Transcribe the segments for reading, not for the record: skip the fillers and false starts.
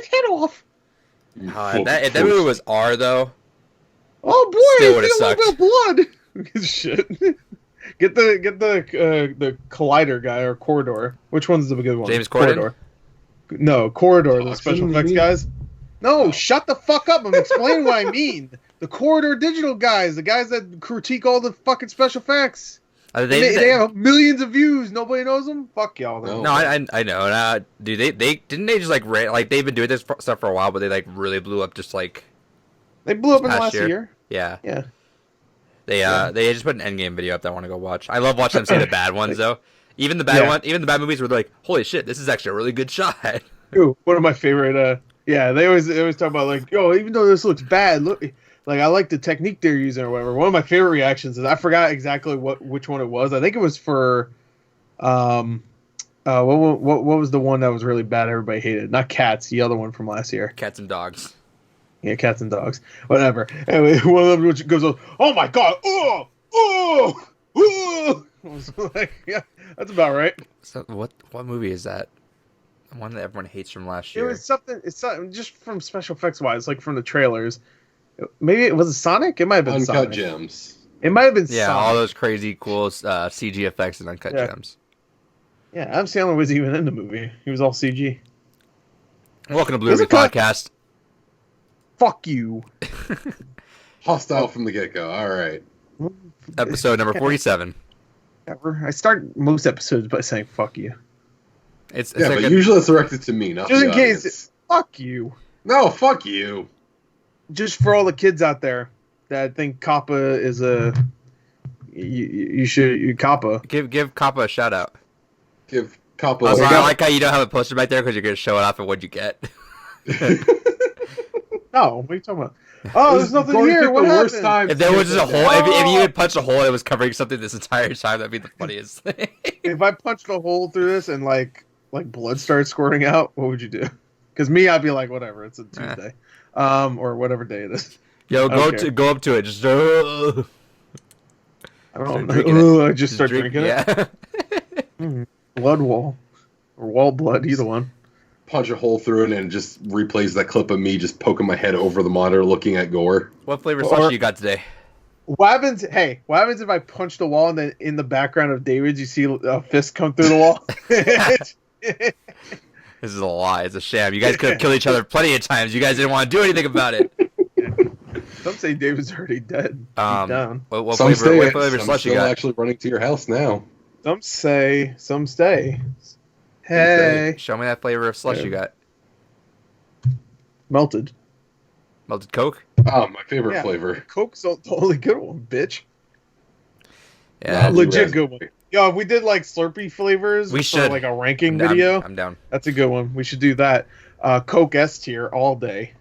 guy's head off. If that movie was R, though... Oh boy, Still I would've feel a little sucked. bit of blood. Shit. Get the collider guy or corridor. Which one's the good one? James Corden? Corridor. No, corridor. The Toxin, special effects maybe? guys. No, Oh. shut the fuck up! I'm explaining what I mean. The corridor digital guys, the guys that critique all the fucking special effects. They have millions of views. Nobody knows them. Fuck y'all. No. No, I know. Dude, they didn't they just like they've been doing this stuff for a while, but they like really blew up just like They blew up in the past last year. year. Yeah. Yeah. They just put an Endgame video up that I want to go watch. I love watching them say the bad ones though. Even the bad movies were like, holy shit, this is actually a really good shot. Ooh, one of my favorite. They always talk about like, yo, even though this looks bad, look, like I like the technique they're using or whatever. One of my favorite reactions is I forgot exactly which one it was. I think it was for, what was the one that was really bad? Everybody hated not Cats. The other one from last year. Cats and Dogs. Yeah, Cats and Dogs. Whatever. Anyway, one of them which goes, oh my god, oh. I was like, yeah, that's about right. So what movie is that? The one that everyone hates from last It year. was something. It's something just from special effects wise, like from the trailers. Maybe it was Sonic. It might have been Uncut Sonic. Gems. It might have been Yeah, Sonic. all those crazy cool CG effects and Uncut Gems. Yeah, Adam Sandler was even in the movie. He was all CG. Welcome to Blue There's Movie a cut. Podcast. Fuck you. Hostile from the get-go. All right. Episode number 47. I start most episodes by saying "fuck you," It's Yeah, like but usually it's directed to me, not just the in case. audience. Fuck you. No, fuck you. Just for all the kids out there that think Kappa is a. You should Kappa. give Kappa a shout out. Give Kappa. Also, there I you go. like how you don't have a poster back there because you're gonna show it off and what you get. No, what are you talking about? Oh, there's nothing Gordon here. picked What the worst happened? time If there to was just a get hole, that. if you had punched a hole and it was covering something this entire time, that'd be the funniest thing. If I punched a hole through this and like blood started squirting out, what would you do? Because me, I'd be like, whatever, it's a Tuesday, or whatever day it is. Yo, I don't care. go up to it. Just I don't Start know. drinking it. Ooh, I just start drinking it. Yeah. Blood wall or wall blood, either one. Punch a hole through it and just replays that clip of me just poking my head over the monitor looking at gore. What flavor Or- slushie you got today? What happens? Hey, what happens if I punch the wall and then in the background of David's you see a fist come through the wall? This is a lie. It's a sham. You guys could have killed each other plenty of times. You guys didn't want to do anything about it. Some say David's already dead. Deep down. What Some flavor stay. slushie Still you got? actually running to your house now. Some say, some stay. Hey, Show me that flavor of slush you got. melted. Melted Coke? Oh, my favorite Yeah. flavor. Coke's the only good one, bitch. Yeah. Nah, Legit raspberry. good one. Yo, if we did like Slurpee flavors We for should. like a ranking I'm down. video, I'm down. that's a good one. We should do that. Coke S tier all day.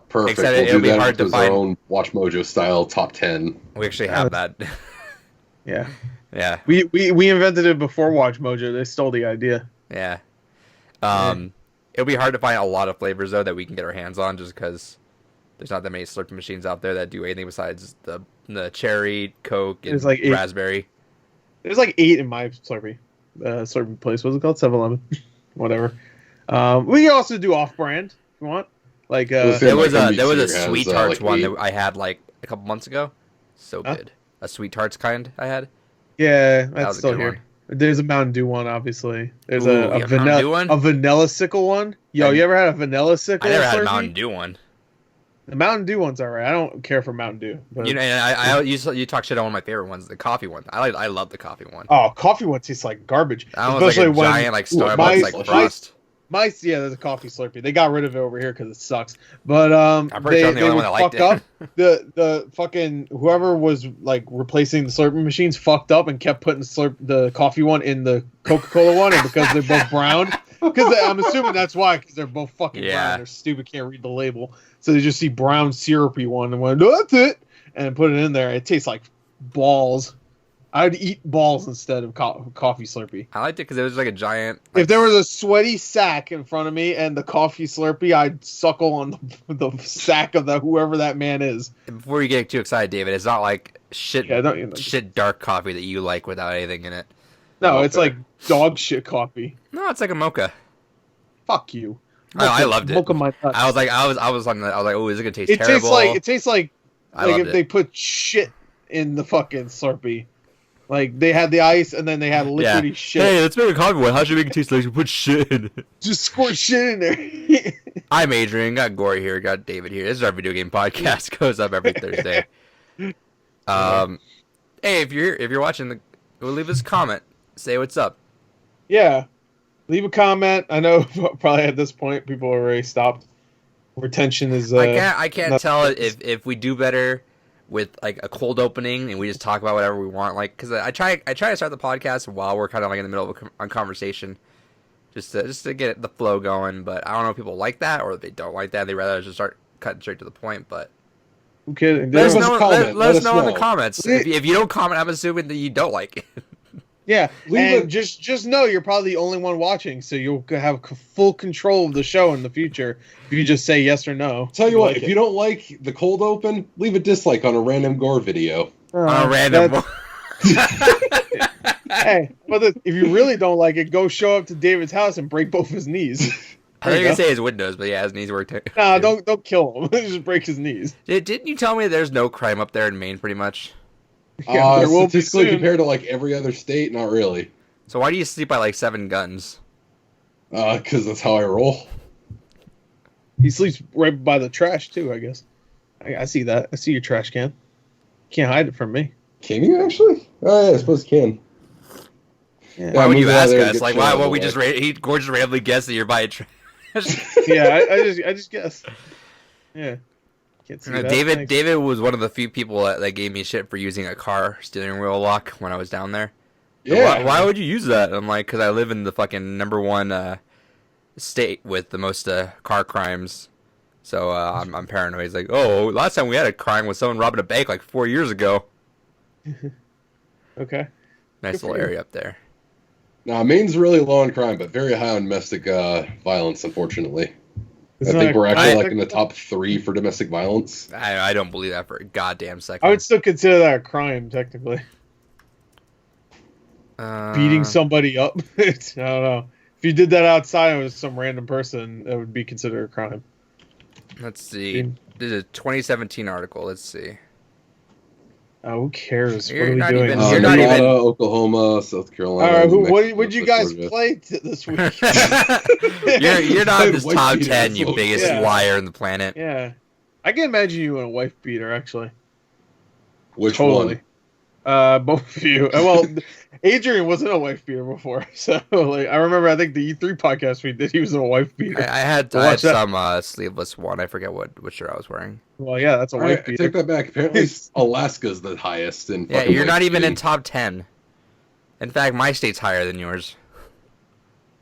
Perfect. Except We'll it'll do be that hard to as our find. own Watch Mojo style top 10. We actually have that. Yeah. Yeah. We invented it before Watch Mojo. They stole the idea. Yeah. It'll be hard to find a lot of flavors though that we can get our hands on, just because there's not that many Slurpee machines out there that do anything besides the cherry, Coke, and There's like 8. raspberry. There's like 8 in my Slurpee place. What's it called? 7-Eleven. Whatever. We can also do off-brand if you want. Like Those There like was a NBC sweet has, tarts like one 8. that I had like a couple months ago. So Huh? good. A sweet tarts kind I had. yeah, That that's was a still good here. one. There's a Mountain Dew one, obviously. There's Ooh, a you have a Mountain Dew one? vanilla sickle one. Yo, you ever had a vanilla sickle? I never had a Slurpee? Mountain Dew one. The Mountain Dew one's alright. I don't care for Mountain Dew. But... You know, and you talk shit on one of my favorite ones, the coffee one. I love the coffee one. Oh, coffee one tastes like garbage. That one's like Especially a when giant like Starbucks my- like frost. yeah, there's a coffee Slurpee. They got rid of it over here because it sucks. But pretty sure I'm the they only were one that liked fucked up. The fucking whoever was like replacing the Slurpee machines fucked up and kept putting the coffee one in the Coca-Cola one, and because they're both brown. Because I'm assuming that's why, because they're both fucking Yeah. brown. They're stupid, can't read the label. So they just see brown syrupy one and went, "No, that's it," and put it in there. It tastes like balls. I'd eat balls instead of coffee Slurpee. I liked it because it was like a giant. If there was a sweaty sack in front of me and the coffee Slurpee, I'd suckle on the sack of whoever that man is. Before you get too excited, David, it's not like shit Yeah, shit dark coffee that you like without anything in it. no, Okay. it's like dog shit coffee. No, it's like a mocha. Fuck you. I loved it. Mocha my nuts. I was like, oh, is it gonna taste It terrible? tastes like if they put shit in the fucking Slurpee. Like they had the ice and then they had liquidy shit. Hey, let's make a coffee one. How should we make it taste like we put shit in it? Just squirt shit in there. I'm Adrian. Got Gory here. Got David here. This is our video game podcast. Goes up every Thursday. Hey, if you're watching, leave us a comment. Say what's up. Yeah, leave a comment. I know probably at this point people already stopped. Retention is. I can't tell if we do better with like a cold opening and we just talk about whatever we want. Like, because I try to start the podcast while we're kind of like in the middle of a conversation, just to get the flow going. But I don't know if people like that or if they don't like that. They rather just start cutting straight to the point. But okay, let us know in the comments. If you don't comment, I'm assuming that you don't like it. Yeah, and just know you're probably the only one watching, so you'll have full control of the show in the future if you just say yes or no. Tell you what, if you don't like the cold open, leave a dislike on a random gore video. On a random. Hey, but if you really don't like it, go show up to David's house and break both his knees. I was gonna say his windows, but yeah, his knees work too. Nah, don't kill him. Just break his knees. Didn't you tell me there's no crime up there in Maine, pretty much? Statistically compared to like every other state, not really. So why do you sleep by like 7 guns? Because that's how I roll. He sleeps right by the trash too, I guess. I see that. I see your trash can. Can't hide it from me. Can you actually? Oh yeah, I suppose you can. Yeah. Why would you ask us? Like, why would we just randomly guess that you're by a trash? Yeah, I just guess. Yeah. Can't see that. David was one of the few people that gave me shit for using a car steering wheel lock when I was down there. Yeah. Why would you use that? I'm like, because I live in the fucking #1 state with the most car crimes. So I'm paranoid. He's like, oh, last time we had a crime was someone robbing a bank like 4 years ago. Okay. Nice little area up there. Nah, Maine's really low on crime, but very high on domestic violence, unfortunately. I think we're actually like in the top 3 for domestic violence. I don't believe that for a goddamn second. I would still consider that a crime, technically. Beating somebody up? I don't know. If you did that outside with some random person, that would be considered a crime. Let's see. This is a 2017 article. Let's see. Who cares? You're what are we doing? You're not Nevada, even... Oklahoma, South Carolina. All right, what you guys play this week? you're not in this top 10, you biggest liar in the planet. Yeah. I can imagine you in a wife beater, actually. Which one? Both of you. Well, Adrian wasn't a wife beater before, so like I remember. I think the E3 podcast we did, he was in a wife beater. I had some sleeveless one. I forget what shirt I was wearing. Well, yeah, that's a wife beater. I take that back. Apparently, Alaska's the highest in. Yeah, you're not even in top 10. In fact, my state's higher than yours.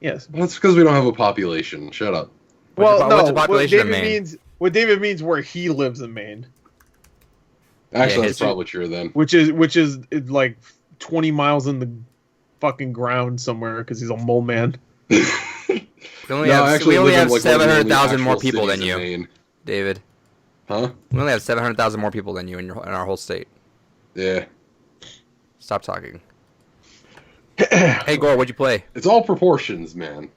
Yes, that's because we don't have a population. Shut up. Well, what's the population of Maine? What David means where he lives in Maine. Actually, that's probably true then. Which is like 20 miles in the fucking ground somewhere because he's a mole man. we only have 700,000 more people than you, Maine. David. Huh? We only have 700,000 more people than you in our whole state. Yeah. Stop talking. Hey, Gore, what'd you play? It's all proportions, man.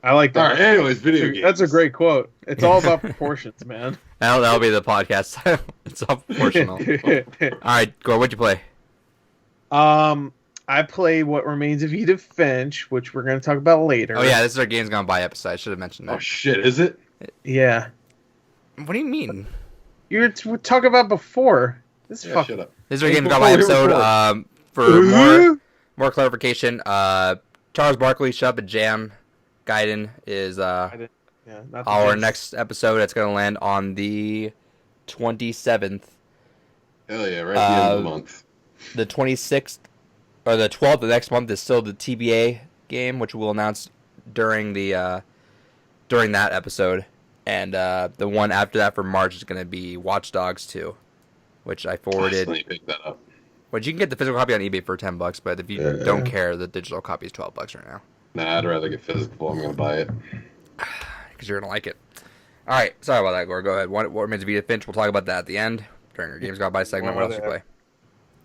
I like that. All right, anyways, video games. That's a great quote. It's all about proportions, man. That'll be the podcast. It's all proportional. All right, Gore, what'd you play? I played What Remains of Edith Finch, which we're going to talk about later. Oh, yeah, this is our Games Gone By episode. I should have mentioned that. Oh, shit, is it? Yeah. What do you mean? You were talking about before. Shut up. This is our Games Gone By episode. For more clarification, Charles Barkley, Shut Up and Jam Gaiden is our next episode. It's going to land on the 27th. Hell yeah, right at the end of the month. The 26th, or the 12th of next month is still the TBA game, which we'll announce during that episode. And the one after that for March is going to be Watch Dogs 2, which I forwarded. Let me pick that up. But you can get the physical copy on eBay for $10, but if you don't care, the digital copy is $12 right now. Nah, I'd rather get physical. I'm going to buy it. Because you're going to like it. All right, sorry about that, Gore. Go ahead. What Remains of Edith Finch? We'll talk about that at the end during our Games Gone By segment. What else you play?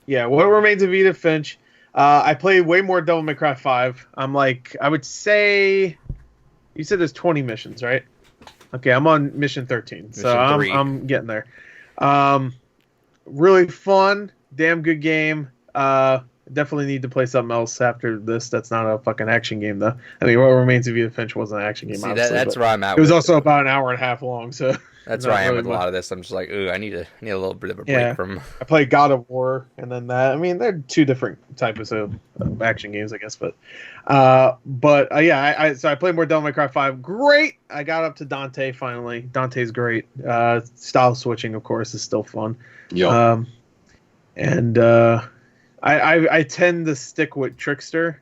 Yeah, What Remains of Edith Finch. I played way more Devil May Cry 5. I'm like, I would say, You said there's 20 missions, right? Okay, I'm on mission 13, so I'm getting there. Really fun, damn good game. Definitely need to play something else after this. That's not a fucking action game, though. I mean, What Remains of Edith Finch wasn't an action game. See, that's where I'm at. It was also about an hour and a half long, so that's where I am with a lot of this. I'm just like, ooh, I need a little bit of a break from. I played God of War, and then that. I mean, they're two different types of action games, I guess. But yeah. So I played more Devil May Cry 5. Great. I got up to Dante finally. Dante's great. Style switching, of course, is still fun. Yeah. I tend to stick with Trickster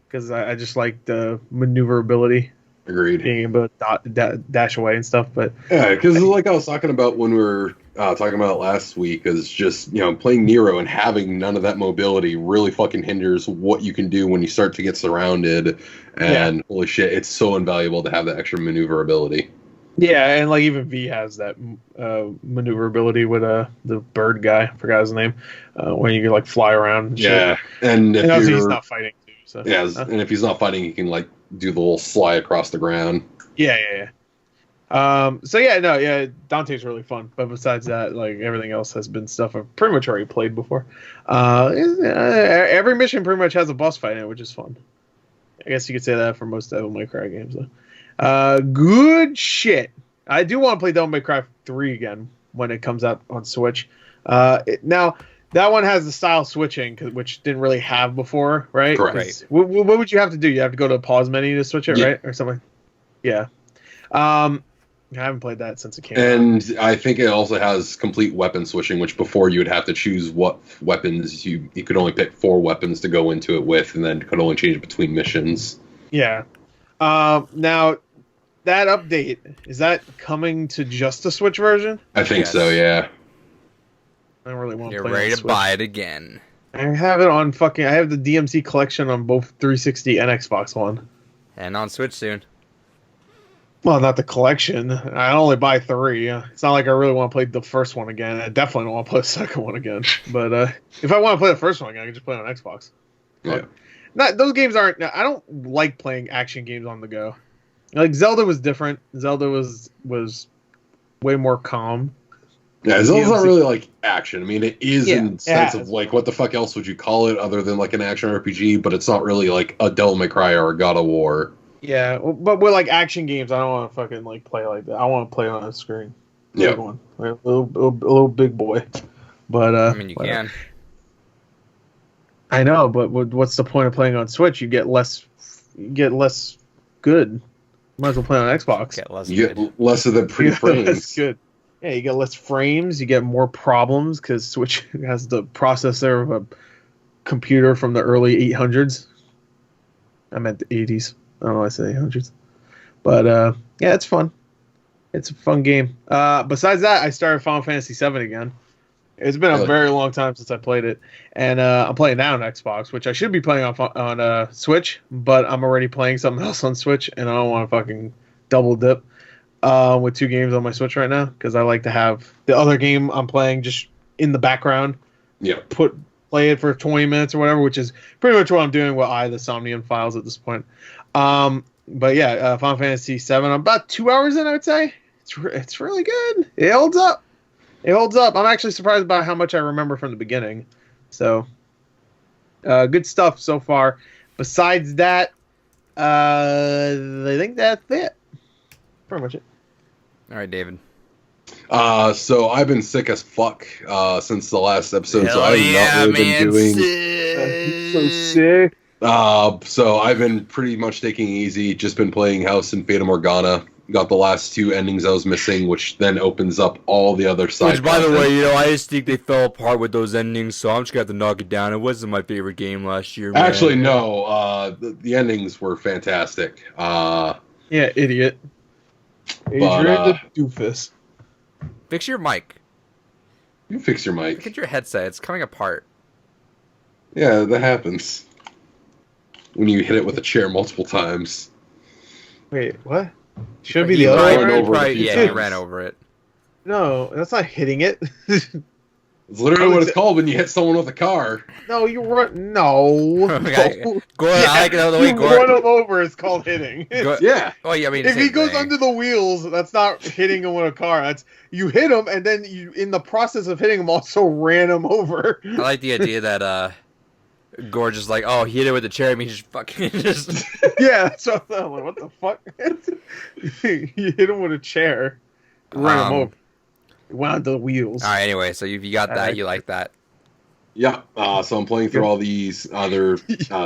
because I just like the maneuverability. Agreed. Being able to dash away and stuff. But yeah, because like I was talking about when we were talking about it last week, is just, playing Nero and having none of that mobility really fucking hinders what you can do when you start to get surrounded. And holy shit, it's so invaluable to have that extra maneuverability. Yeah, and like even V has that maneuverability with the bird guy. I forgot his name. When you can like fly around. And shit. And if he's not fighting too. So. Yeah, and if he's not fighting, he can like do the little fly across the ground. Yeah. Dante's really fun. But besides that, like everything else has been stuff I've pretty much already played before. Every mission pretty much has a boss fight in it, which is fun. I guess you could say that for most Devil May Cry games, though. Good shit. I do want to play Devil May Cry 3 again when it comes out on Switch. Now, that one has the style switching, which didn't really have before, right? Correct. What would you have to do? You have to go to the pause menu to switch it, right? Or something? Yeah. I haven't played that since it came out. And I think it also has complete weapon switching, which before you would have to choose what weapons. You could only pick 4 weapons to go into it with, and then could only change between missions. Yeah. Now, that update, is that coming to just the Switch version? I think so, yeah. I don't really want to play it. You're ready to buy it again. I have it on I have the DMC collection on both 360 and Xbox One. And on Switch soon. Well, not the collection. I only buy 3. It's not like I really want to play the first one again. I definitely don't want to play the second one again. But if I want to play the first one again, I can just play it on Xbox. Yeah. Those games aren't... I don't like playing action games on the go. Like, Zelda was different. Zelda was way more calm. Yeah, Zelda's not really like action. I mean, it is in the sense of like, what the fuck else would you call it other than like an action RPG? But it's not really like a Devil May Cry or a God of War. Yeah, but with like action games, I don't want to fucking like play like that. I want to play on a screen. Yeah, one, a little big boy. But I mean, you can. I know, but what's the point of playing on Switch? You get less good. Might as well play on Xbox. Get less of the pre-frames. That's good. Yeah, you get less frames. You get more problems because Switch has the processor of a computer from the early 800s. I meant the 80s. I don't know why I say 800s. But, yeah, it's fun. It's a fun game. Besides that, I started Final Fantasy VII again. It's been a very long time since I played it. And I'm playing now on Xbox, which I should be playing on Switch, but I'm already playing something else on Switch, and I don't want to fucking double dip with 2 games on my Switch right now, because I like to have the other game I'm playing just in the background. Yeah. Play it for 20 minutes or whatever, which is pretty much what I'm doing with the Somnium Files at this point. But yeah, Final Fantasy VII, I'm about 2 hours in, I would say. It's really good. It holds up. I'm actually surprised by how much I remember from the beginning. So, good stuff so far. Besides that, I think that's it. Pretty much it. All right, David. So I've been sick as fuck since the last episode. Hell so I've yeah, not really been doing. So sick. So I've been pretty much taking it easy. Just been playing House and Fata Morgana. Got the last 2 endings I was missing, which then opens up all the other side. Which, by the way, I just think they fell apart with those endings, so I'm just gonna have to knock it down. It wasn't my favorite game last year. Man. Actually, no. The endings were fantastic. Yeah, idiot. Adrian the doofus. Fix your mic. You fix your mic. Look at your headset. It's coming apart. Yeah, that happens when you hit it with a chair multiple times. Wait, what? Should be the other way. He ran over it. No, that's not hitting it. It's literally what it's called when you hit someone with a car. No, you run. No. Okay. Gordon, I like it the way you Gordon. run him over. It's called hitting. Yeah. Oh, yeah, I mean, If he same goes thing. under the wheels, that's not hitting him with a car. That's you hit him, and then you, in the process of hitting him, also ran him over. I like the idea that Gorge is like, oh, he hit it with a chair. I mean, just fucking just. Yeah, so I'm like, what the fuck? You hit him with a chair, ran him over. It went onto the wheels. All right. Anyway, so you got that. You like that. Yeah, so I'm playing through all these other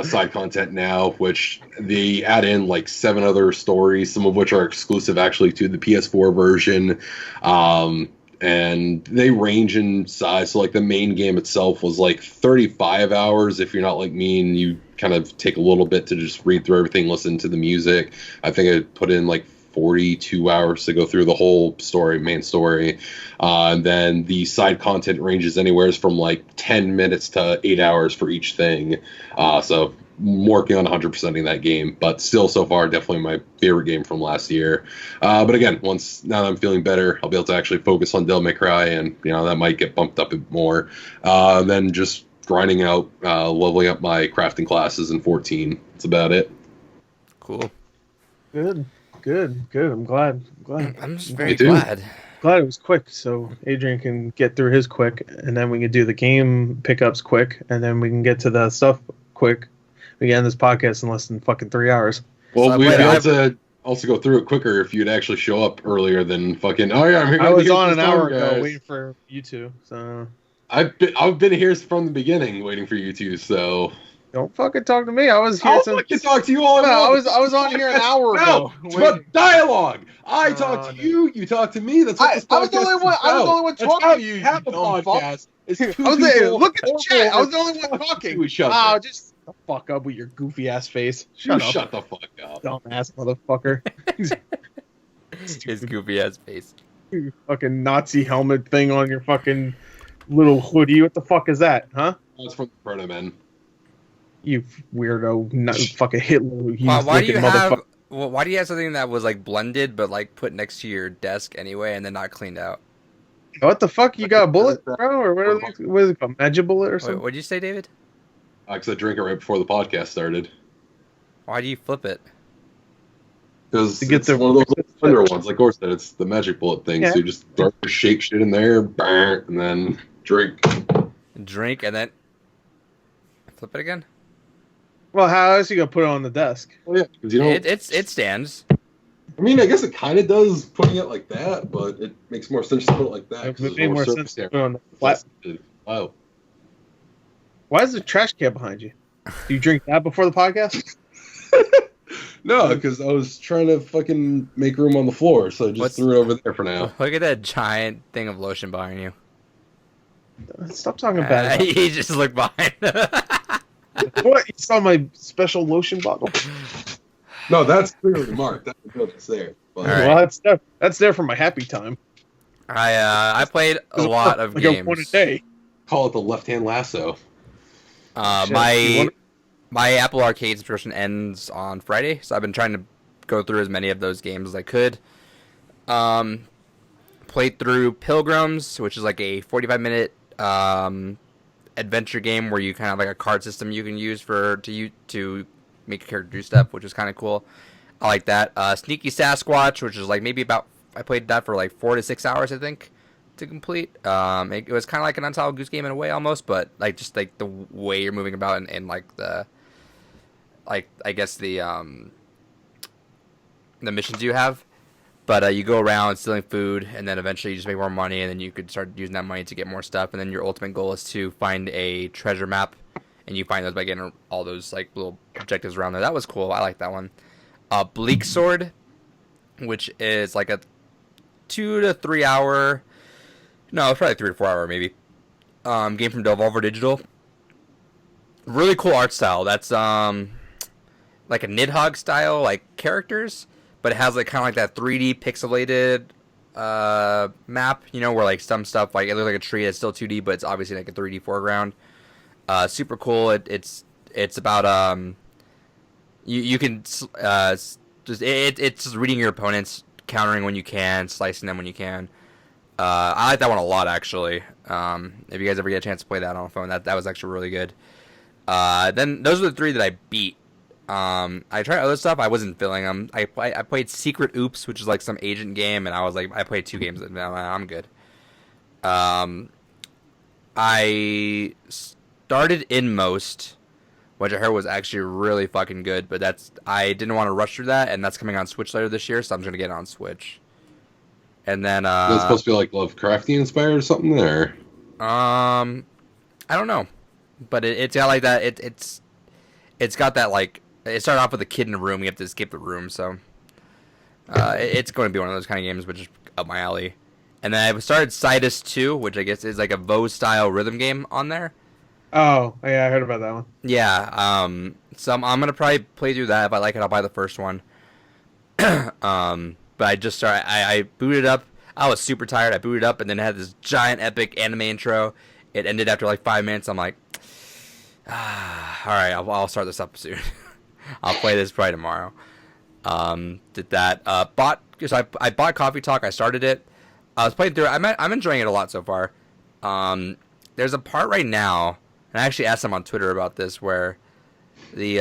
side content now, which they add in like 7 other stories, some of which are exclusive actually to the PS4 version, and they range in size. So like the main game itself was like 35 hours if you're not like me and you kind of take a little bit to just read through everything, listen to the music. I think I put in like 42 hours to go through the whole story, main story. And then the side content ranges anywhere from like 10 minutes to 8 hours for each thing. So I'm working on 100%ing that game, but still so far definitely my favorite game from last year. But again, now that I'm feeling better, I'll be able to actually focus on Devil May Cry, and that might get bumped up a bit more. Then just grinding out, leveling up my crafting classes in 14. That's about it. Cool. Good. I'm glad. I'm just very glad. Glad it was quick, so Adrian can get through his quick, and then we can do the game pickups quick, and then we can get to the stuff quick. We can end this podcast in less than fucking 3 hours. Well, So we'd be able to also go through it quicker if you'd actually show up earlier than fucking. Oh yeah, I'm here. I was on an hour ago waiting for you two. So I've been here from the beginning waiting for you two. So don't fucking talk to me. I was here. I'll fucking talk to you all. I was on here an hour ago. It's about dialogue. I talk to you. You talk to me. That's what this podcast I was the only one. I was the only one talking to you. Have a podcast. It's two I was people. look at the chat. I was the only one talking. To each other. Just the fuck up with your goofy ass face. Shut Shut the fuck up. dumbass motherfucker. His goofy ass face. Fucking Nazi helmet thing on your fucking little hoodie. What the fuck is that, huh? That's from the Proto Men. You weirdo, fucking Hitler. Why do you have? Well, why do you have something that was like blended but like put next to your desk anyway and then not cleaned out? What the fuck? You got a bullet, bro? Or what is it called? Magic bullet or something? What'd you say, David? Because I drank it right before the podcast started. Why do you flip it? Because To get it's the- one of those thunder ones. Like Gore said, it's the magic bullet thing. Yeah. So you just start to shake shit in there, and then drink. Drink and then flip it again. Well, how else you gonna put it on the desk? Oh yeah, because you know. It stands. I mean, I guess it kind of does putting it like that, but it makes more sense to put it like that. It 'cause would there's make more sense surface to area. put it on the flat. Oh. Why is the trash can behind you? Do you drink that before the podcast? No, because I was trying to fucking make room on the floor, so I just threw it over there for now. Look at that giant thing of lotion behind you. Stop talking bad. He just looked behind. What? You saw my special lotion bottle? No, that's clearly marked. That's there. But, All right. Well, that's there for my happy time. I played a lot of like games. One a day. Call it the left-hand lasso. My Apple Arcade subscription ends on Friday, so I've been trying to go through as many of those games as I could. Played through Pilgrims, which is like a 45-minute adventure game where you kind of have like a card system you can use to make a character do stuff, which is kind of cool. I like that. Sneaky Sasquatch, which is like I played that for like 4 to 6 hours, I think, to complete. It was kind of like an Untitled Goose Game in a way almost, but like just like the way you're moving about and like the I guess the missions you have. But you go around stealing food, and then eventually you just make more money, and then you could start using that money to get more stuff. And then your ultimate goal is to find a treasure map, and you find those by getting all those like little objectives around there. That was cool. I like that one. Bleak Sword, which is like a 2 to 3 hour, no, it's probably 3 to 4 hour maybe. Game from Devolver Digital. Really cool art style. That's like a Nidhogg style like characters. But it has like kind of like that 3D pixelated map, where like some stuff like it looks like a tree that's still 2D, but it's obviously like a 3D foreground. Super cool. It's about you can it's just reading your opponents, countering when you can, slicing them when you can. I like that one a lot, actually. If you guys ever get a chance to play that on a phone, that was actually really good. Then those are the 3 that I beat. I tried other stuff. I wasn't feeling them. I played Secret Oops, which is like some agent game, and I was like, I played 2 games, and I'm good. I started Inmost, which I heard was actually really fucking good, but I didn't want to rush through that, and that's coming on Switch later this year, so I'm just gonna get it on Switch. And then Is it supposed to be like Lovecraftian inspired or something there? I don't know, but it's got like that. It's got that like it started off with a kid in a room. You have to escape the room, so it's going to be one of those kind of games, which is up my alley. And then I started Sidus 2, which I guess is like a Voe style rhythm game on there. Oh, yeah, I heard about that one. Yeah, so I'm gonna probably play through that. If I like it, I'll buy the first one. But I just started. I booted up. I was super tired. I booted up, and then it had this giant epic anime intro. It ended after like 5 minutes. I'm like, all right, I'll start this up soon. I'll play this probably tomorrow. Did that. I bought Coffee Talk. I started it. I was playing through it. I'm enjoying it a lot so far. There's a part right now, and I actually asked them on Twitter about this, where the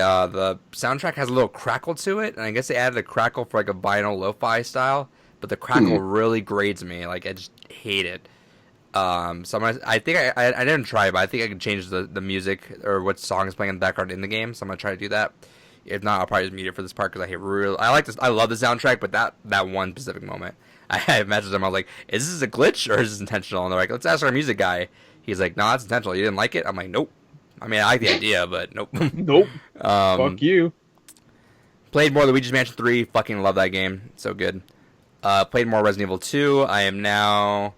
soundtrack has a little crackle to it, and I guess they added a crackle for like a vinyl lo-fi style, but the crackle really grades me. Like, I just hate it. So I think I didn't try it, but I think I can change the music or what song is playing in the background in the game, so I'm gonna try to do that. If not, I'll probably just mute it for this part because I like this. I love the soundtrack, but that one specific moment, I messaged them. I was like, "Is this a glitch or is this intentional?" And they're like, "Let's ask our music guy." He's like, "No, it's intentional. You didn't like it?" I'm like, "Nope. I mean, I like the idea, but nope." Nope. Fuck you. Played more Luigi's Mansion 3. Fucking love that game. So good. Played more Resident Evil 2. I am now.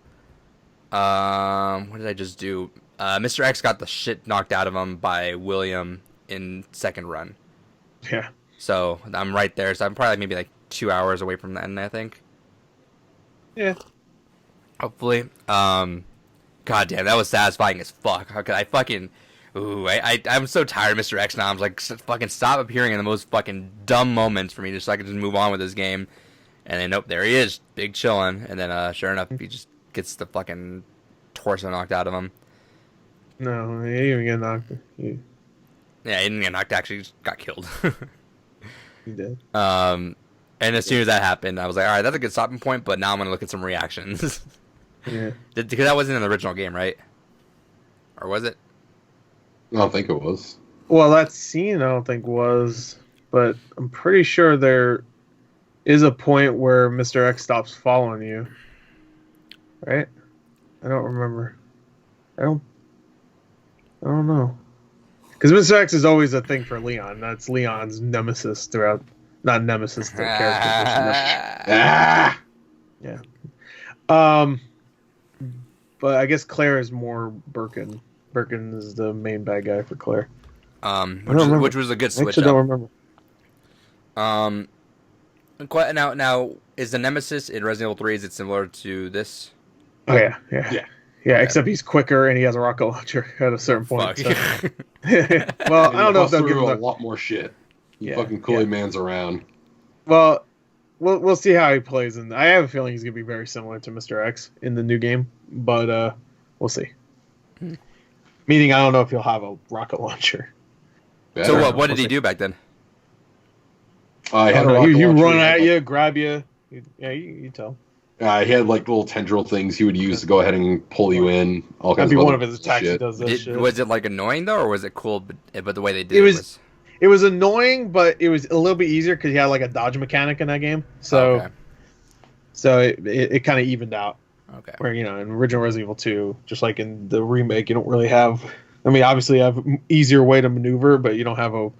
What did I just do? Mr. X got the shit knocked out of him by William in second run. Yeah. So I'm right there. So I'm probably maybe like 2 hours away from the end, I think. Yeah. Hopefully. God damn, that was satisfying as fuck. I fucking... Ooh, I'm so tired of Mr. X now. I'm like, fucking stop appearing in the most fucking dumb moments for me just so I can just move on with this game. And then, nope, there he is. Big chillin'. And then, sure enough, he just gets the fucking torso knocked out of him. No, he didn't even get knocked. Yeah, he didn't get knocked, actually, he just got killed. He did. And as soon as that happened, I was like, alright, that's a good stopping point, but now I'm going to look at some reactions. Yeah. Because that wasn't in the original game, right? Or was it? I don't think it was. Well, that scene I don't think was, but I'm pretty sure there is a point where Mr. X stops following you. Right? I don't remember. I don't know. Because Mr. X is always a thing for Leon. That's Leon's nemesis throughout. Not nemesis, the character. Yeah. But I guess Claire is more Birkin. Birkin is the main bad guy for Claire. Which was a good switch. I actually don't remember. Now, is the nemesis in Resident Evil 3, is it similar to this? Oh, yeah. Except he's quicker and he has a rocket launcher at a certain point. So. Well, I don't know if they'll give him a lot more shit. Fucking Kool-Aid Man's around. Well, we'll see how he plays, and I have a feeling he's gonna be very similar to Mr. X in the new game, but we'll see. Meaning, I don't know if he'll have a rocket launcher. Better. So what did he do back then? He run at you, grab you. You tell. He had like little tendril things he would use to go ahead and pull you in. All kinds That'd be of one of his attacks. shit. He does that shit. Was it like annoying though, or was it cool? But the way they did it was. It was annoying, but it was a little bit easier because he had like a dodge mechanic in that game. So, it kind of evened out. Okay. Where, in original Resident Evil 2, just like in the remake, you don't really have. I mean, obviously, you have an easier way to maneuver, but you don't have a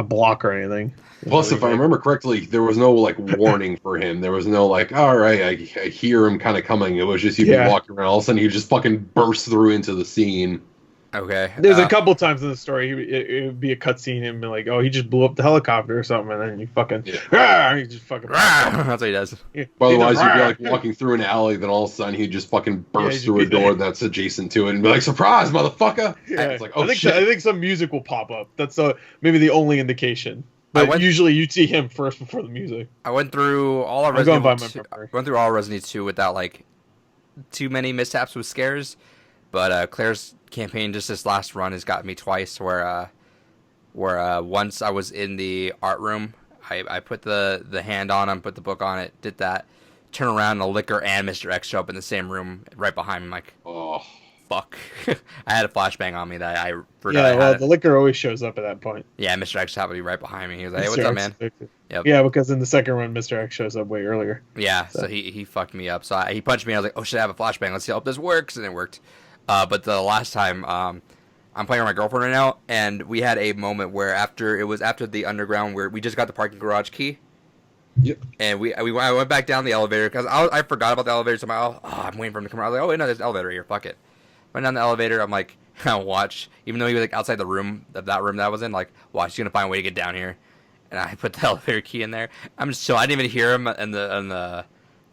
block or anything. Plus, if I remember correctly, there was no like warning for him. There was no like, all right, I hear him kind of coming. It was just you'd be walking around, all of a sudden he just fucking burst through into the scene. Okay. There's a couple times in the story it would be a cutscene and be like, oh, he just blew up the helicopter or something, and then you fucking he just fucking that's what he does. Otherwise, you'd be like walking through an alley, then all of a sudden he'd just fucking burst through a door that's adjacent to it and be like, surprise, motherfucker! Yeah. It's like, oh I think some music will pop up. That's maybe the only indication. But usually you'd see him first before the music. I went through all of Resident Evil 2 without like too many mishaps with scares. But Claire's campaign just this last run has got me twice where once I was in the art room, I put the hand on him, put the book on it, did that, turn around and the Licker and Mr. X show up in the same room right behind me. I'm like, oh, fuck. I had a flashbang on me that I forgot. Yeah, well, the Licker always shows up at that point. Yeah, Mr. X happened to be right behind me. He was like, hey, what's up, man? Yep. Yeah, because in the second run, Mr. X shows up way earlier. Yeah, so he fucked me up. So he punched me, and I was like, oh, shit, I have a flashbang. Let's see how this works. And it worked. But the last time, I'm playing with my girlfriend right now, and we had a moment where after the underground where we just got the parking garage key. Yep. And I went back down the elevator because I forgot about the elevator. So I'm waiting for him to come out. I was like, oh wait, no, there's an elevator here. Fuck it. Went down the elevator. I'm like, watch. Even though he was like outside the room that I was in, like, watch. He's gonna find a way to get down here. And I put the elevator key in there. I didn't even hear him in the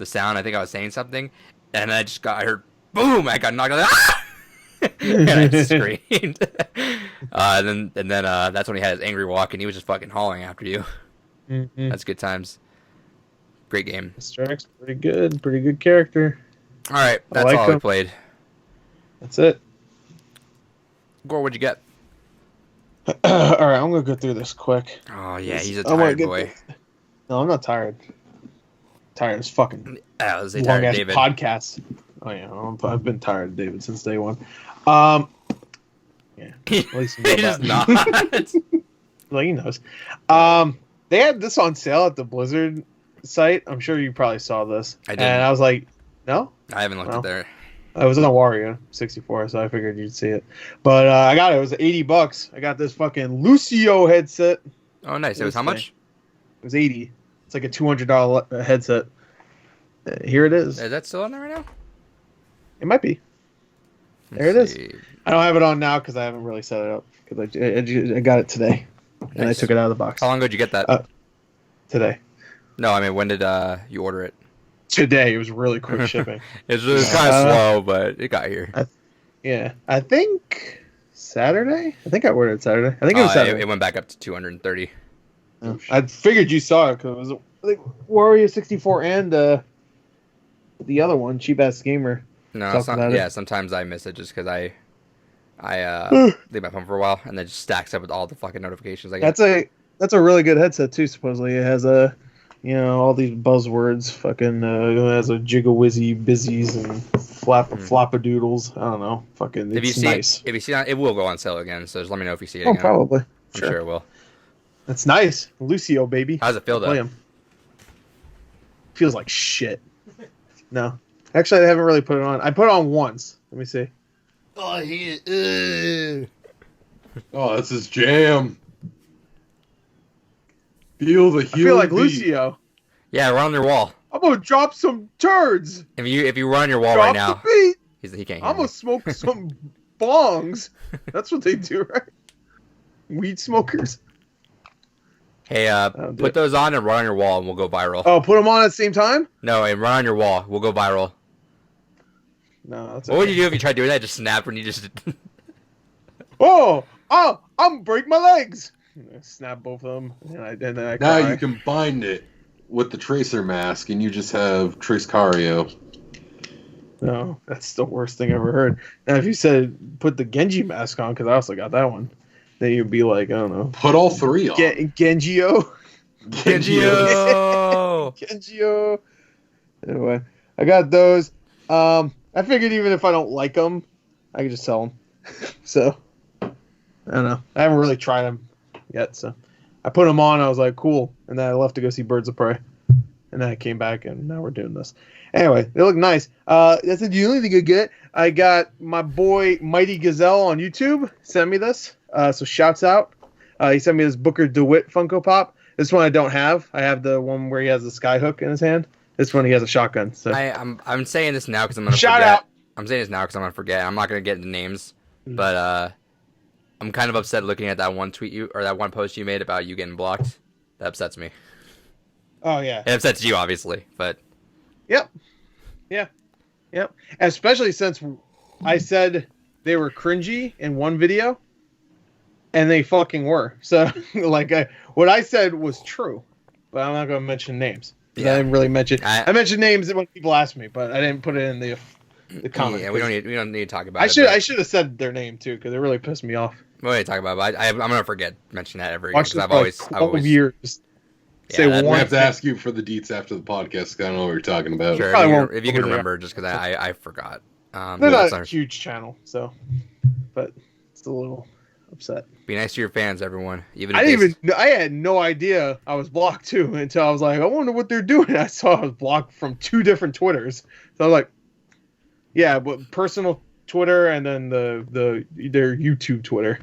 sound. I think I was saying something, and I heard boom. I got knocked out. Ah! And I just screamed. And then that's when he had his angry walk, and he was just fucking hauling after you. Mm-hmm. That's good times. Great game. Mr. X, pretty good character. All right, that's all we played. That's it. Gore, what'd you get? All right, I'm gonna go through this quick. Oh yeah, he's a tired boy. No, I'm not tired. Tired as fucking long-ass David podcast. Oh yeah, I've been tired of David since day one. Yeah, at least he does not. Well, he knows. They had this on sale at the Blizzard site. I'm sure you probably saw this. I did. And I was like, no? I haven't looked at there. I was on Wario 64, so I figured you'd see it. But I got it. It was $80. I got this fucking Lucio headset. Oh, nice. It was how much? It was $80. It's like a $200 headset. Here it is. Is that still on there right now? It might be. There it is. I don't have it on now because I haven't really set it up. Because I got it today. And nice. I took it out of the box. How long ago did you get that? Today. No, I mean, when did you order it? Today. It was really quick shipping. It was kind of slow, but it got here. I think Saturday? I think I ordered it Saturday. I think it was Saturday. It went back up to 230. Oh, I figured you saw it because it was like Wario 64 and the other one, Cheap Ass Gamer. No, sometimes I miss it just because I leave my phone for a while and then it just stacks up with all the fucking notifications I get. That's a really good headset too. Supposedly it has all these buzzwords. Fucking it has a jigga-wizzy bizzies and flappadoodles. I don't know. Fucking it's nice. If you see it will go on sale again. So just let me know if you see it again. Probably. I'm sure it will. That's nice, Lucio baby. How's it feel though? Play him. Feels like shit. No. Actually, I haven't really put it on. I put it on once. Let me see. Oh, I hate it. Oh, that's his jam. Feel the I feel like Lucio. Yeah, run on your wall. I'm gonna drop some turds. If you run on your wall right now, the beat. He can't. I'm gonna smoke some bongs. That's what they do, right? Weed smokers. Hey, put those on and run on your wall, and we'll go viral. Oh, put them on at the same time? No, and run on your wall. We'll go viral. No, that's okay. What would you do if you tried doing that? Just snap when you just... I'm gonna break my legs. I snap both of them, and then I now cry. You combined it with the Tracer mask, and you just have Trace Cario. No, that's the worst thing I ever heard. Now, if you said put the Genji mask on, because I also got that one, then you'd be like, I don't know. Put all three on. Gengio. Gengio. Anyway, I got those. I figured even if I don't like them, I could just sell them. So, I don't know. I haven't really tried them yet, so I put them on. I was like, cool. And then I left to go see Birds of Prey. And then I came back, and now we're doing this. Anyway, they look nice. That's the only thing I get. I got my boy Mighty Gazelle on YouTube sent me this. So shouts out. He sent me this Booker DeWitt Funko Pop. This one I don't have. I have the one where he has the sky hook in his hand. This one he has a shotgun. So I'm saying this now because I'm gonna forget. Out. I'm saying this now because I'm gonna forget. I'm not gonna get into names, but I'm kind of upset looking at that one that one post you made about you getting blocked. That upsets me. Oh yeah. It upsets you obviously, but. Yep. Yeah. Yep. Especially since I said they were cringy in one video. and they fucking were. So like what I said was true, but I'm not going to mention names. Yeah. I didn't really mention. I mentioned names when people asked me, but I didn't put it in the comment. Yeah, we don't need to talk about it. I should have said their name too, because it really pissed me off. We don't need to talk about it, but I'm gonna forget mention that ever again, because I've always years. Say one. I have to ask you for the deets after the podcast. Cause I don't know what you're talking about. Sure, if you can remember, just because I forgot. They're not a huge channel, so, but it's a little upset. Be nice to your fans, everyone. I had no idea I was blocked too until I was like, I wonder what they're doing. I saw I was blocked from 2 different Twitters, so I was like, yeah, but personal Twitter and then their YouTube Twitter.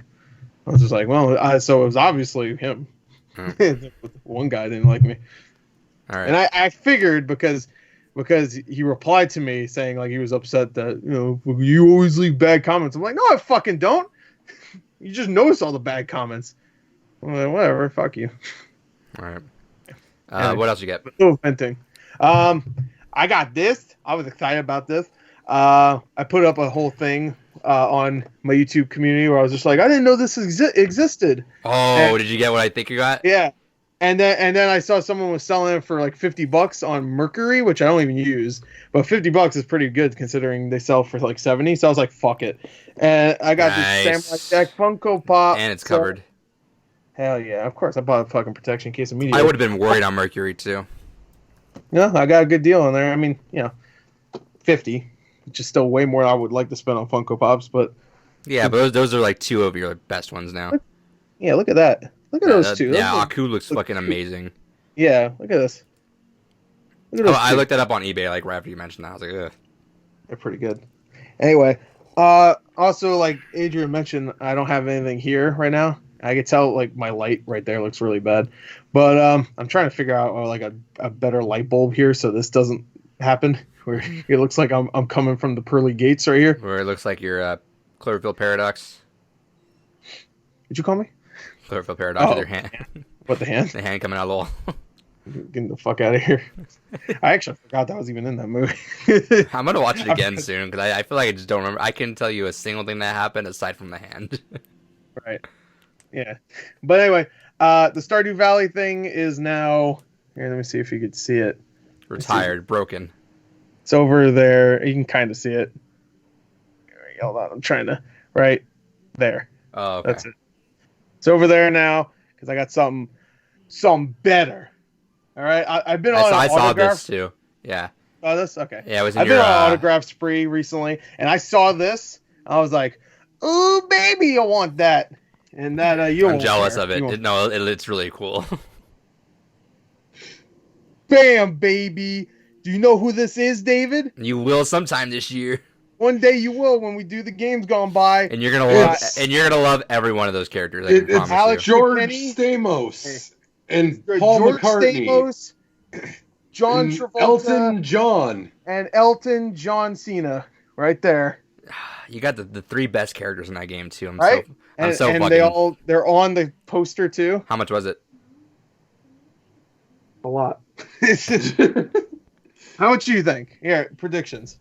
I was just like, well, so it was obviously him. One guy didn't like me. All right. And I figured because he replied to me saying like he was upset that you always leave bad comments. I'm like, no, I fucking don't. You just notice all the bad comments. I'm like, whatever, fuck you. All right. What else you got? No venting. I got this. I was excited about this. I put up a whole thing on my YouTube community where I was just like, I didn't know this existed. Oh, did you get what I think you got? Yeah. And then I saw someone was selling it for like $50 on Mercury, which I don't even use. But $50 is pretty good considering they sell for like 70. So I was like, fuck it. And I got this Samurai Jack Funko Pop. And it's covered. Hell yeah. Of course. I bought a fucking protection in case of media. I would have been worried on Mercury too. Yeah, I got a good deal on there. I mean, 50. Which is still way more than I would like to spend on Funko Pops, but... Yeah, but those are like 2 of your best ones now. Yeah, look at that. Look at those 2. Yeah, Aku looks fucking amazing. Yeah, look at this. I looked that up on eBay like right after you mentioned that. I was like, ugh. They're pretty good. Anyway, also, like Adrian mentioned, I don't have anything here right now. I could tell, like, my light right there looks really bad. But I'm trying to figure out, like, a better light bulb here so this doesn't happen. Where it looks like I'm coming from the pearly gates right here. Where it looks like your Cloverfield paradox. Did you call me? Cloverfield paradox with your hand. What, the hand? The hand coming out of the wall. Getting the fuck out of here. I actually forgot that was even in that movie. I'm going to watch it again soon because I feel like I just don't remember. I couldn't tell you a single thing that happened aside from the hand. Right. Yeah. But anyway, the Stardew Valley thing is now... Here, let me see if you could see it. Retired, broken. It's over there. You can kind of see it. Hold on. I'm trying to... Right there. Oh, okay. That's it. It's over there now because I got something better. All right? I've been on I saw this too. Yeah. Oh, this? Okay. Yeah, it was I've been on an autograph spree recently, and I saw this. I was like, ooh, baby, I want that. And that I'm jealous of it. It's really cool. Bam, baby. Do you know who this is, David? You will sometime this year. One day you will when we do the Games Gone By. And you're gonna love every one of those characters. It's Alex George Stamos and Paul McCartney, Stamos, John Travolta, Elton John, and Elton John Cena, right there. You got the 3 best characters in that game too. And they're on the poster too. How much was it? A lot. How much do you think? Here, predictions.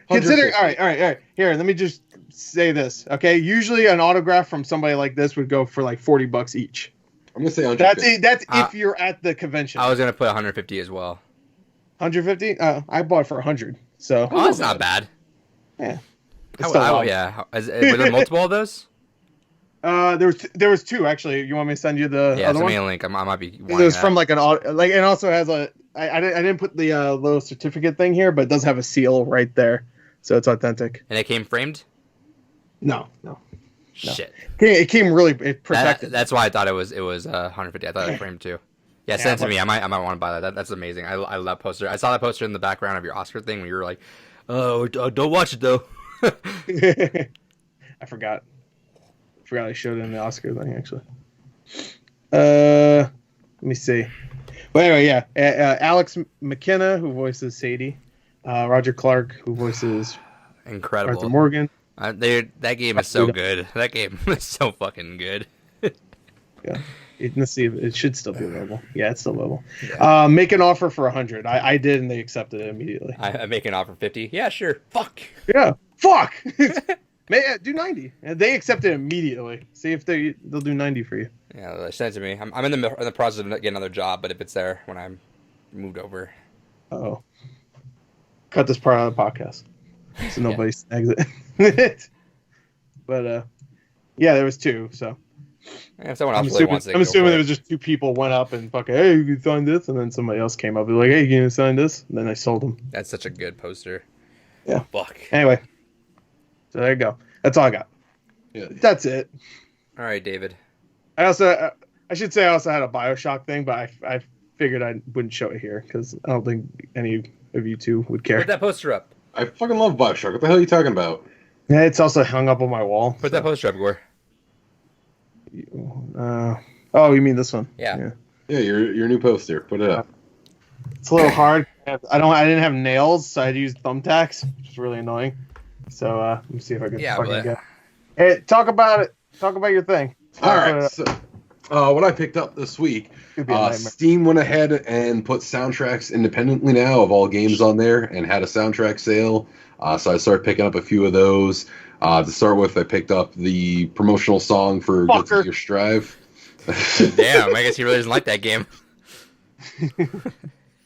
Considering, all right. Here, let me just say this, okay? Usually, an autograph from somebody like this would go for like $40 each. I'm gonna say 150. That's if you're at the convention. I was gonna put 150 as well. 150? I bought it for 100. So that's not bad. Yeah. Yeah. Were there multiple of those? There was 2 actually. You want me to send you the other one? Send me a link. I might be. It was from like it also has a. I didn't put the little certificate thing here, but it does have a seal right there, so it's authentic. And it came framed? No. Shit. It came really protected. That's why I thought it was 150. I thought it was framed too. Yeah, send it to me. I might want to buy that. That's amazing. I love that poster. I saw that poster in the background of your Oscar thing when you were like, "Oh, don't watch it though." I forgot I showed it in the Oscar thing actually. Let me see. But anyway, yeah, Alex McKenna, who voices Sadie, Roger Clark, who voices incredible Arthur Morgan. That game is so good. That game is so fucking good. Yeah, let's see. It should still be available. Yeah, it's still available. Yeah. Make an offer for 100. I did, and they accepted it immediately. I make an offer 50. Yeah, sure. Fuck. Yeah, fuck. Do 90. And they accept it immediately. See if they'll do 90 for you. Yeah, send it to me. I'm in the process of getting another job, but if it's there when I'm moved over. Oh. Cut this part out of the podcast. So nobody snags it. But, yeah, there was 2, so. If someone else really wants it, I'm assuming there was just 2 people went up and fucking, hey, you can sign this, and then somebody else came up and like, hey, you can sign this, and then I sold them. That's such a good poster. Yeah. Fuck. Anyway, so there you go. That's all I got. Yeah. That's it. All right, David. I also should say I also had a BioShock thing, but I figured I wouldn't show it here because I don't think any of you two would care. Put that poster up. I fucking love Bioshock. What the hell are you talking about? Yeah, it's also hung up on my wall. Put that poster up, Gore. Oh, you mean this one? Yeah. Yeah, your new poster. Put it up. It's a little hard. I didn't have nails, so I had to use thumbtacks, which is really annoying. So let me see if I can fucking get. Hey, talk about it. Talk about your thing. All right. So, what I picked up this week, Steam went ahead and put soundtracks independently now of all games on there, and had a soundtrack sale. So I started picking up a few of those. To start with, I picked up the promotional song for Guilty Gear Strive. Damn, I guess he really doesn't like that game.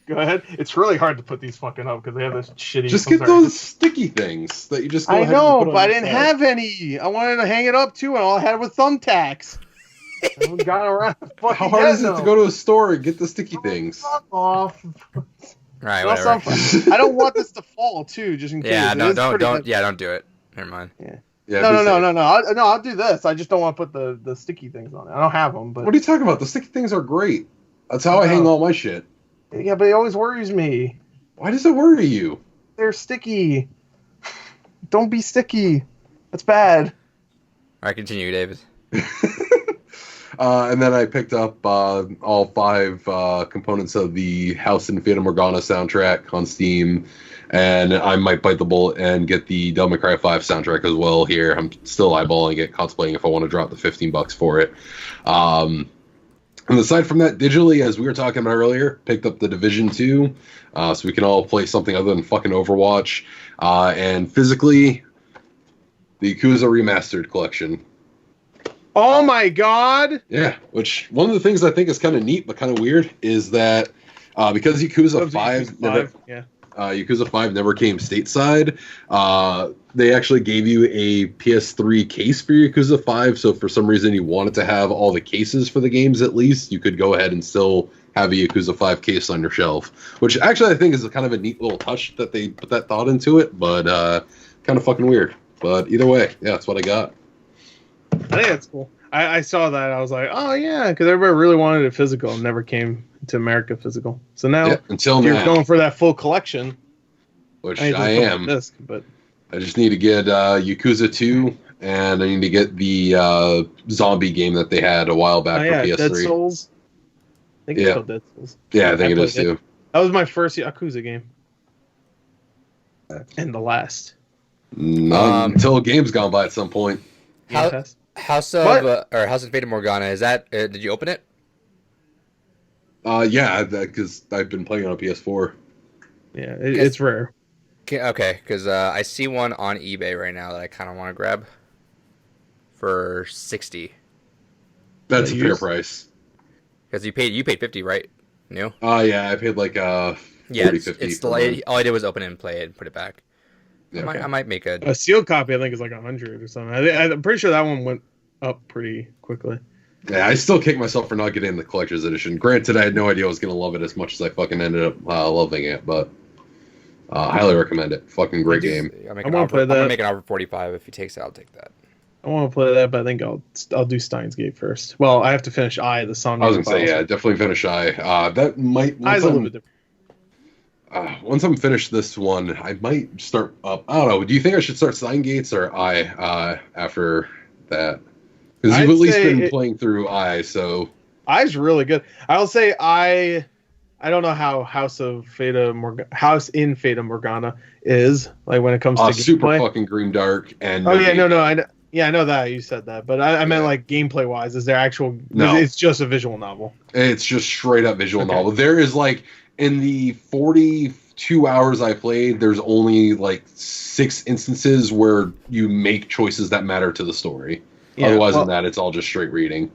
Go ahead. It's really hard to put these fucking up because they have this shitty. Just get those sticky things that you just. I know, but I didn't have any. I wanted to hang it up too, and all I had was thumbtacks. I got around. How hard is it to go to a store and get the sticky things? Fuck off. All right, whatever. I don't want this to fall too, just in case. Yeah, no, don't do it. Never mind. Yeah, no. I'll do this. I just don't want to put the sticky things on it. I don't have them. But what are you talking about? The sticky things are great. That's how I hang all my shit. Yeah, but it always worries me. Why does it worry you? They're sticky. Don't be sticky. That's bad. All right, continue, David. And then I picked up all 5 components of the House in Fata Morgana soundtrack on Steam. And I might bite the bullet and get the Devil May Cry 5 soundtrack as well here. I'm still eyeballing it, contemplating if I want to drop the $15 for it. And aside from that, digitally, as we were talking about earlier, picked up the Division 2, so we can all play something other than fucking Overwatch. And physically, the Yakuza Remastered Collection. Oh my god! Yeah, which one of the things I think is kind of neat but kind of weird is that because Yakuza 5 never came stateside, they actually gave you a PS3 case for Yakuza 5, so for some reason you wanted to have all the cases for the games at least, you could go ahead and still have a Yakuza 5 case on your shelf, which actually I think is kind of a neat little touch that they put that thought into it, but kind of fucking weird. But either way, yeah, that's what I got. I think that's cool. I saw that. I was like, oh yeah, because everybody really wanted it physical and never came to America physical. So now, until you're now, going for that full collection, which I am. Disc, but I just need to get Yakuza 2, and I need to get the zombie game that they had a while back for PS3. Dead Souls. I think it's called Dead Souls. Yeah, I think it is too. That was my first Yakuza game, and the last. Until a game's gone by at some point. House of Fata Morgana, is that did you open it? Yeah, because I've been playing on a PS4. Yeah, it's rare. Okay, because I see one on eBay right now that I kind of want to grab for $60. That's a fair price. Because you paid $50, right? New? Yeah, I paid like $40, $50. All I did was open it and play it and put it back. Yeah, I might make a sealed copy. I think is like 100 or something. I'm pretty sure that one went up pretty quickly. Yeah, I still kick myself for not getting the collector's edition. Granted, I had no idea I was going to love it as much as I fucking ended up loving it, but highly recommend it. Fucking great game. I'm gonna make an offer 45. If he takes it, I'll take that. I want to play that, but I think I'll do Steins Gate first. Well, I have to finish the song. I was gonna say, yeah, definitely finish That might. I's a little bit different. Once I'm finished this one, I might start up. I don't know. Do you think I should start Steins Gates or after that? Because you've at least been playing through so. I's really good. I'll say I don't know how House in Fata Morgana is like when it comes to super gameplay. Fucking grimdark and. Oh yeah, no, I know that you said that, but I meant like gameplay wise. Is there actual? No, it's just a visual novel. It's just straight up visual novel. There is like in the 40 2 hours I played, there's only like 6 instances where you make choices that matter to the story. Yeah, Otherwise than that, it's all just straight reading.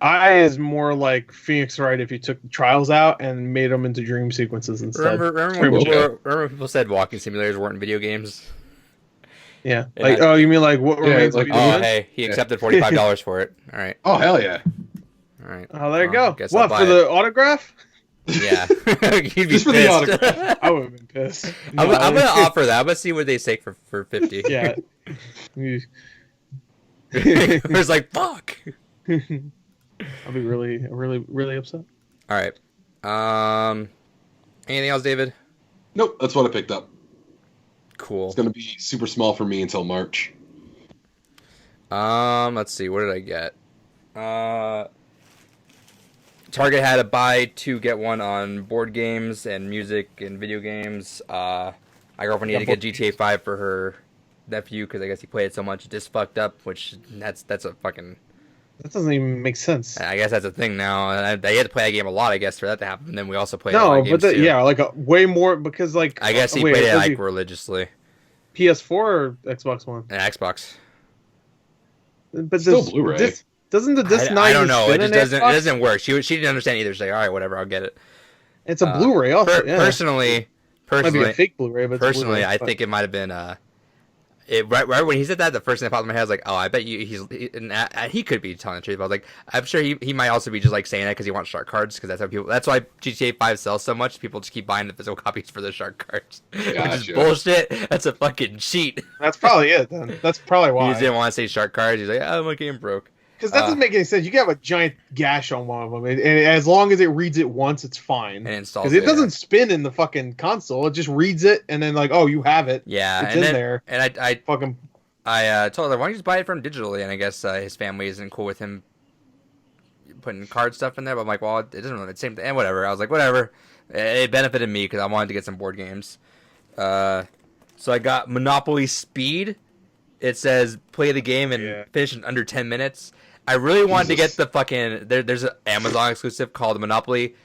I is more like Phoenix Wright if you took the trials out and made them into dream sequences instead. Remember when people said walking simulators weren't video games? Yeah. Like, oh, you mean like what remains like, of Oh, Edith? hey, he accepted $45 for it. All right. Oh, hell yeah. All right. Oh, there you go. Guess What, for the autograph? Yeah. You'd be Just for the autograph. I would have been pissed. I'm going to offer that. I'm going to see what they say for 50. Yeah. It's like, fuck. I'll be really upset. All right. Anything else, David? Nope, that's what I picked up. Cool. It's going to be super small for me until March. Let's see. What did I get? Target had a buy 2 get 1 on board games and music and video games. My girlfriend needed to get GTA 5 for her nephew because I guess he played it so much it just fucked up, which that's a fucking... That doesn't even make sense. I guess that's a thing now. I had to play that game a lot, I guess, for that to happen. And then we also played No, a lot of games but too. yeah, like way more because like I guess he played it like religiously. PS4 or Xbox One? And Xbox. But Still Blu-ray. Doesn't the disc not I don't even know. spin It just in doesn't. Xbox? It doesn't work. She didn't understand either. She's like, all right, whatever, I'll get it. It's a Blu-ray also. Yeah. Personally, Might be a fake Blu-ray, but personally, I think it might have been right when he said that, the first thing that popped in my head was like, oh, I bet you he could be telling the truth. But I was like, I'm sure he might also be just like saying that because he wants shark cards because that's why GTA 5 sells so much. People just keep buying the physical copies for the shark cards, which is bullshit. That's a fucking cheat. That's probably it then. That's probably why. He just didn't want to say shark cards. He's like, oh, my game broke. Because that doesn't make any sense. You can have a giant gash on one of them, and as long as it reads it once, it's fine. And installs because it doesn't spin in the fucking console. It just reads it, and then like, oh, you have it. Yeah, it's and in then, there. And I told her, why don't you just buy it from digitally? And I guess his family isn't cool with him putting card stuff in there. But I'm like, well, it doesn't really the same thing. And whatever. I was like, whatever. It benefited me because I wanted to get some board games. So I got Monopoly Speed. It says play the game and finish in under 10 minutes. I really wanted to get the fucking... There's an Amazon exclusive called Monopoly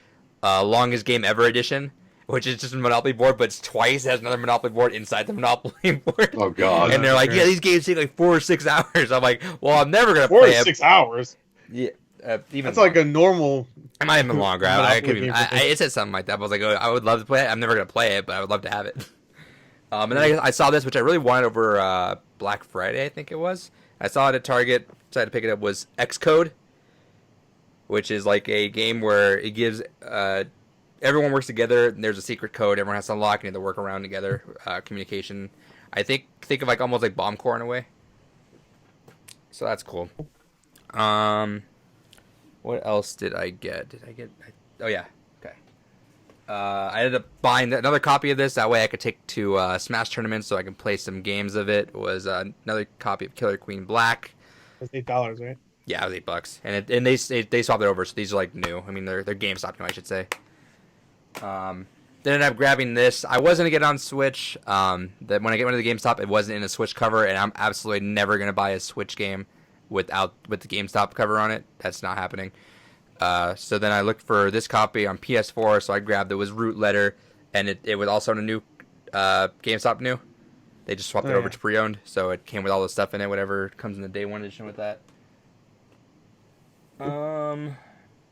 Longest Game Ever Edition, which is just a Monopoly board, but it's twice. It has another Monopoly board inside the Monopoly board. Oh, God. And they're like, yeah, these games take like 4 or 6 hours. I'm like, well, I'm never going to play it. 4 or 6 hours? Yeah. Even That's like a normal... It might have been longer. It said something like that. But I was like, oh, I would love to play it. I'm never going to play it, but I would love to have it. And then I saw this, which I really wanted over Black Friday, I think it was. I saw it at Target, decided to pick it up, was Xcode, which is like a game where it gives everyone works together, and there's a secret code everyone has to unlock, and you have to work around together, communication. I think of like almost like Bomb Corps in a way. So that's cool. What else did I get? Oh yeah, okay. I ended up buying another copy of this. That way I could take to Smash tournaments so I can play some games of it. It was another copy of Killer Queen Black. It's $8, right? Yeah, it was $8. And they swapped it over, so these are like new. I mean, they're GameStop new, I should say. Then ended up grabbing this. I was gonna get it on Switch. That when I get one of the GameStop, it wasn't in a Switch cover, and I'm absolutely never gonna buy a Switch game with the GameStop cover on it. That's not happening. So then I looked for this copy on PS4, so I grabbed it. Was Root Letter, and it was also in a new GameStop new. They just swapped it over to pre-owned, so it came with all the stuff in it, whatever comes in the day one edition with that. I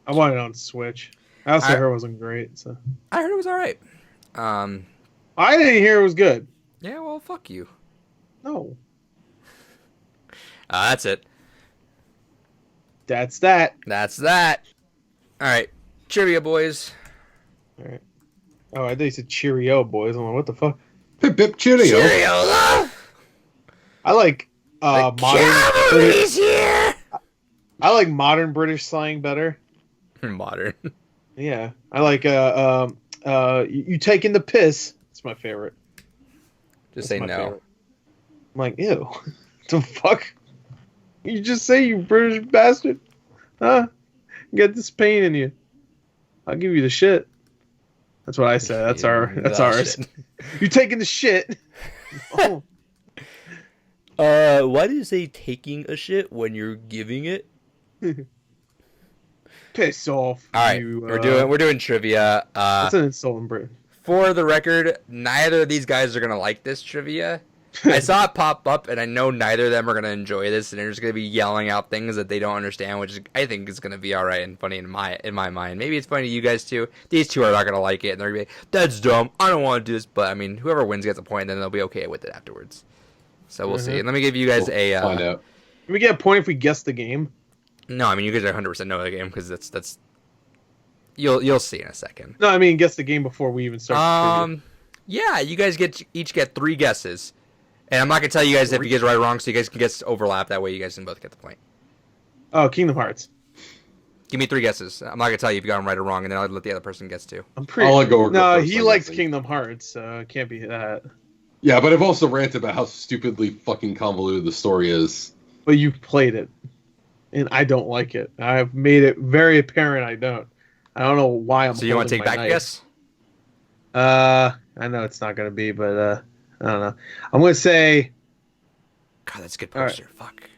wanted it on Switch. I also heard it wasn't great, so I heard it was all right. I didn't hear it was good. Yeah, well, fuck you. No. That's it. That's that. That's that. All right, trivia, boys. All right. Oh, I thought you said Cheerio, boys. I'm like, what the fuck? Pip pip Cheerio. Cheerio. I like modern British. Here. I like modern British slang better. Modern. Yeah, I like you taking the piss. It's my favorite. Just say no. Favorite. I'm like, ew. The fuck? You just say, you British bastard? Huh? Get this pain in you. I'll give you the shit. That's what I said. That's ours. You taking the shit? Oh. Why do you say taking a shit when you're giving it? Piss off. All right, we're doing trivia. That's an insult in Britain. For the record, neither of these guys are gonna like this trivia. I saw it pop up, and I know neither of them are gonna enjoy this, and they're just gonna be yelling out things that they don't understand, which I think is gonna be all right and funny in my mind. Maybe it's funny to you guys too. These two are not gonna like it, and they're gonna be like, "That's dumb. I don't want to do this." But I mean, whoever wins gets a point, then they'll be okay with it afterwards. So we'll see. And let me give you guys a. Find out. Can we get a point if we guess the game? No, I mean you guys are 100% know the game because that's. You'll see in a second. No, I mean guess the game before we even start. Yeah, you guys each get 3 guesses. And I'm not going to tell you guys if you guys are right or wrong, so you guys can guess overlap. That way you guys can both get the point. Oh, Kingdom Hearts. Give me 3 guesses. I'm not going to tell you if you got them right or wrong, and then I'll let the other person guess too. I'm pretty. I'll let go. No, he likes Kingdom Hearts, so it can't be that. Yeah, but I've also ranted about how stupidly fucking convoluted the story is. But you've played it, and I don't like it. I've made it very apparent I don't. I don't know why I'm. So you want to take back a guess? I know it's not going to be, but I don't know. I'm going to say. God, that's a good poster. Right. Fuck.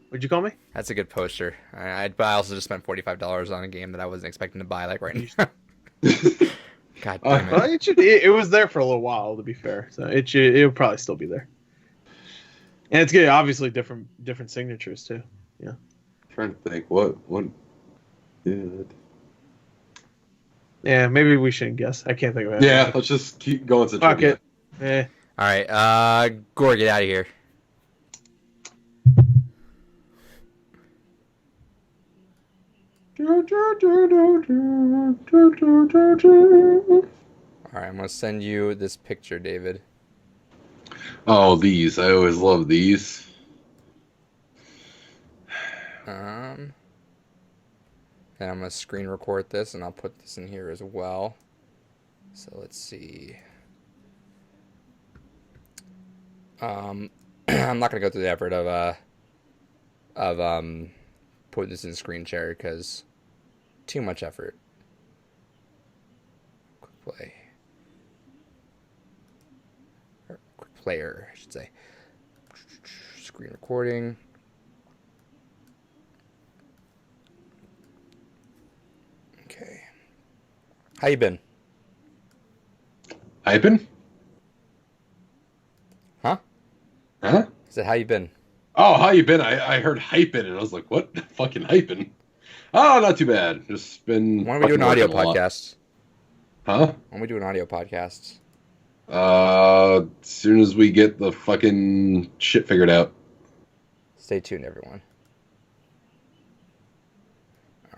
What'd you call me? That's a good poster. I also just spent $45 on a game that I wasn't expecting to buy like right now. God damn it. Well, it was there for a little while, to be fair. So it'll probably still be there. And it's getting obviously different signatures too. Yeah. I'm trying to think what did. Yeah, maybe we shouldn't guess. I can't think of it. Yeah, let's just keep going to trivia. Okay. All right, Gore, get out of here. All right, I'm gonna send you this picture, David. Oh, these. I always love these. And I'm gonna screen record this, and I'll put this in here as well. So let's see. I'm not gonna go through the effort of putting this in screen share because too much effort. Quick play. Or quick player, I should say. Screen recording. Okay. How you been? Hyping? Huh? Huh? I said, how you been? Oh, how you been? I heard hyping, and I was like, what? Fucking hyping? Oh, not too bad. Just been... Why don't we do an audio podcast? Huh? Why don't we do an audio podcast? As soon as we get the fucking shit figured out. Stay tuned, everyone.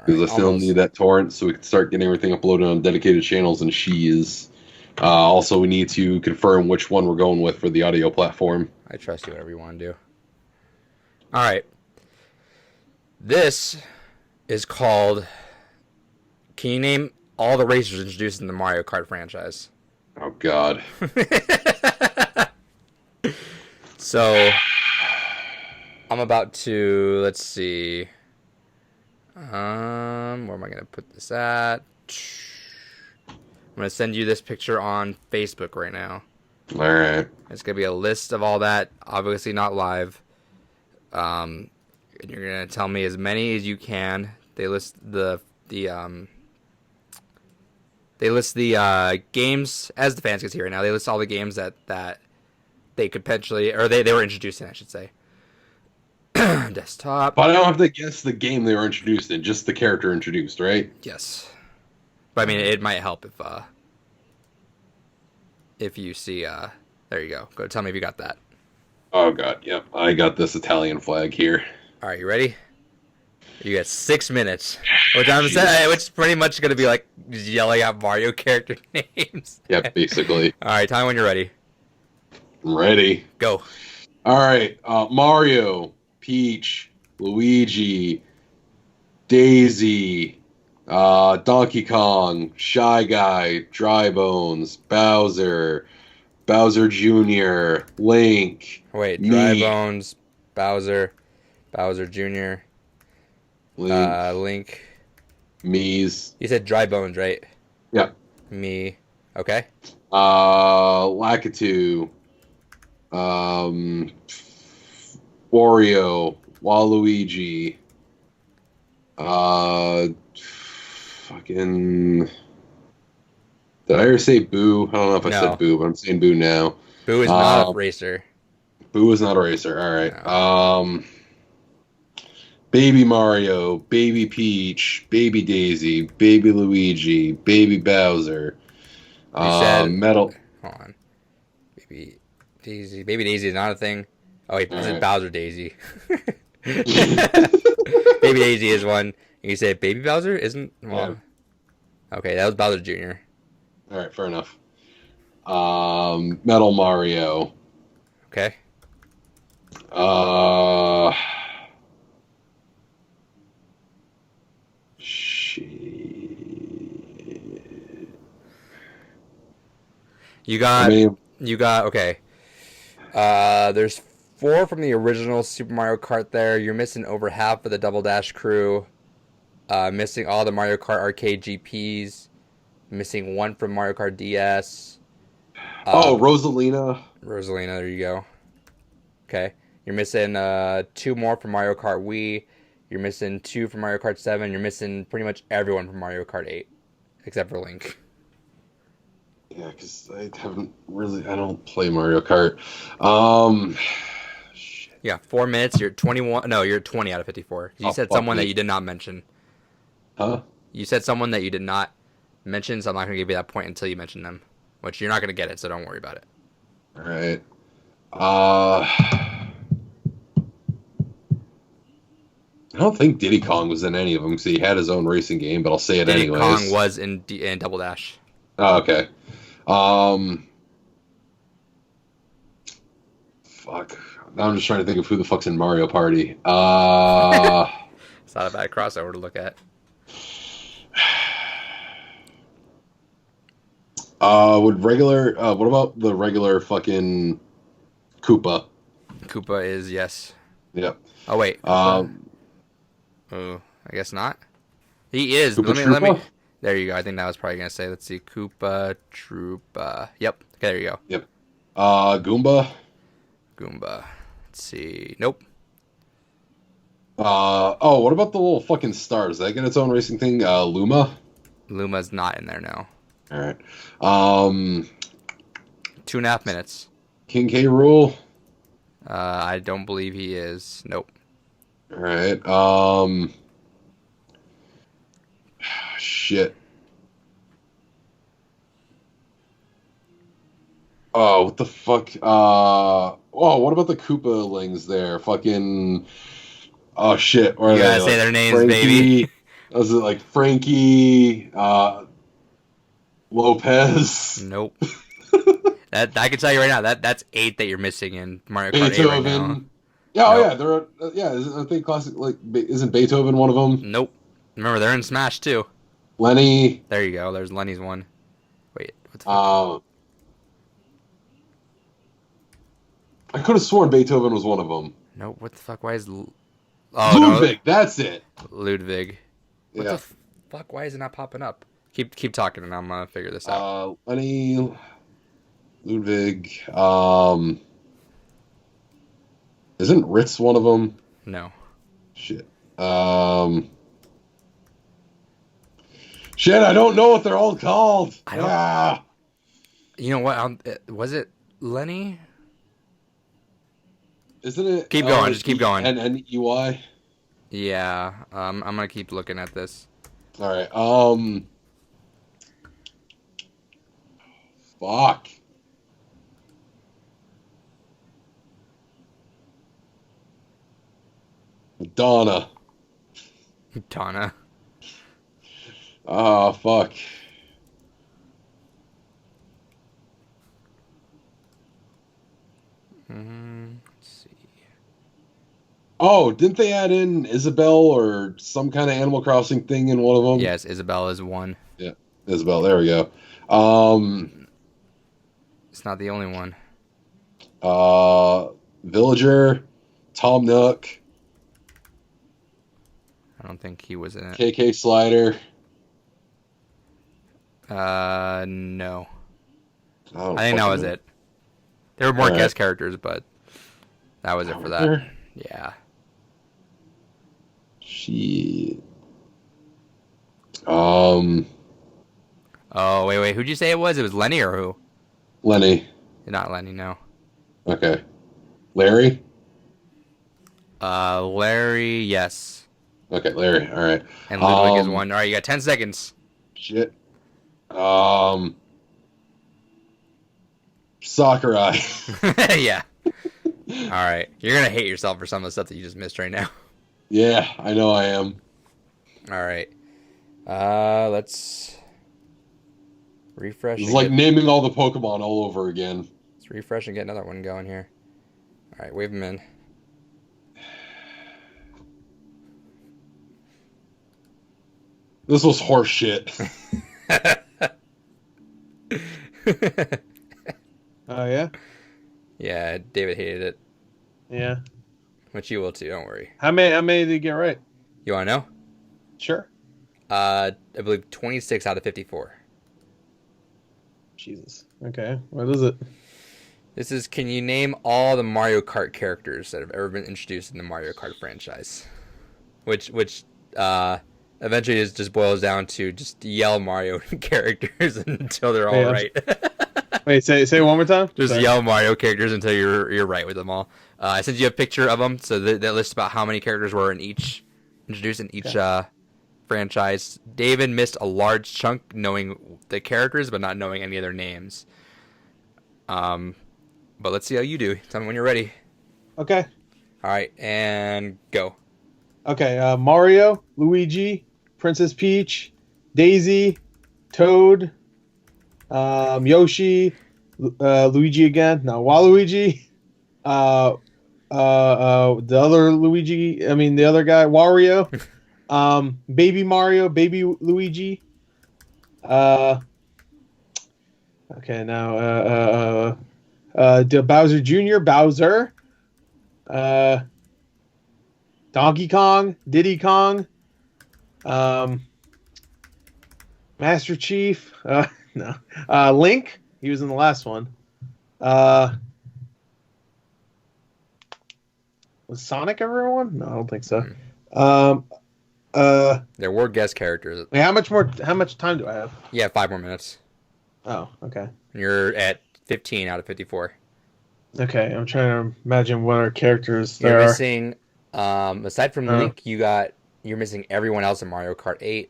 Because I still need that torrent so we can start getting everything uploaded on dedicated channels, and she is... also, we need to confirm which one we're going with for the audio platform. I trust you, whatever you want to do. All right. This is called... Can you name all the racers introduced in the Mario Kart franchise? Oh, God. So, I'm about to... Let's see... where am I going to put this at? I'm going to send you this picture on Facebook right now. All right. It's going to be a list of all that. Obviously not live. And you're going to tell me as many as you can. They list the games, as the fans can see right now. They list all the games that they could potentially, or they were introduced in, I should say. Desktop. But I don't have to guess the game they were introduced in, just the character introduced, right? Yes. But I mean, it might help if you see, there you go. Go tell me if you got that. Oh, God, yep. I got this Italian flag here. All right, you ready? You got 6 minutes. Which is pretty much going to be like yelling out Mario character names. Yep, basically. All right, tell me when you're ready. I'm ready. Go. All right, Mario, Peach, Luigi, Daisy, Donkey Kong, Shy Guy, Dry Bones, Bowser, Bowser Jr., Link. Wait, Dry Bones, Bowser Jr., Link. Me's. You said Dry Bones, right? Yeah. Me. Okay. Lakitu. Wario. Waluigi. Fucking... Did I ever say Boo? I don't know if I No. said Boo, but I'm saying Boo now. Boo is not a racer. Boo is not a racer. All right. No. Baby Mario, Baby Peach, Baby Daisy, Baby Luigi, Baby Bowser, You said, Metal. hold on. Baby Daisy. Baby Daisy is not a thing. Oh, wait, this is All Bowser Daisy. right. Baby Daisy is one. And you say Baby Bowser isn't? Well, Yeah. okay, that was Bowser Jr. All right, fair enough. Metal Mario. Okay. Shit. You got, okay. There's 4 from the original Super Mario Kart there. You're missing over half of the Double Dash crew. Missing all the Mario Kart arcade GPs. Missing 1 from Mario Kart DS. Rosalina. Rosalina, there you go. Okay. You're missing 2 more from Mario Kart Wii. You're missing 2 from Mario Kart 7. You're missing pretty much everyone from Mario Kart 8. Except for Link. Yeah, because I don't play Mario Kart. Shit. Yeah, 4 minutes. You're 21. No, you're 20 out of 54. You said someone that you did not mention. Huh? You said someone that you did not mention, so I'm not going to give you that point until you mention them. Which you're not going to get it, so don't worry about it. All right. I don't think Diddy Kong was in any of them because he had his own racing game, but I'll say it Diddy anyways. Kong was in Double Dash. Oh, okay. Fuck. Now I'm just trying to think of who the fuck's in Mario Party. It's not a bad crossover to look at. What about the regular fucking Koopa? Koopa is yes. Yep. Oh wait. Oh, I guess not. He is. Koopa Let me. Troopa? There you go. I think that was probably gonna say. Let's see. Koopa Troopa. Yep. Okay, there you go. Yep. Goomba. Goomba. Let's see. Nope. What about the little fucking stars? Did that get its own racing thing? Luma? Luma's not in there now. All right. 2.5 minutes. King K. Rool? I don't believe he is. Nope. All right. Shit. Oh, what the fuck? What about the Koopalings there? Fucking. Oh shit! Or You gotta say their names, baby. Was it like Frankie? Lopez? Nope. That I can tell you right now. That's 8 that you're missing in Mario Kart 8 right now. Yeah, Nope. yeah, they're I think classic. Like, isn't Beethoven one of them? Nope. Remember, they're in Smash too. Lenny. There you go. There's Lenny's one. Wait, what the fuck? I could have sworn Beethoven was one of them. Nope. What the fuck? Why is Ludwig? That's it. Ludwig. What Yeah. the fuck? Why is it not popping up? Keep talking, and I'm gonna figure this out. Lenny. Ludwig. Isn't Ritz one of them? No. Shit. Shit, I don't know what they're all called. I don't- You know what? Was it Lenny? Isn't it? Keep going. Just keep going. N-N-E-Y? Yeah. I'm gonna keep looking at this. All right. Fuck. Donna. Donna. Oh, fuck. Let's see. Oh, didn't they add in Isabel or some kind of Animal Crossing thing in one of them? Yes, Isabel is one. Yeah, Isabel. There we go. It's not the only one. Villager, Tom Nook, I don't think he was in it. KK Slider. No. I I think that was it. There were more Alright. guest characters, but that was it for that. Yeah. Shit. Oh, wait. Who'd you say it was? It was Lenny or who? Lenny. Not Lenny, no. Okay. Larry? Larry, yes. Okay, Larry. All right. And Ludwig is one. All right, you got 10 seconds. Shit. Sakurai. Yeah. All right. You're going to hate yourself for some of the stuff that you just missed right now. Yeah, I know I am. All right. Let's refresh. It's like naming all the Pokemon all over again. Let's refresh and get another one going here. All right, wave them in. This was horse shit. Oh, yeah? Yeah, David hated it. Yeah. Which you will too, don't worry. How many did you get right? You want to know? Sure. I believe 26 out of 54. Jesus. Okay. What is it? This is, can you name all the Mario Kart characters that have ever been introduced in the Mario Kart franchise? Which eventually just boils down to just yell Mario characters until they're all right. Wait, say it one more time. Just yell Mario characters until you're right with them all. I sent you a picture of them, so that lists about how many characters were introduced in each franchise. David missed a large chunk knowing the characters, but not knowing any of their names. But let's see how you do. Tell me when you're ready. Okay. All right, and go. Okay. Mario, Luigi, Princess Peach, Daisy, Toad, Yoshi, Luigi again. No, Waluigi. The other Luigi. I mean, the other guy, Wario. Baby Mario, Baby Luigi. Okay, now Bowser Jr., Bowser. Donkey Kong, Diddy Kong. Master Chief. No. Link. He was in the last one. Was Sonic ever in one? No, I don't think so. There were guest characters. Wait, how much time do I have? Yeah, 5 more minutes. Oh, okay. You're at 15 out of 54. Okay, I'm trying to imagine what our characters You're there missing, aside from Link, you're missing everyone else in Mario Kart 8,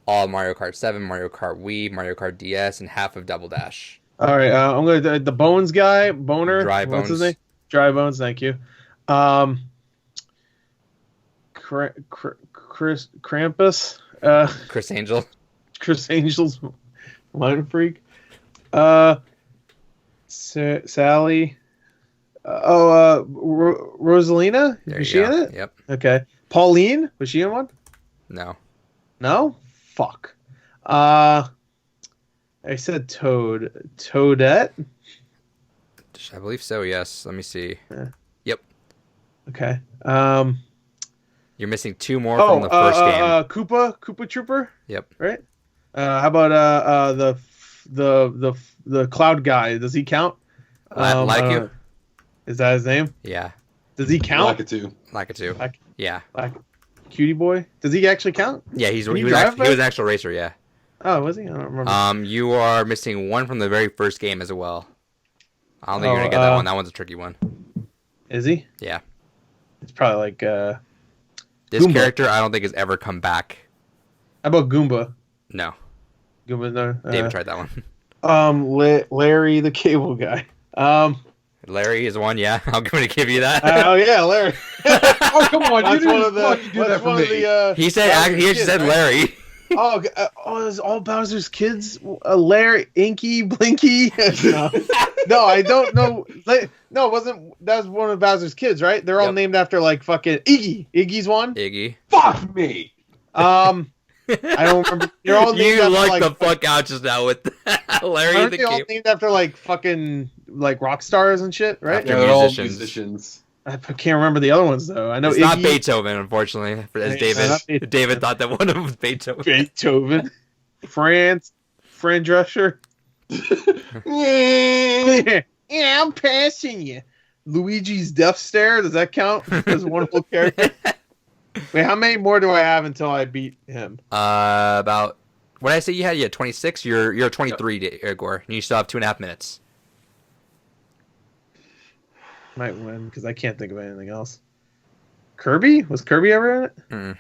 all of Mario Kart 7, Mario Kart Wii, Mario Kart DS, and half of Double Dash. All right, I'm going to the Bones guy, Boner. Dry Bones. What's his name? Dry Bones. Thank you. Krampus. Chris Angel. Chris Angel's Mind Freak. Sally. Rosalina? Was she in it? Yep. Okay. Pauline? Was she in one? No. No? Fuck. I said Toad. Toadette? I believe so, yes. Let me see. Yeah. Yep. Okay. You're missing 2 more from the first game. Koopa Trooper? Yep. Right? How about the cloud guy? Does he count? Lakitu? Is that his name? Yeah. Does he count? Lakitu. Yeah. Cutie boy? Does he actually count? Yeah, he was an actual racer, yeah. Oh, was he? I don't remember. You are missing 1 from the very first game as well. I don't think you're going to get that one. That one's a tricky one. Is he? Yeah. It's probably like... this Goomba. character, I don't think has ever come back. How about Goomba? No. Goomba, no. David tried that one. Larry the cable guy. Larry is one, yeah. I'm going to give you that. Oh, yeah, Larry. Oh, come on. That's You one of didn't fucking do that for me. He actually said right? Larry. Is all Bowser's kids? Larry, Inky, Blinky? No, I don't know. No, it wasn't. That was one of Bowser's kids, right? They're all named after like fucking Iggy. Iggy's one. Iggy. Fuck me. I don't remember. You're all named You after, the fuck out just now with Larry aren't the they all Cable. named after like fucking like rock stars and shit, right? After They're all musicians. musicians. I can't remember the other ones though. I know It's Iggy, not Beethoven, unfortunately. As Not David Beethoven. thought that one of them was Beethoven. Beethoven, Fran Drescher. Yeah, I'm passing you. Luigi's Death Stare. Does that count as a wonderful character? Wait, how many more do I have until I beat him? About what did I say you had? You had 26. You're 23, Gore. And you still have 2.5 minutes. Might win because I can't think of anything else. Kirby? Was Kirby ever in it? Mm.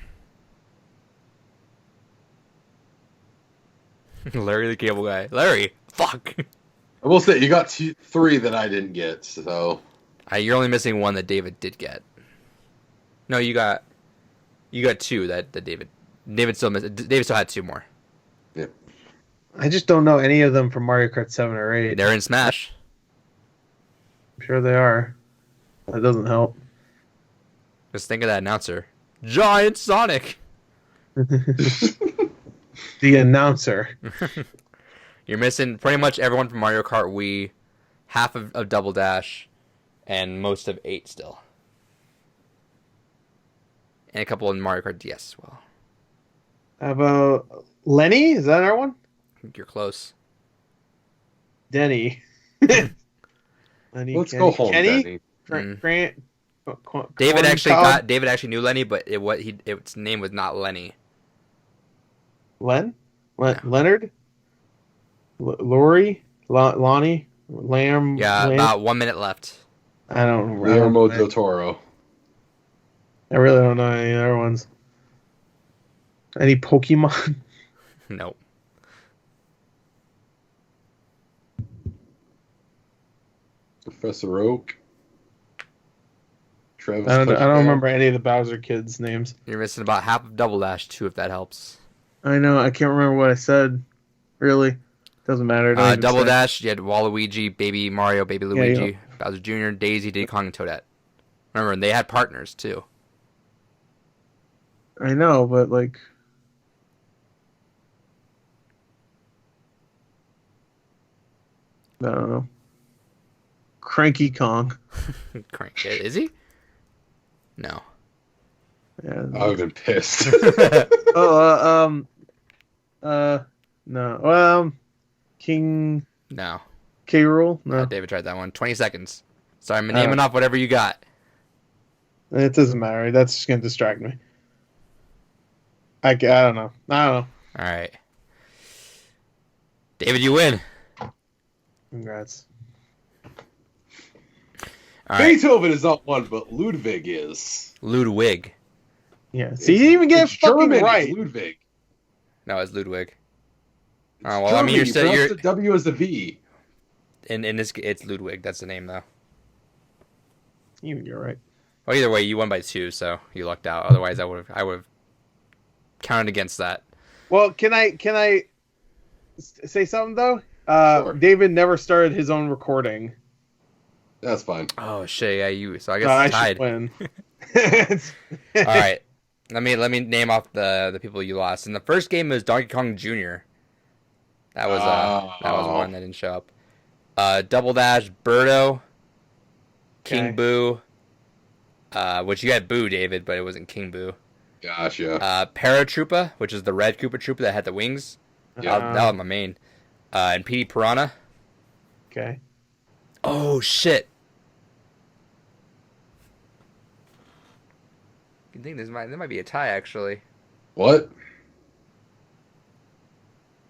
Larry the Cable Guy. Larry, fuck. I will say you got 3 that I didn't get, so You're only missing one that David did get. No, you got 2 that David still missed. David still had 2 more. yeah. I just don't know any of them from Mario Kart 7 or 8. They're in Smash. I'm sure they are. That doesn't help. Just think of that announcer. Giant Sonic. The announcer. You're missing pretty much everyone from Mario Kart Wii, half of Double Dash, and most of 8 still. And a couple in Mario Kart DS as well. How about Lenny? Is that our one? I think you're close. Denny. Lenny, Let's go home, Kenny? Denny. Grant. David Corn David actually knew Lenny, but its name was not Lenny. Leonard? Lori? Lonnie? Lamb? Yeah, Lamb? about 1 minute left. I don't know. Guillermo del Toro. I really don't know any other ones. Any Pokemon? Nope. Professor Oak. Travis I don't Touchdown. remember any of the Bowser kids' names. You're missing about half of Double Dash too, if that helps. I know. I can't remember what I said. Really. Doesn't matter. Don't even Double say. Dash, you had Waluigi, Baby Mario, Baby Yeah, Luigi, yeah. Bowser Jr., Daisy, Diddy Kong, and Toadette. Remember, and they had partners too. I know, but like. I don't know. Cranky Kong. Crank. Is he? No. Yeah. I would have been pissed. No. King No. K. Rool? No. David tried that one. 20 seconds. Sorry, I'm naming off whatever you got. It doesn't matter. That's just going to distract me. I don't know. All right. David, you win. Congrats. All right. Beethoven is not one, but Ludwig is. Ludwig. Yeah. See, you didn't even get it fucking German, right. it's Ludwig. No, it's Ludwig. It's Oh, well, I mean, German, you pronounce the W as a V. in this. It's Ludwig. That's the name, though. You're right. Well, either way, you won by 2, so you lucked out. Otherwise, I would have counted against that. Well, can I say something though? Sure. David never started his own recording. That's fine. Oh shit! Yeah, you. So I guess So I it's tied. should win. All right. Let me name off the people you lost. And the first game was Donkey Kong Jr. That was one that didn't show up. Double Dash, Birdo, King Okay. Boo, which you had Boo, David, but it wasn't King Boo. Gotcha. Paratroopa, which is the red Koopa Troopa that had the wings. Yeah. That was my main. And Petey Piranha. Okay. Oh shit! I think there might be a tie actually. What?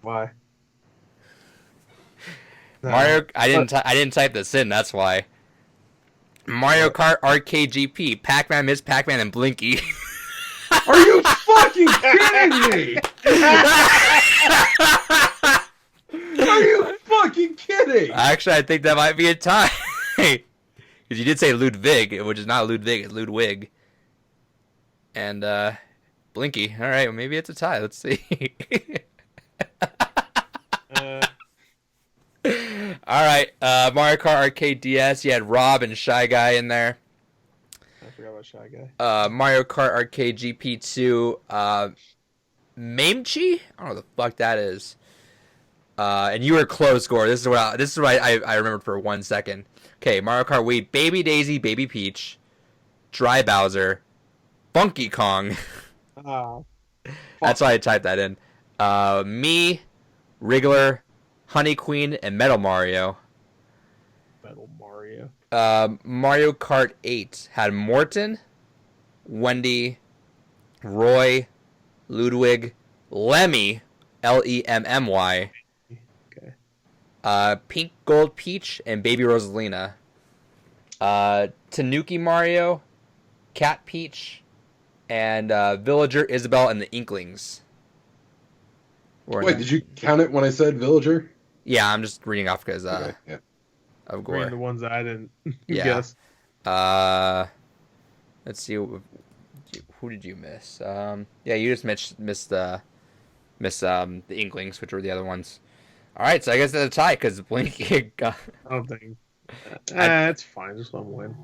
Why? Mario, I didn't type this in. That's why. Mario Kart Arcade GP, Pac-Man, Miss Pac-Man, and Blinky. Are you fucking kidding me? Are you fucking kidding? Actually, I think that might be a tie. Because you did say Ludwig, which is not Ludwig, it's Ludwig. And Blinky. All right, well, maybe it's a tie. Let's see. All right, Mario Kart Arcade DS. You had Rob and Shy Guy in there. I forgot about Shy Guy. Mario Kart Arcade GP2. Mamechi? I don't know what the fuck that is. And you were close, Score. This is what I remembered for 1 second. Okay, Mario Kart Wii, Baby Daisy, Baby Peach, Dry Bowser, Funky Kong. That's why I typed that in. Me, Wriggler, Honey Queen, and Metal Mario. Metal Mario. Mario Kart 8 had Morton, Wendy, Roy, Ludwig, Lemmy, Lemmy. Okay. Pink Gold Peach and Baby Rosalina. Tanuki Mario, Cat Peach, and Villager Isabel and the Inklings. Wait, did you count it when I said Villager? Yeah, I'm just reading off because Yeah. of Gore. Reading the ones that I didn't Yeah. guess. Let's see. Who did you miss? Yeah, you just missed the Inklings, which were the other ones. All right, so I guess that's a tie because Blink got. I don't think. It's fine. Just let him win.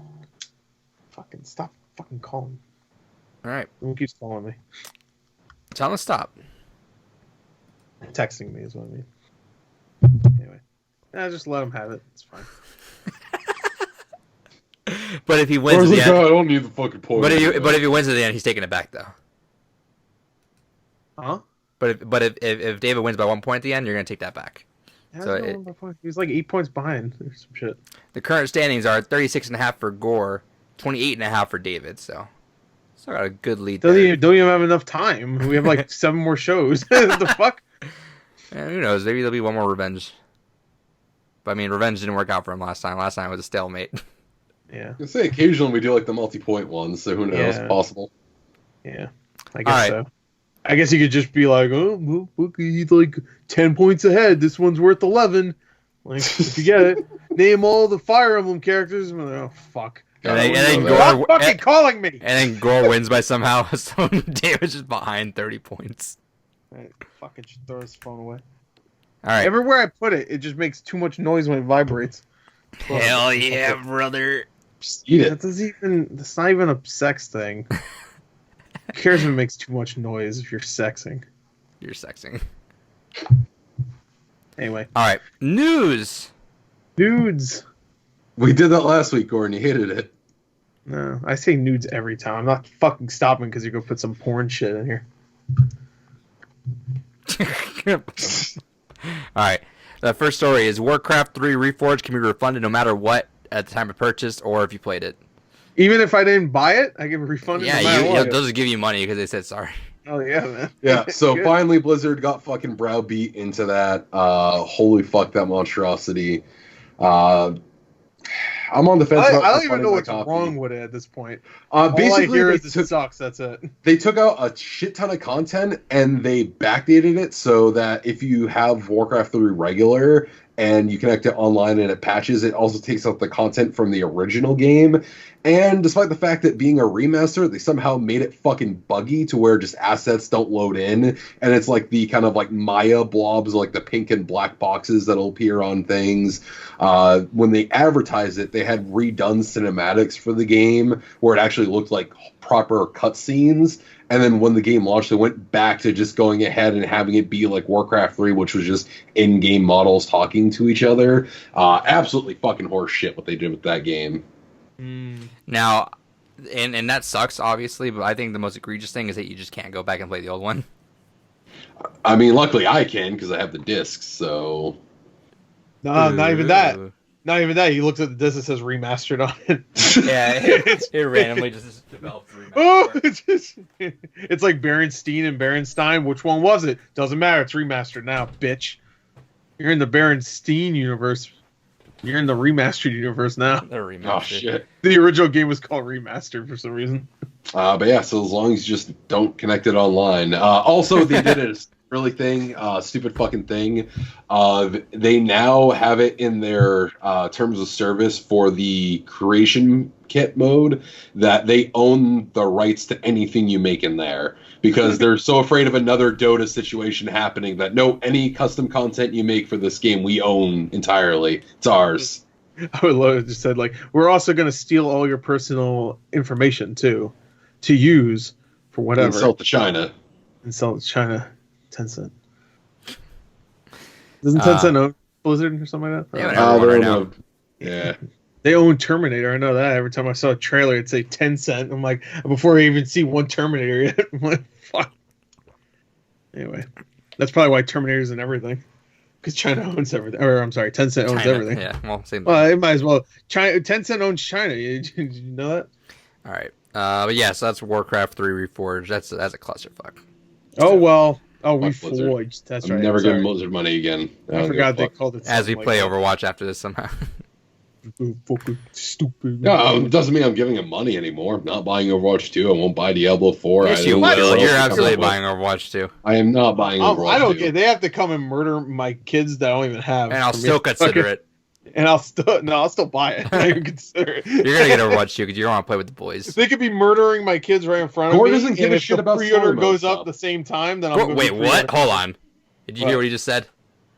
Fucking stop. Fucking calling. All right, Who keeps calling me? tell him to stop. Texting me is what I mean. Anyway, just let him have it. It's fine. But if he wins at the I end, don't need the fucking point. but if he wins at the end, he's taking it back though. Huh? But if David wins by 1 point at the end, you're gonna take that back. He's like 8 points behind or some shit. The current standings are 36.5 for Gore, 28.5 for David. So got a good lead Don't there. even have enough time. We have like 7 more shows. What the fuck? Yeah, who knows? Maybe there'll be one more revenge. But I mean, revenge didn't work out for him last time. Last time it was a stalemate. Yeah. I say occasionally we do like the multi-point ones, so who knows? Yeah. Possible. Yeah. I guess so. I guess you could just be like, oh, well, look, he's like 10 points ahead. This one's worth 11. Like, if you get it, name all the Fire Emblem characters. I'm like, oh, fuck. And then Stop Gore, fucking calling me! and then Gore wins by somehow. So David's just behind 30 points. Right, fucking just throw his phone away. All right. Everywhere I put it, it just makes too much noise when it vibrates. Hell yeah, brother. Just eat it. That's not even a sex thing. Who cares if it makes too much noise if you're sexing? You're sexing. Anyway. All right. News. Nudes. We did that last week, Gordon. You hated it. No, I say nudes every time. I'm not fucking stopping because you're going to put some porn shit in here. All right. The first story is Warcraft 3 Reforged can be refunded no matter what at the time of purchase or if you played it. Even if I didn't buy it, I get refunded no matter what. They'll just give you money because they said sorry. Oh, yeah, man. Yeah, so Good. finally Blizzard got fucking browbeat into that. Holy fuck, that monstrosity. I'm on the fence. I about don't even refunding know my what's copy. wrong with it at this point. All I Basically, hear is it sucks. That's it. they took out a shit ton of content and they backdated it so that if you have Warcraft 3 regular and you connect it online and it patches, it also takes out the content from the original game. And despite the fact that being a remaster, they somehow made it fucking buggy to where just assets don't load in. And it's like the kind of like Maya blobs, like the pink and black boxes that'll appear on things. When they advertised it, they had redone cinematics for the game where it actually looked like proper cutscenes. And then when the game launched, they went back to just going ahead and having it be like Warcraft 3, which was just in-game models talking to each other. Absolutely fucking horse shit what they did with that game. Now, and that sucks, obviously, but I think the most egregious thing is that you just can't go back and play the old one. I mean, luckily I can because I have the discs, so... No, not even that. Not even that. He looks at the disc that says remastered on it. Yeah, it randomly just developed remastered. Oh, it's like Berenstein and Berenstein. Which one was it? Doesn't matter. It's remastered now, bitch. You're in the Berenstein universe. You're in the remastered universe now. They're remastered. Oh, shit. The original game was called Remastered for some reason. But yeah, so as long as you just don't connect it online. Also, they did a stupid fucking thing. They now have it in their terms of service for the creation kit mode that they own the rights to anything you make in there because they're so afraid of another Dota situation happening that no, any custom content you make for this game we own entirely. It's ours. I would love it just said like we're also going to steal all your personal information too to use for whatever. And sell it to China. And sell it to China. Tencent. Doesn't Tencent own Blizzard or something like that? Yeah, now. Yeah. They own Terminator. I know that. Every time I saw a trailer, it'd say Tencent. I'm like, before I even see one Terminator yet, I'm like, fuck. Anyway, that's probably why Terminator's in everything. Because China owns everything. Or, I'm sorry, Tencent owns everything. Yeah, well, same thing. Well, it might as well. Tencent owns China. Did you know that? All right. But yeah, so that's Warcraft 3 Reforged. That's a clusterfuck. Oh, well. Oh, Fuck Blizzard. Reforged. That's I'm right. never Sorry. giving Blizzard money again. I forgot they called it. As we something play like Overwatch after this somehow. that. Fucking stupid. No, it doesn't mean I'm giving him money anymore. I'm not buying Overwatch 2. I won't buy Diablo 4. Yes, I you don't will. care You're what absolutely else. buying Overwatch 2. I am not buying Overwatch I don't 2. care. They have to come and murder my kids that I don't even have. And I'll for me still to consider fucking- it. And I'll still buy it. I even consider it. You're going to get Overwatch 2 because you don't want to play with the boys. If they could be murdering my kids right in front Gore of me, doesn't give and a if shit the about pre-order story mode goes stuff. up at the same time, then I'm going to Wait, what? Hold on. Did you hear what he just said?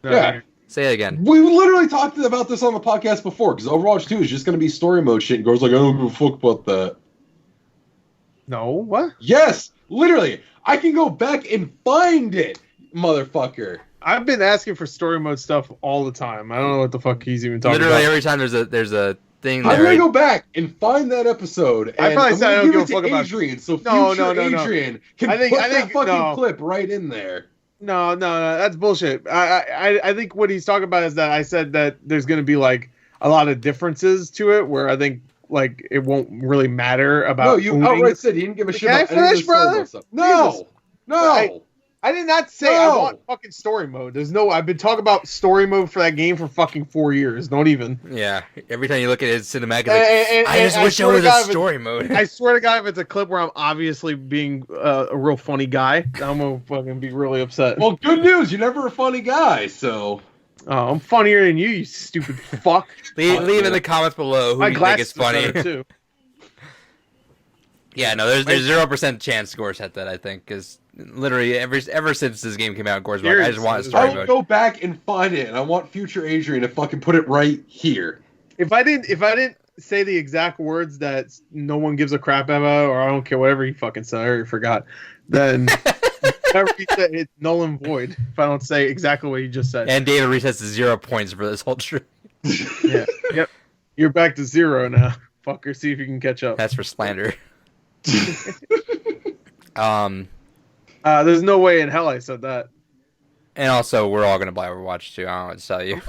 Yeah. Say it again. We literally talked about this on the podcast before, because Overwatch 2 is just going to be story mode shit, and Gore's like, I don't give a fuck about that. No, what? Yes! Literally! I can go back and find it, motherfucker! I've been asking for story mode stuff all the time. I don't know what the fuck he's even talking Literally about. every time there's a thing I'm there. gonna go back and find that episode, and I probably I'm said I gonna don't give give it a fuck to about- Adrian, so No, future no. Adrian can I think- put that fucking no. clip right in there. No, that's bullshit. I think what he's talking about is that I said that there's going to be like a lot of differences to it, where I think like it won't really matter about. No, you owning outright it. said you didn't give a shit Can I about any of finish, the story brother? mode stuff. No! Jesus. No! I did not say I No. want fucking story mode. There's no. I've been talking about story mode for that game for fucking 4 years. Don't even. Yeah. Every time you look at it, it's cinematic. It's And- like, I just and wish I it swear to was God, a story mode. I swear to God, if it's a clip where I'm obviously being a real funny guy, I'm gonna fucking be really upset. Well, good news, you're never a funny guy, so... Oh, I'm funnier than you stupid fuck. leave in the comments below who My you think glasses is funny. are better, too. Yeah, no, there's 0% chance Gore said that, I think, because literally ever since this game came out, Gore's like, I just want a Seriously, story I will mode. go back and find it, and I want future Adrian to fucking put it right here. If I didn't say the exact words that no one gives a crap about, or I don't care whatever he fucking said, I already forgot, then whatever he said, it's null and void. If I don't say exactly what he just said. And David resets to 0 points for this whole trip. Yeah. Yep. You're back to 0 now, fucker. See if you can catch up. That's for slander. There's no way in hell I said that. And also, we're all gonna buy Overwatch 2. I don't know what to tell you.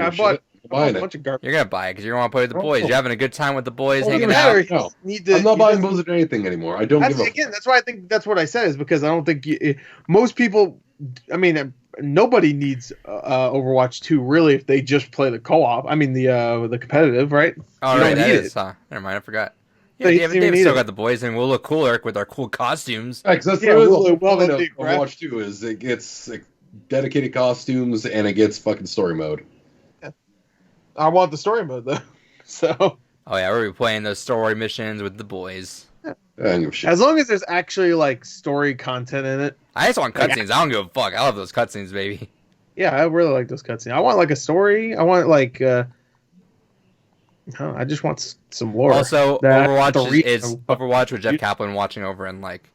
I bought buying a it. bunch of garbage. You're gonna buy it because you're gonna play with the boys. You're having a good time with the boys, Oh, hanging yeah. out. No. Need to, I'm not he buying doesn't- Blizzard anything anymore. I don't give a Again, that's why I think that's what I said is because I don't think most people. I mean, nobody needs Overwatch 2 really if they just play the co-op. I mean the competitive, right? Oh, You right, don't that need is, it. huh? Never mind, I forgot. So Yeah, you David, don't David need still it. got the boys, and we'll look cooler with our cool costumes. Yeah, 'cause that's Yeah, literally well, the whole well, point of they- right? Overwatch 2 is it gets dedicated costumes and it gets fucking story mode. I want the story mode though. So Oh yeah, we're playing those story missions with the boys. I don't give a shit. as long as there's actually like story content in it, I just want cutscenes. I don't give a fuck. I love those cutscenes, baby. yeah, I really like those cutscenes. I want like a story. I want like I just want some lore. Also, that I have Overwatch to read. is Overwatch with Geoff Kaplan watching over and like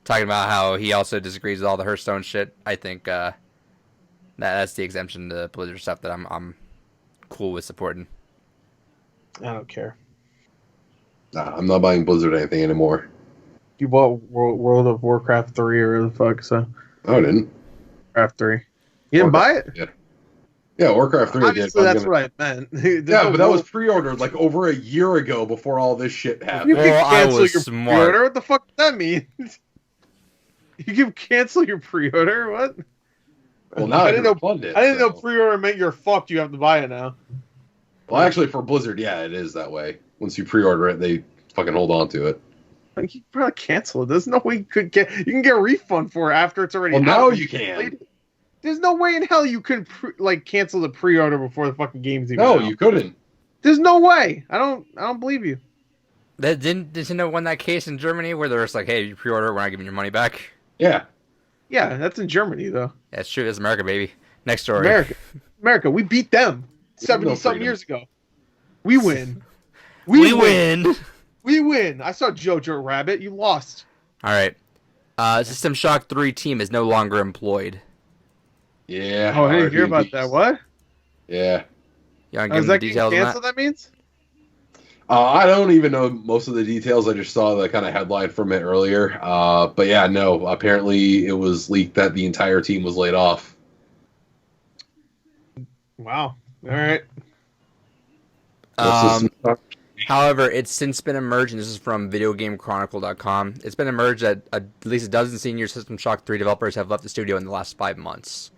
talking about how he also disagrees with all the Hearthstone shit. I think that's the exemption to Blizzard stuff that I'm cool with supporting. I don't care. Nah, I'm not buying Blizzard anything anymore. You bought World of Warcraft 3 or the fuck so No, I didn't. Warcraft 3. You didn't buy it? Yeah, Warcraft 3 I did. Obviously, that's what I meant. Yeah, but that was pre-ordered like over a year ago before all this shit You happened. can Well, I cancel was your smart. pre-order. What the fuck does that mean? You can cancel your pre-order? What? Well, now I didn't know. It, I didn't know so. pre-order meant you're fucked. You have to buy it now. Well, actually, for Blizzard, yeah, it is that way. Once you pre-order it, they fucking hold on to it. Like, you can probably cancel it. There's no way you could get. You can get a refund for it after it's already. Well, out. now you can. There's no way in hell you could cancel the pre-order before the fucking game's even No, out. you couldn't. There's no way. I don't believe you. That didn't Nintendo win that case in Germany where they're just like, hey, you pre-order, we're not giving your money back. Yeah. Yeah, that's in Germany though. That's true. That's America, baby. Next story. America, we beat them 70-something freedom. years ago. We win. We win. We win. I saw Jojo Rabbit. You lost. All right. System Shock 3 team is no longer employed. Yeah. Oh, I didn't hear about RPGs. that. What? Yeah. You want to Oh, give is them the that getting details on that? canceled? That means? I don't even know most of the details. I just saw the kind of headline from it earlier. But yeah, no. Apparently, it was leaked that the entire team was laid off. Wow. All right. System Shock However, it's since been emerged, and this is from VideoGameChronicle.com. It's been emerged that at least a dozen senior System Shock 3 developers have left the studio in the last 5 months.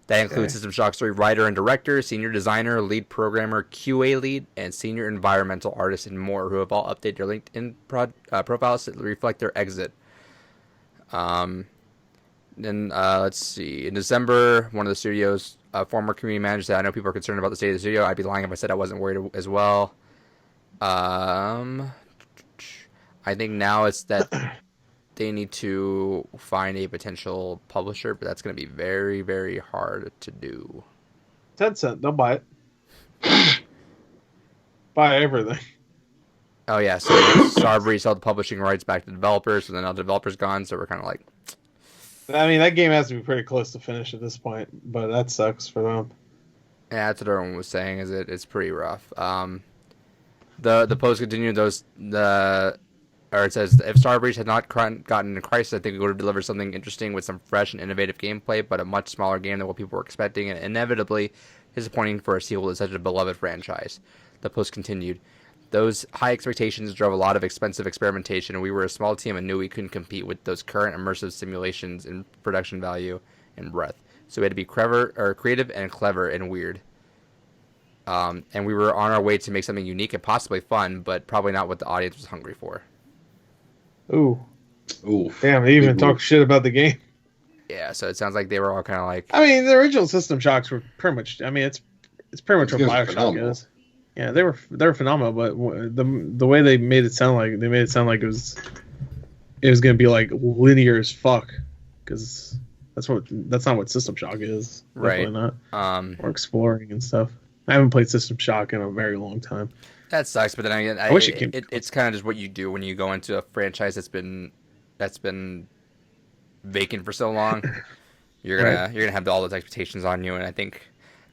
That includes System Shock 3 writer and director, senior designer, lead programmer, QA lead, and senior environmental artist, and more, who have all updated their LinkedIn profiles to reflect their exit. Let's see. In December, one of the studio's former community managers said, "I know people are concerned about the state of the studio. I'd be lying if I said I wasn't worried as well." I think now it's that they need to find a potential publisher, but that's going to be very, very hard to do. Tencent, they'll buy it. Buy everything. Oh yeah, so Starbreeze held the publishing rights back to developers, and then now the developers gone, so we're kind of like... I mean, that game has to be pretty close to finish at this point, but that sucks for them. Yeah, that's what everyone was saying, is it's pretty rough. The post continued, it says, if Starbreeze had not gotten in crisis, I think we would have delivered something interesting with some fresh and innovative gameplay, but a much smaller game than what people were expecting, and inevitably disappointing for a sequel to such a beloved franchise. The post continued, those high expectations drove a lot of expensive experimentation, and we were a small team and knew we couldn't compete with those current immersive simulations in production value and breadth. So we had to be creative and clever and weird. And we were on our way to make something unique and possibly fun, but probably not what the audience was hungry for. Ooh. Ooh. Damn, they even talk shit about the game. Yeah, so it sounds like they were all kind of like... I mean, the original System Shocks were pretty much... I mean, it's pretty much what BioShock is. Yeah, they were phenomenal, but the way they made it sound like... They made it sound like it was going to be, like, linear as fuck. Because that's not what System Shock is. Right. Definitely not. Or exploring and stuff. I haven't played System Shock in a very long time. That sucks, but then again, I wish it came. It's kind of just what you do when you go into a franchise that's been vacant for so long. You're gonna have all those expectations on you, and I think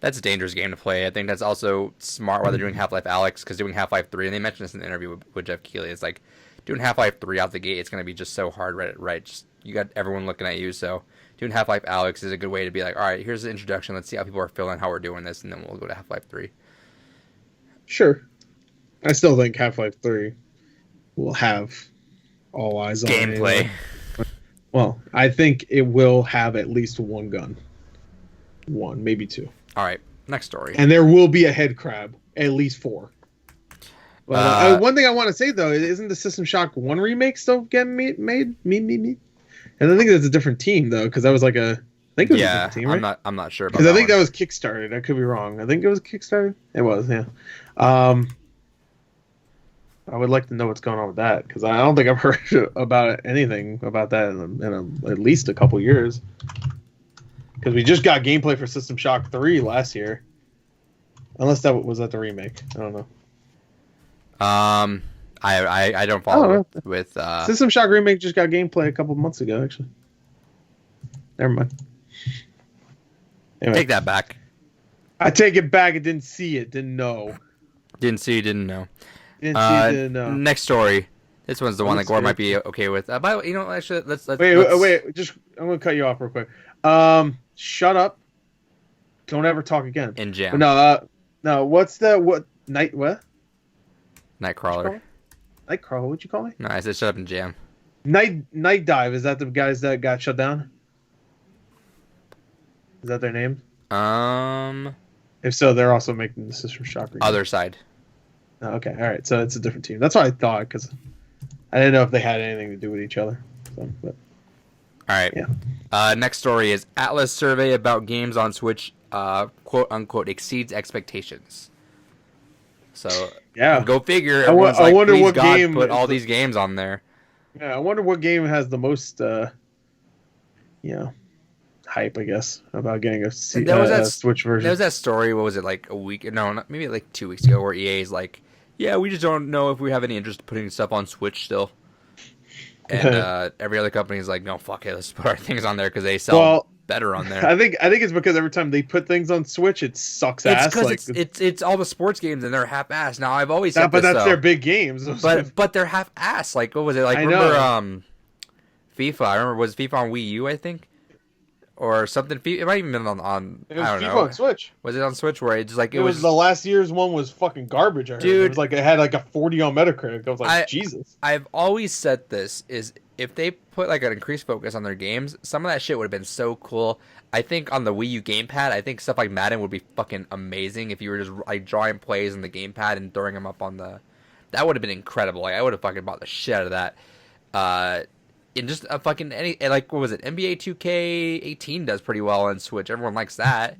that's a dangerous game to play. I think that's also smart why they're doing Half-Life Alyx, because doing Half-Life 3, and they mentioned this in the interview with Geoff Keighley, it's like doing Half-Life 3 out the gate. It's gonna be just so hard, right? Just you got everyone looking at you, so doing Half-Life Alyx is a good way to be like, all right, here's the introduction. Let's see how people are feeling, how we're doing this, and then we'll go to Half-Life 3. Sure. I still think Half-Life 3 will have all eyes on gameplay. Well, I think it will have at least one gun. One, maybe two. All right, next story. And there will be a head crab, at least 4. Well, one thing I want to say, though, isn't the System Shock 1 remake still getting made? And I think that's a different team, though, because that was like a... I think it was a different team, right? I'm not sure about that. Because I think that was Kickstarted. I could be wrong. I think it was Kickstarted. It was, yeah. I would like to know what's going on with that, because I don't think I've heard about anything about that in at least a couple years. Because we just got gameplay for System Shock 3 last year. Unless that was the remake. I don't know. I don't follow with System Shock remake just got gameplay a couple months ago, actually. Never mind. Anyway. Take that back. I take it back. I didn't see it. Didn't know. Didn't see. Didn't know. Didn't see. Didn't know. Next story. This one's the one that Gore might be okay with. By the way, actually, let's wait. Just I'm gonna cut you off real quick. Shut up. Don't ever talk again. In Jam. No. What Nightcrawler. Nightcrawler. What'd you call me? No, I said shut up and Jam. Night Dive. Is that the guys that got shut down? Is that their name? If so, they're also making the System Shock remake. Other side. Oh, okay, all right. So it's a different team. That's what I thought, because I didn't know if they had anything to do with each other. So, but all right. Yeah. Next story is Atlus survey about games on Switch, quote unquote, exceeds expectations. So yeah, go figure. I wonder what God game put all these games on there. Yeah, I wonder what game has the most, hype, I guess, about getting a Switch version. There was that story. What was it, like a week? No, maybe like 2 weeks ago, where EA's like, yeah, we just don't know if we have any interest in putting stuff on Switch still. And every other company is like, no, fuck it, let's put our things on there because they sell better on there. I think it's because every time they put things on Switch, it sucks ass. Because it's all the sports games and they're half ass. Now I've always said but that's their big games. But they're half ass. Like what was it? Like remember FIFA? I remember was FIFA on Wii U, I think. or something. It might even been on It was I don't FIFA know. on Switch. Was it on Switch where it's like It was the last year's one was fucking garbage. I heard. Dude, It was like it had like a 40 on Metacritic. I was like, Jesus. I've always said this is if they put like an increased focus on their games, some of that shit would have been so cool. I think on the Wii U gamepad, I think stuff like Madden would be fucking amazing if you were just like drawing plays in the gamepad and throwing them up on the. That would have been incredible. Like I would have fucking bought the shit out of that. In just a fucking like what was it? NBA 2K18 does pretty well on Switch. Everyone likes that.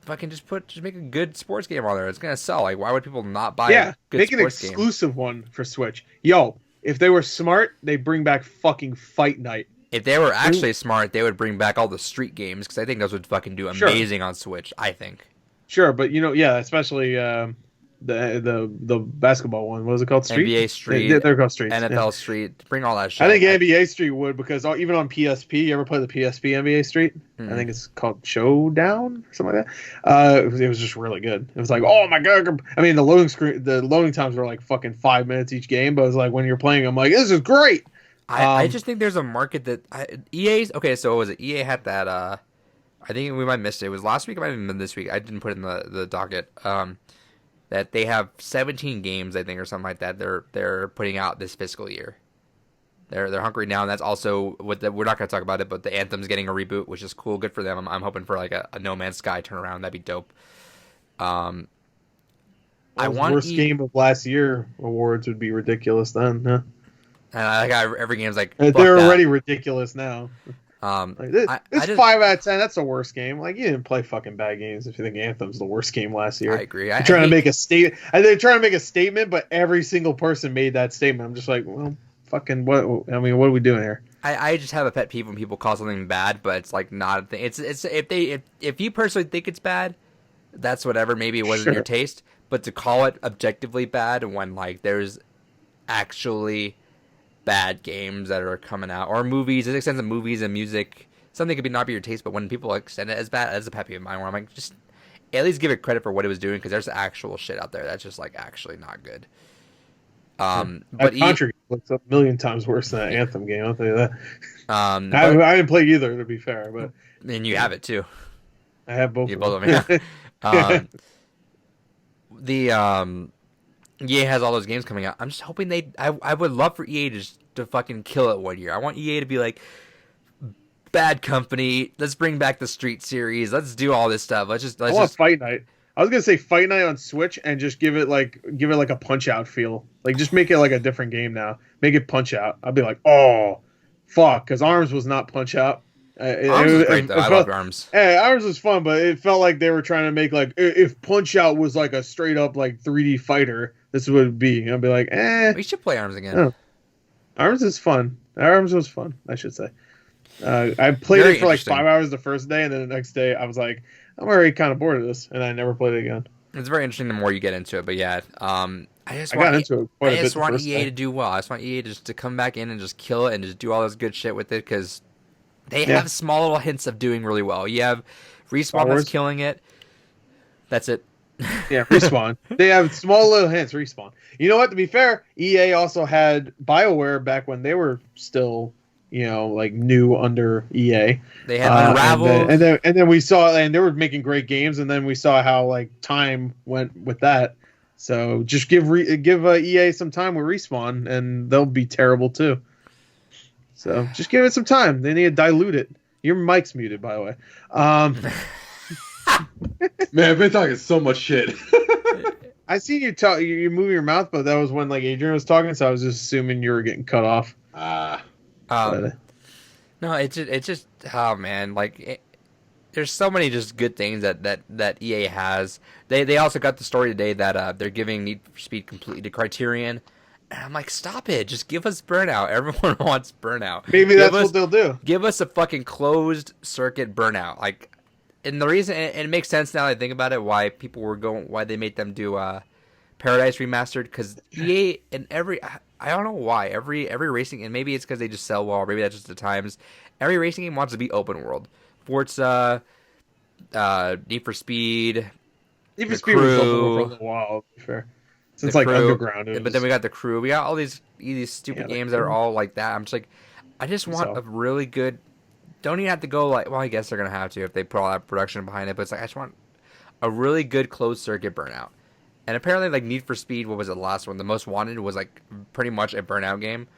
Fucking just make a good sports game on there. It's gonna sell. Like why would people not buy a good make an sports game? exclusive one for Switch. Yo, if they were smart, they bring back fucking Fight Night. If they were actually smart, they would bring back all the street games because I think those would fucking do amazing on Switch. I think. Sure, but especially the basketball one. What was it called? Street? NBA Street. They're called Streets. NFL Street. Bring all that shit. I think NBA Street would because even on PSP, you ever play the PSP NBA Street? Hmm. I think it's called Showdown or something like that. It was just really good. It was like, oh my god! I mean, the loading times were like fucking 5 minutes each game, but it was like when you're playing, I'm like, this is great. I just think there's a market that EA's okay. So what was it? EA had that. I think we might have missed it. It was last week. It might have been this week. I didn't put it in the docket. That they have 17 games, I think, or something like that. They're putting out this fiscal year. They're hunkering down. That's also we're not going to talk about it, but the Anthem's getting a reboot, which is cool. Good for them. I'm hoping for like a No Man's Sky turnaround. That'd be dope. I want worst game of last year awards would be ridiculous then. Huh? And I got every game's like they're already ridiculous now. This 5 just, out of 10. That's the worst game. Like you didn't play fucking bad games if you think Anthem's the worst game last year. I agree. They're trying to make a statement. They're trying to make a statement, but every single person made that statement. I'm just like, well, fucking what? I mean, what are we doing here? I just have a pet peeve when people call something bad, but it's like not a thing. It's if you personally think it's bad, that's whatever. Maybe it wasn't your taste, but to call it objectively bad when like there's actually bad games that are coming out or movies, it extends to movies and music. Something could not be your taste, but when people extend it as bad, as a pet peeve of mine, where I'm like, just at least give it credit for what it was doing because there's actual shit out there that's just like actually not good. But Contra looks a million times worse than that Anthem game. I'll tell you that. I didn't play either, to be fair, but and you have it too. I have both. You both of them. Yeah. EA has all those games coming out. I'm just hoping I would love for EA to fucking kill it one year. I want EA to be like, Bad Company. Let's bring back the Street series. Let's do all this stuff. I want Fight Night. I was gonna say Fight Night on Switch and just give it like a Punch Out feel. Like just make it like a different game now. Make it Punch Out. I'd be like, oh, fuck, because Arms was not Punch Out. Arms was great though. I love Arms. Yeah, Arms was fun, but it felt like they were trying to make like if Punch Out was like a straight up like 3D fighter, this would be. I'd be like, we should play Arms again. Oh. Arms is fun. Arms was fun, I should say. I played it for like 5 hours the first day, and then the next day I was like, I'm already kind of bored of this, and I never played it again. It's very interesting the more you get into it, but yeah, I just want EA to do well. I just want EA to come back in and just kill it and just do all this good shit with it because they have small little hints of doing really well. You have Respawn that's killing it. That's it. Yeah, Respawn. They have small little hints. Respawn. You know what? To be fair, EA also had BioWare back when they were still, like new under EA. They had Unravel, and then we saw, and they were making great games, and then we saw how like time went with that. So just give EA some time with Respawn, and they'll be terrible too. So just give it some time. They need to dilute it. Your mic's muted, by the way. Man, I've been talking so much shit. I seen you talk. You move your mouth, but that was when like Adrian was talking, so I was just assuming you were getting cut off. No, it's just oh man, like there's so many just good things that EA has. They also got the story today that they're giving Need for Speed completely to Criterion. And I'm like, stop it. Just give us Burnout. Everyone wants Burnout. Maybe that's what they'll do. Give us a fucking closed circuit Burnout. Like, and the reason, and it makes sense now that I think about it, why they made them do Paradise Remastered. Because EA, and I don't know why, every racing, and maybe it's because they just sell well, maybe that's just the times, every racing game wants to be open world. Forza, Need for Speed, Need for Speed was open world for a little while, to be fair. Since like Underground. But then we got The Crew. We got all these stupid games that are all like that. I'm just like, I just want a really good don't even have to go like. Well, I guess they're gonna have to if they put all that production behind it. But it's like I just want a really good closed circuit Burnout. And apparently, like Need for Speed, what was it, the last one? The Most Wanted was like pretty much a Burnout game.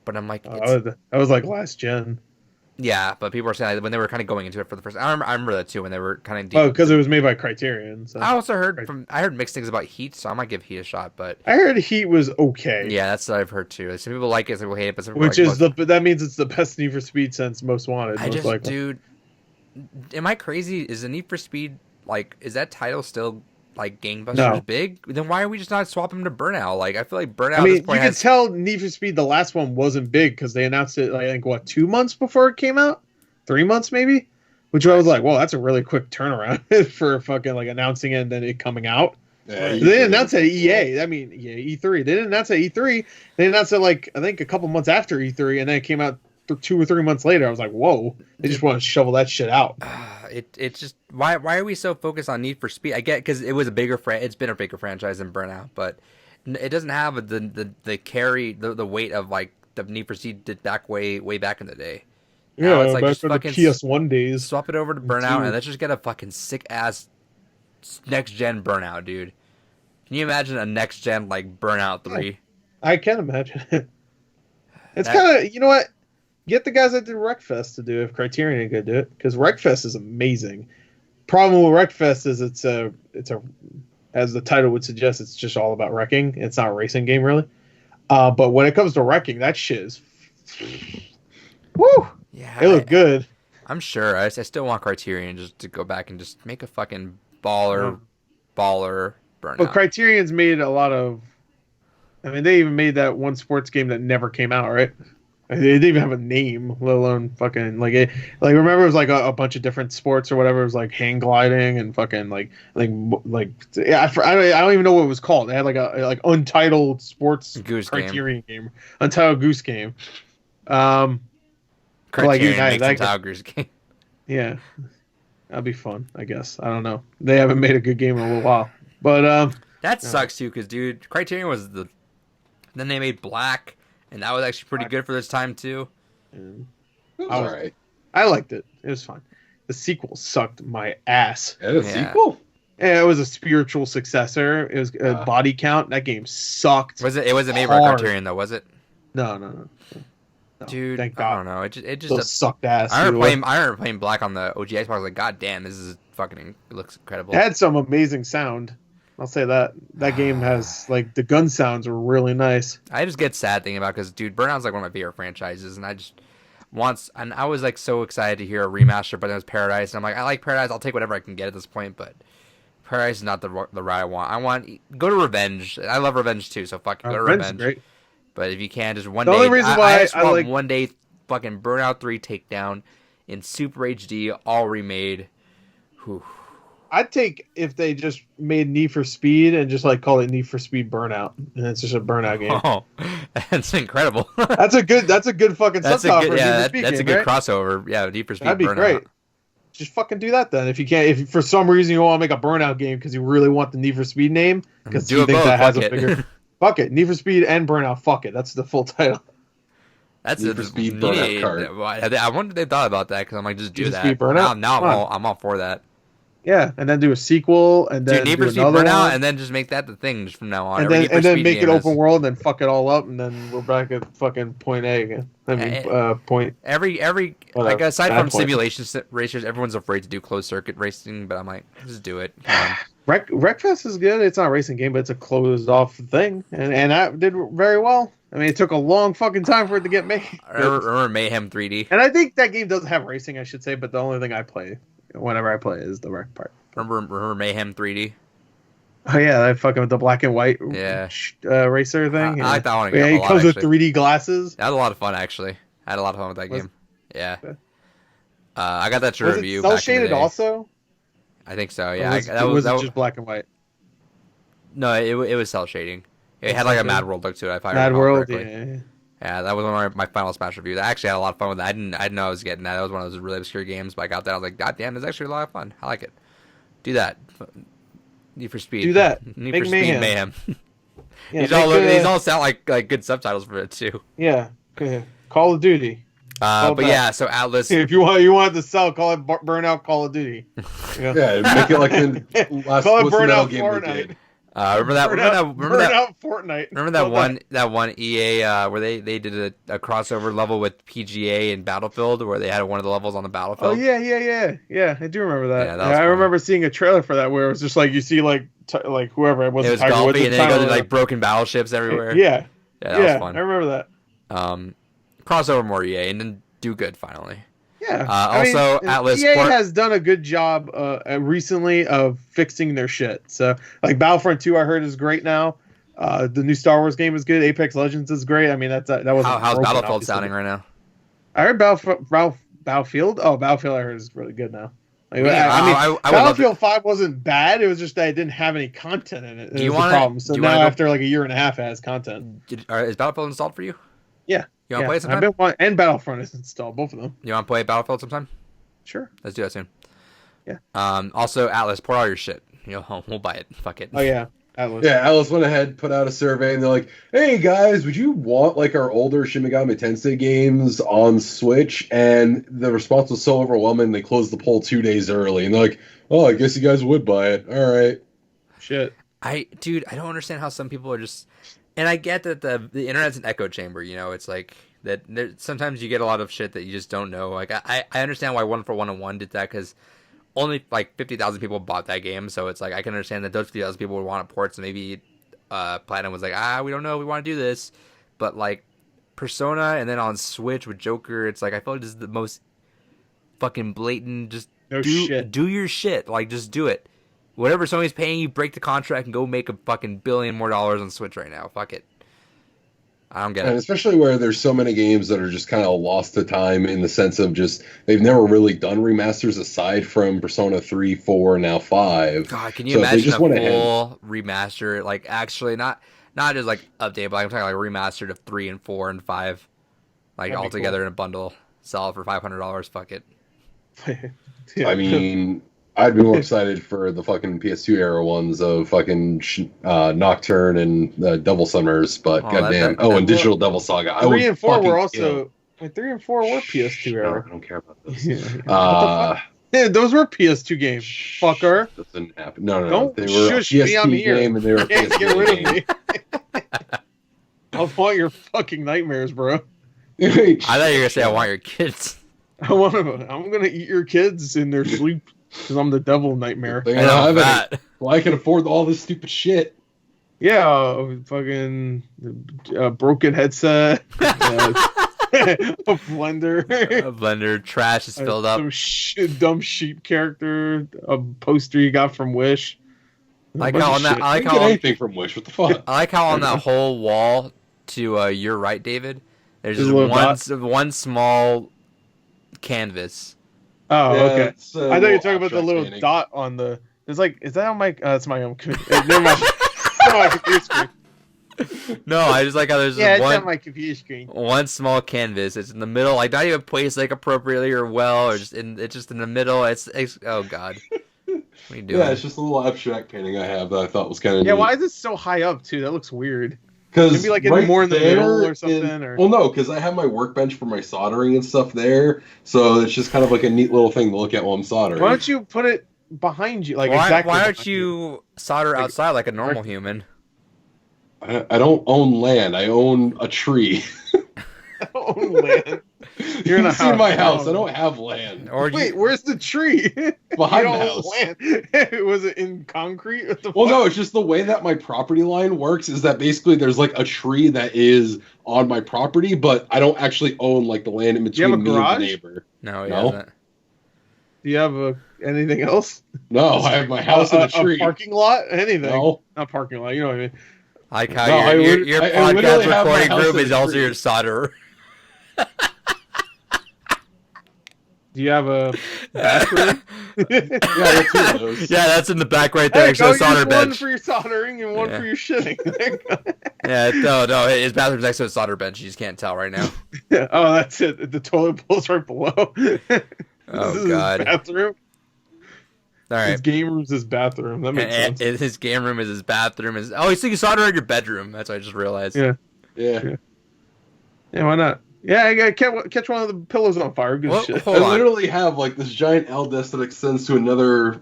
But I'm like, that was like last gen. Yeah, but people were saying like, when they were kind of going into it for the first. I remember that too when they were kind of. Deep because it was made by Criterion. So. I also heard mixed things about Heat, so I might give Heat a shot. But I heard Heat was okay. Yeah, that's what I've heard too. Some people like it, some people hate it, but some people that means it's the best Need for Speed since Most Wanted. Dude, am I crazy? Is the Need for Speed is that title still like gangbusters big? Then why are we just not swapping them to Burnout? Like I feel like Burnout. I mean, you can tell Need for Speed the last one wasn't big because they announced it I think 2 months before it came out, 3 months maybe, which I was like, well, that's a really quick turnaround for fucking announcing it and then it coming out. Yeah, they didn't announce it at EA. I mean, E3. They didn't announce it at E3. They announced it I think a couple months after E3, and then it came out 2 or 3 months later. I was like, whoa! They just want to shovel that shit out. It's just why are we so focused on Need for Speed? I get because it was a bigger it's been a bigger franchise than Burnout, but it doesn't have the carry the weight of the Need for Speed did back way back in the day. Yeah, it's back from the PS1 days. Swap it over to Burnout and let's just get a fucking sick ass next gen Burnout, dude. Can you imagine a next gen Burnout 3? I can imagine it. It's kind of, you know what? Get the guys that did Wreckfest to do it if Criterion ain't gonna do it, because Wreckfest is amazing. Problem with Wreckfest is it's a as the title would suggest, it's just all about wrecking. It's not a racing game really. But when it comes to wrecking, that shit is woo. Yeah, it looked good. I'm sure. I still want Criterion just to go back and just make a fucking baller Burnout. But Criterion's made a lot of. I mean, they even made that one sports game that never came out, right? They didn't even have a name, let alone fucking remember it was a bunch of different sports or whatever. It was hang gliding and fucking I don't even know what it was called. It had a Untitled Sports Goose Criterion game. Untitled Goose Game. Criterion makes Untitled Goose Game. Yeah, that'd be fun. I guess I don't know. They haven't made a good game in a little while, but that sucks too. Because dude, Criterion was then they made Black. And that was actually pretty good for this time, too. Alright. I liked it. It was fun. The sequel sucked my ass. Sequel? Yeah, it was a spiritual successor. It was a body count. That game sucked. It wasn't made by Criterion, though, was it? No. Dude, thank God. I don't know. It just sucked ass. I remember playing Black on the OG Xbox. I was like, God damn, this is fucking... It looks incredible. It had some amazing sound. I'll say that. That game has, the gun sounds were really nice. I just get sad thinking about because, dude, Burnout's one of my favorite franchises, and I was, so excited to hear a remaster, but it was Paradise, and I'm like, I like Paradise, I'll take whatever I can get at this point, but Paradise is not the ride I want. Go to Revenge. I love Revenge, too, so fuck it, go to Revenge. Great. But if you can, just one day. The only reason why I just want one day fucking Burnout 3 takedown in Super HD, all remade. Whew. I'd take if they just made Need for Speed and just call it Need for Speed Burnout, and it's just a Burnout game. Oh, that's incredible. That's a good fucking subtitle. That's a good crossover. Yeah, Need for Speed. That'd be Burnout. Great. Just fucking do that then. If you can't, if for some reason you want to make a Burnout game because you really want the Need for Speed name, because you think that has a bigger. Fuck it, Need for Speed and Burnout. Fuck it, that's the full title. That's Need for Speed Burnout card. I wonder if they thought about that because I'm like, just do that. Speed Burnout? Now I'm all for that. Yeah, and then do a sequel, and then Need for Speed Burnout, and then just make that the thing just from now on. And then make it open world, and then fuck it all up, and then we're back at fucking point A again. I mean, point. Every aside from simulation racers, everyone's afraid to do closed circuit racing, but I'm like, just do it. Wreckfest is good. It's not a racing game, but it's a closed off thing, and that did very well. I mean, it took a long fucking time for it to get made. I remember Mayhem 3D, and I think that game does have racing, I should say, but the only thing I play. Whenever I play is the wreck part. Remember Mayhem 3D? Oh yeah, that fucking with the black and white racer thing. I like that one. It comes with 3D glasses. That was a lot of fun actually. I had a lot of fun with that game. Yeah. I got that to review. Cell shaded also? I think so. Yeah. Was it just black and white? No, it was cell shading. It had a Mad World look to it. Mad World, yeah. Yeah, that was one of my Final Smash reviews. I actually had a lot of fun with that. I didn't know I was getting that. That was one of those really obscure games, but I got that. I was like, God damn, this is actually a lot of fun. I like it. Do that. Need for Speed. Do that. Need for Speed Mayhem. Yeah, these all sound like good subtitles for it too. Yeah. Okay. Call of Duty. But yeah, so Atlus. If you want to sell, call it Burnout Call of Duty. Yeah, make it like the last call it Metal Burnout game they did. Remember that Fortnite. Remember that one EA where they did a crossover level with PGA and Battlefield where they had one of the levels on the Battlefield. Oh yeah, I do remember that. Yeah, I remember seeing a trailer for that where it was just like you see like whoever it was. It was golfy and then they go to like broken battleships everywhere. Yeah, that was fun. I remember that. Crossover more EA and then do good finally. Yeah. Atlus EA has done a good job recently of fixing their shit. So, like Battlefront 2, I heard is great now. The new Star Wars game is good. Apex Legends is great. I mean, that was how's Battlefield sounding right now? I heard Battlefield. Oh, Battlefield, I heard is really good now. Like, I Battlefield 5 wasn't bad. It was just that it didn't have any content in it. It was the problem. So now, after like a year and a half, it has content. Is Battlefield installed for you? Yeah. You want to play it sometime? And Battlefront is installed, both of them. You want to play Battlefield sometime? Sure. Let's do that soon. Yeah. Also, Atlus, port all your shit. We'll buy it. Fuck it. Oh, yeah. Atlus. Yeah, Atlus went ahead, put out a survey, and they're like, hey, guys, would you want, like, our older Shin Megami Tensei games on Switch? And the response was so overwhelming, they closed the poll 2 days early. And they're like, oh, I guess you guys would buy it. All right. Shit. I don't understand how some people are just... And I get that the internet's an echo chamber, it's like... that sometimes you get a lot of shit that you just don't know. Like, I understand why 14101 did that, because only, like, 50,000 people bought that game, so it's like, I can understand that those 50,000 people would want ports, and maybe Platinum was like, we don't know, we want to do this, but, like, Persona, and then on Switch with Joker, it's like, I feel like this is the most fucking blatant, just do your shit, like, just do it. Whatever Sony's paying you, break the contract and go make a fucking billion more dollars on Switch right now. Fuck it. I don't get it. And especially where there's so many games that are just kind of lost to time in the sense of just they've never really done remasters aside from Persona 3, 4, now 5. God, can you imagine a full remaster? Like, actually, not just like update, but I'm talking like remastered of 3 and 4 and 5, like all together in a bundle. Sell it for $500. Fuck it. Yeah. I mean, I'd be more excited for the fucking PS2 era ones of fucking Nocturne and Devil Summers, but goddamn. And Digital Devil Saga. 3 and 4 were also. 3 and 4 were PS2 era. I don't care about those. Yeah, those were PS2 games, fucker. That didn't happen. No. Don't they were shush a me, I'm PSP here. game and they were a Can't PSP get rid game. of me. I want your fucking nightmares, bro. I thought you were gonna say I want your kids. I'm gonna eat your kids in their sleep because I'm the devil nightmare. I know that. Well, I can afford all this stupid shit. Yeah, fucking broken headset, a blender, trash is filled up. Some dumb sheep character, a poster you got from Wish. I like how anything from Wish. What the fuck? I like how on that whole wall to your right, David. There's just one small canvas. Oh, yeah, okay. I thought you were talking about the little painting. Dot on the. There's like, is that on my? It's my own. Never mind. It's on my computer screen. No, I just like how there's it's on my computer screen. One small canvas. It's in the middle, like not even placed like appropriately or well, or just it's just in the middle. It's oh god. What are you doing? Yeah, it's just a little abstract painting I have that I thought was kind of neat. Why is it so high up too? That looks weird. Because maybe like right more in the middle or something. Well, no, because I have my workbench for my soldering and stuff there, so it's just kind of like a neat little thing to look at while I'm soldering. Why don't you put it behind you? Like why don't you solder outside like a normal human? I don't own land. I own a tree. I own land. You're in a house. See my house. I don't have land. Wait, where's the tree? Behind the house. Land. Was it in concrete? No, it's just the way that my property line works is that basically there's like a tree that is on my property, but I don't actually own like the land in between me and the neighbor. No, he doesn't. Do you have anything else? No, I have my house and a tree. A parking lot? Anything? No. Not parking lot, you know what I mean. I like how your podcast recording group is also your solderer. Do you have a bathroom? Yeah, two of those. Yeah, that's in the back right there. Next to the solder bench. One for your soldering and one for your shitting. Yeah, no, his bathroom's next to a solder bench. You just can't tell right now. Oh, that's it. The toilet bowl's right below. Oh god. His bathroom. All right. His game room's his bathroom. That makes sense. His game room is his bathroom. Oh, he's thinking solder in your bedroom. That's what I just realized. Yeah, why not? Yeah, I gotta catch one of the pillows on fire. Good Well, shit. hold I on. literally have like this giant L desk that extends to another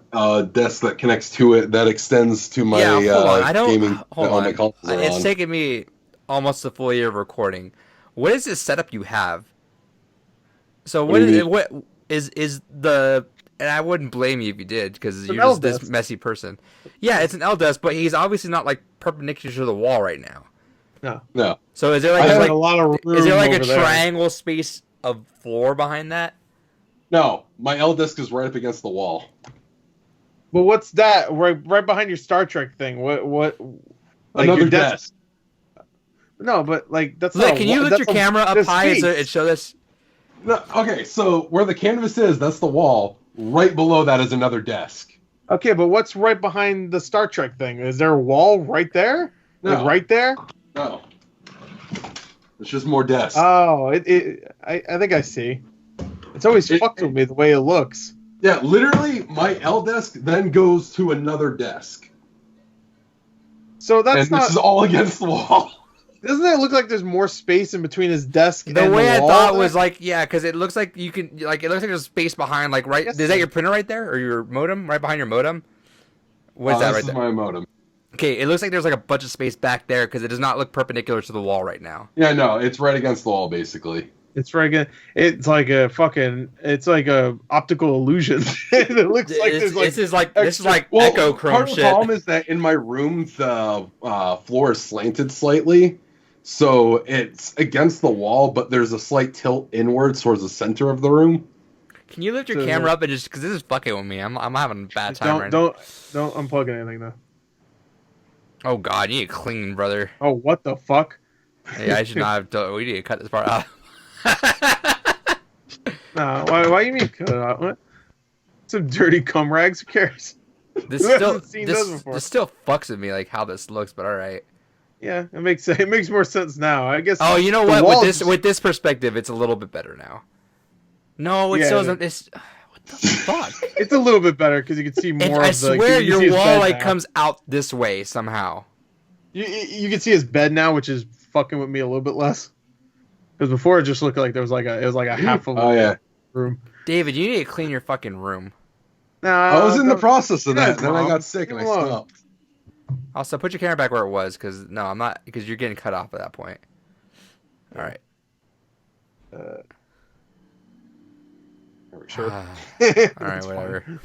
desk that connects to it that extends to my Yeah, hold on. I don't. gaming Hold that all my on. consoles are It's on. taken me almost a full year of recording. What is this setup you have? So What do you mean? what is the? And I wouldn't blame you if you did, because an you're L just this desk. messy person. Yeah, it's an L desk, but he's obviously not like perpendicular to the wall right now. No, No. So is there I like have a lot of room is there like a over there. triangle space of floor behind that? No, my L desk is right up against the wall. But what's that? Right behind your Star Trek thing. What? Like Another your desk. No, but like that's Look, not. can you lift your camera up high and show this? No, okay, so where the canvas is, that's the wall. Right below that is another desk. Okay, but what's right behind the Star Trek thing? Is there a wall right there? No. Like right there? No. It's just more desks. Oh, I think I see. It's always fucked with me the way it looks. Yeah, literally, my L desk then goes to another desk. So that's And not. this is all against the wall. Doesn't it look like there's more space in between his desk and The way the I wall thought there? was like, yeah, because it looks like you can, like, it looks like there's space behind, like, right. Yes, Is that your printer right there, or your modem right behind your modem? What is that right This is there? my modem. Okay, it looks like there's like a bunch of space back there because it does not look perpendicular to the wall right now. Yeah, no, it's right against the wall, basically. It's right. It's like a fucking. It's like a optical illusion. It looks like there's like. This is like echo Part chrome of the shit. problem is that in my room, the floor is slanted slightly. So it's against the wall, but there's a slight tilt inwards towards the center of the room. Can you lift your So- camera up and just because this is fucking with me? I'm having a bad time right Don't unplug anything though. now. Oh god, you need to clean, brother. Oh, what the fuck? Hey, I should not have done. We need to cut this part out. Nah, why you mean cut it out? What? Some dirty cum rags. Who cares? This Who still hasn't seen those before? this still fucks with me like how this looks, but all right. Yeah, it makes more sense now. I guess. Oh, you know the what? walls- With this perspective, it's a little bit better now. No, it Yeah, still it isn't. It's what the fuck? It's a little bit better because you can see more. I of the, swear you can see your his wall bed like now. comes out this way somehow. You can see his bed now, which is fucking with me a little bit less. Because before it just looked like there was it was like a half of Oh, yeah. room. David, you need to clean your fucking room. Nah, I was in the don't- process of that. guys, Then I Mom. got sick and I Leave me alone. stopped. Also, put your camera back where it was, because no, I'm not, because you're getting cut off at that point. All right. Sure. All All right, whatever.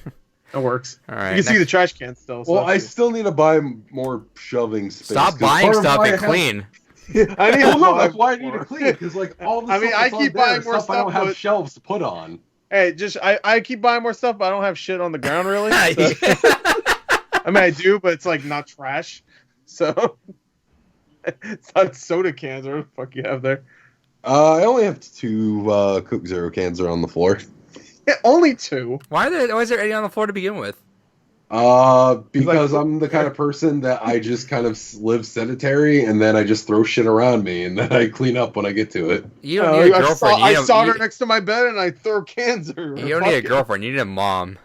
That works. All right. You can see the trash can still. So Well, I that's still need to buy more shelving space. Stop 'cause buying part of stuff why and I have- clean. good. I need Well, to no, buy that's why I need more. to clean because like all the I mean, stuff I that's keep on there buying is more stuff I don't stuff, have but- shelves to put on. Hey, I keep buying more stuff, but I don't have shit on the ground really. So- I mean, I do, but it's like not trash. So it's not soda cans or what the fuck you have there. I only have 2 Coke Zero cans are on the floor. Yeah, only 2. Why is there any on the floor to begin with? Because I'm the kind of person that I just kind of live sedentary, and then I just throw shit around me, and then I clean up when I get to it. You don't need a girlfriend. I You need solder a, next to my bed and I throw cans. you don't need a girlfriend. You need a mom.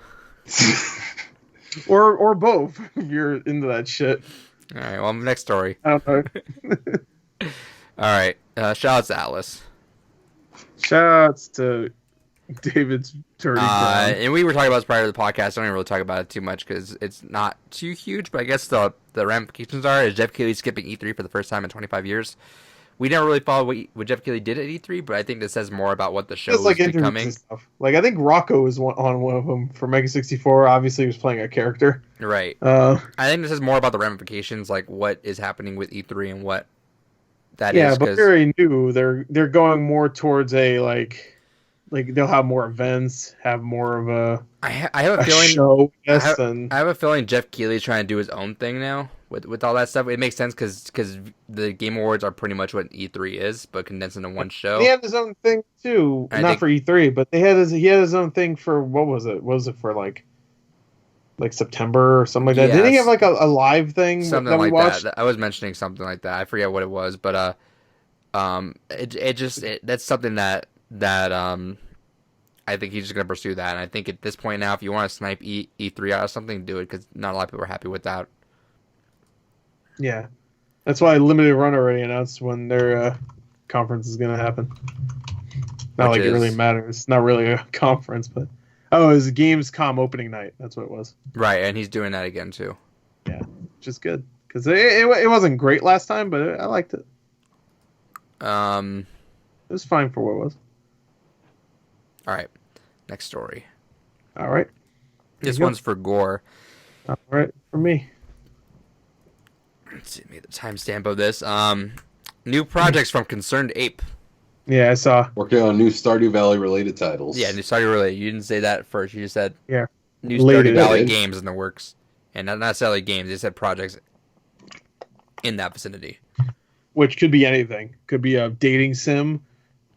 Or both. If you're into that shit. All right. Well, next story. I don't know. All right. Shout out to Atlus. Shoutouts to David's dirty ground. And we were talking about this prior to the podcast. I don't even really talk about it too much because it's not too huge. But I guess the ramifications is Geoff Keighley skipping E3 for the first time in 25 years. We never really followed what Geoff Keighley did at E3, but I think this says more about what the show Just like is interviews becoming. and stuff. Like I think Rocco was on one of them for Mega 64. Obviously, he was playing a character. Right. Uh, I think this is more about the ramifications, like what is happening with E3 and what that yeah, is. but we already knew they're going more towards a like they'll have more events, have more of I have a a feeling. show. Yes, I and have a feeling Geoff Keighley's trying to do his own thing now with all that stuff. It makes sense because the Game Awards are pretty much what E3 is, but condensed into one show. he had his own thing too. I Not think- for E3, but he had his own thing for what was it? What was it for like September or something like that? Didn't he Yes. have like a live thing Something that we like watched? that. I was mentioning something like that. I forget what it was, but that's something that I think he's just gonna pursue that. And I think at this point now, if you want to snipe E3 out of something, do it because not a lot of people are happy with that. Yeah, that's why Limited Run already announced when they're conference is going to happen. Not Which like it really is- matters. It's not really a conference, but it was Gamescom opening night. That's what it was. Right, and he's doing that again too. Yeah, which is good because it wasn't great last time, but I liked it. It was fine for what it was. All right, next story. All right. This one's for Gore. All right for me. Let's see, make the timestamp of this. New projects from Concerned Ape. Yeah, I saw. Working on new Stardew Valley related titles. Yeah, new Stardew Valley. You didn't say that first. You just said Yeah. new Related. Stardew Valley games in the works, and not necessarily games. They said projects in that vicinity. Which could be anything. Could be a dating sim.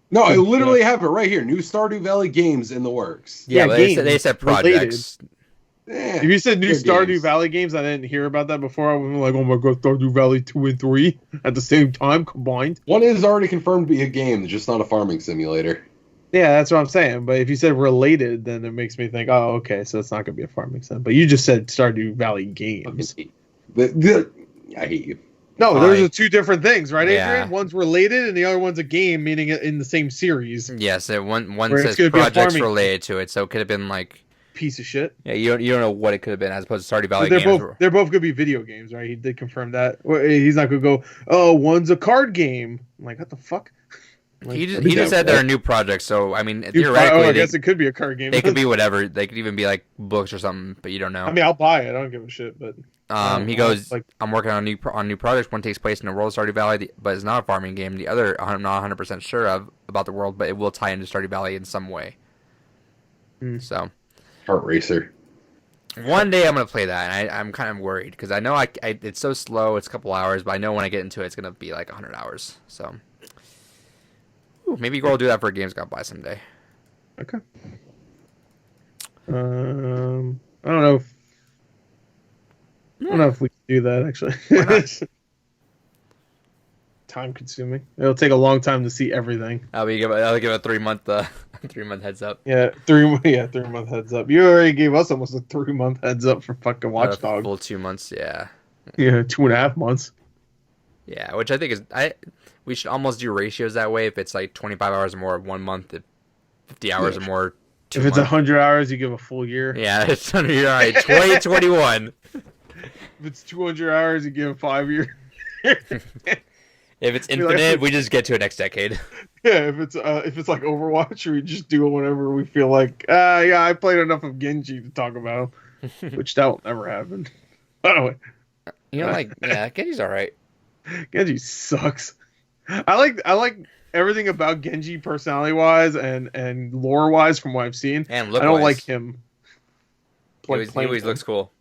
No, I literally have it right here. New Stardew Valley games in the works. Yeah, Yeah, but games they said projects. If you said new they're Stardew games. Valley games, I didn't hear about that before. I was like, oh my god, Stardew Valley 2 and 3 at the same time combined. One is already confirmed to be a game, just not a farming simulator. Yeah, that's what I'm saying. But if you said related, then it makes me think, oh, okay, so it's not going to be a farming sim. But you just said Stardew Valley games. I hate you. No, those I- are two different things, right, Adrian? Yeah. One's related and the other one's a game, meaning it in the same series. Yes, one Where it's says gonna be a projects farming- related to it, so it could have been like Piece of shit. yeah, you don't know what it could have been as opposed to Stardew Valley They're games. both going to be video games, right? He did confirm that. Well, he's not going to go, oh, one's a card game. I'm like, what the fuck? Like, He I'd be just down said for there that. are new projects, so I mean I theoretically guess it could be a card game. they could be whatever. They could even be like books or something, but you don't know. I mean, I'll buy it. I don't give a shit. But He goes, like, I'm working on new projects. One takes place in the world of Stardew Valley, but it's not a farming game. The other, I'm not 100% sure about the world, but it will tie into Stardew Valley in some way. So, Heart Racer. one day I'm going to play that, and I'm kind of worried, because I know it's so slow, it's a couple hours, but I know when I get into it, it's going to be like 100 hours. So, maybe Gore will do that for a Games Gone By someday. okay. I don't know. I don't know if we can do that, actually. Why not? Time consuming. It'll take a long time to see everything. I'll give a 3-month 3-month heads up. Yeah, 3 month heads up. You already gave us almost a 3 month heads up for fucking Watch Dogs. Full 2 months, yeah. Yeah, 2.5 months. Yeah, which I think is we should almost do ratios that way. If it's like 25 hours or more 1 month, 50 hours or more 2 If it's months. 100 hours, you give a full year. Yeah, it's all right. 2021. If it's 200 hours, you give 5 years. If it's Be like- infinite, we just get to it next decade. Yeah, if it's like Overwatch, we just do it whenever we feel like. Yeah, I played enough of Genji to talk about, which that will never happen. By the way, You know, like Genji's all right. Genji sucks. I like everything about Genji personality wise and lore wise from what I've seen. And look, I don't like him. He always him. looks cool.